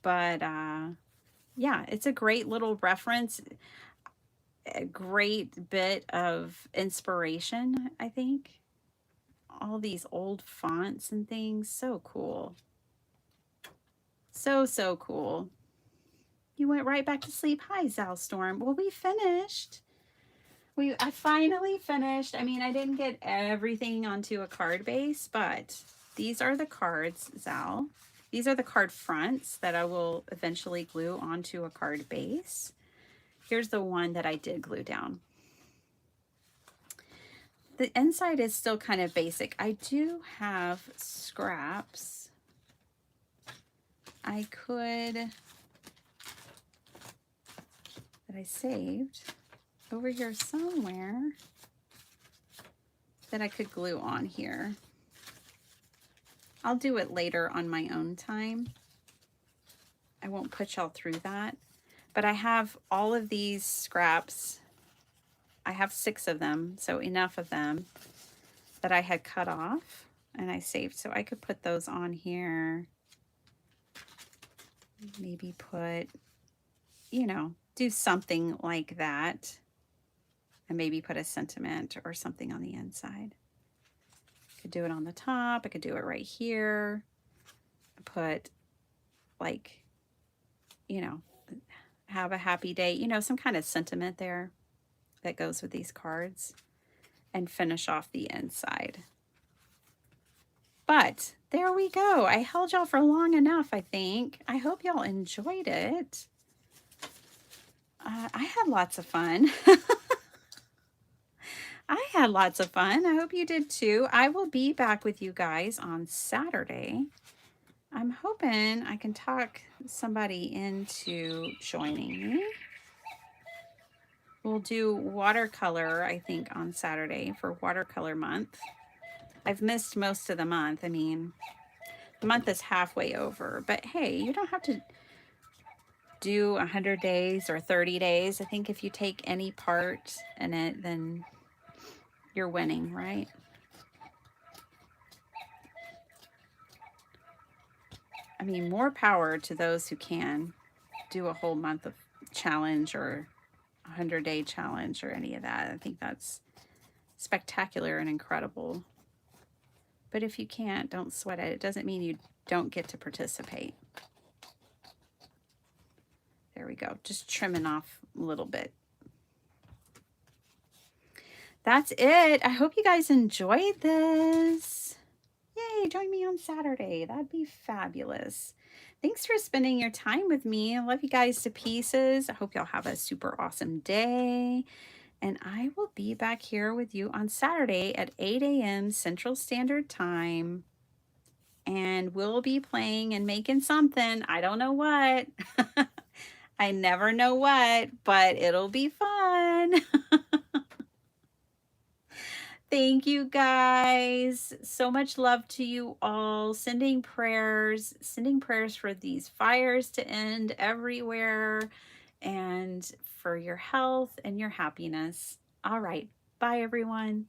But yeah, it's a great little reference. A great bit of inspiration, I think. All these old fonts and things. So cool. So cool. You went right back to sleep. Hi, Zalstorm. Well, we finished. I finally finished. I mean, I didn't get everything onto a card base, but these are the cards, Zal. These are the card fronts that I will eventually glue onto a card base. Here's the one that I did glue down. The inside is still kind of basic. I do have scraps. I could, that I saved over here somewhere, that I could glue on here. I'll do it later on my own time. I won't put y'all through that. But I have all of these scraps. I have 6 of them, so enough of them that I had cut off and I saved. So I could put those on here. Maybe put, you know, do something like that. And maybe put a sentiment or something on the inside. I could do it on the top. I could do it right here. Put like, you know, have a happy day, you know, some kind of sentiment there that goes with these cards, and finish off the inside. But there we go. I held y'all for long enough, I think. I hope y'all enjoyed it. I had lots of fun. I had lots of fun. I hope you did too. I will be back with you guys on Saturday. I'm hoping I can talk somebody into joining me. We'll do watercolor, I think, on Saturday for watercolor month. I've missed most of the month. I mean, the month is halfway over, but hey, you don't have to do 100 days or 30 days. I think if you take any part in it, then you're winning, right? I mean, more power to those who can do a whole month of challenge or 100-day challenge or any of that. I think that's spectacular and incredible. But if you can't, don't sweat it. It doesn't mean you don't get to participate. There we go. Just trimming off a little bit. That's it. I hope you guys enjoyed this. Yay, join me on Saturday. That'd be fabulous. Thanks for spending your time with me. I love you guys to pieces. I hope y'all have a super awesome day. And I will be back here with you on Saturday at 8 a.m. Central Standard Time. And we'll be playing and making something. I don't know what. I never know what, but it'll be fun. Thank you guys. So much love to you all. Sending prayers for these fires to end everywhere and for your health and your happiness. All right. Bye, everyone.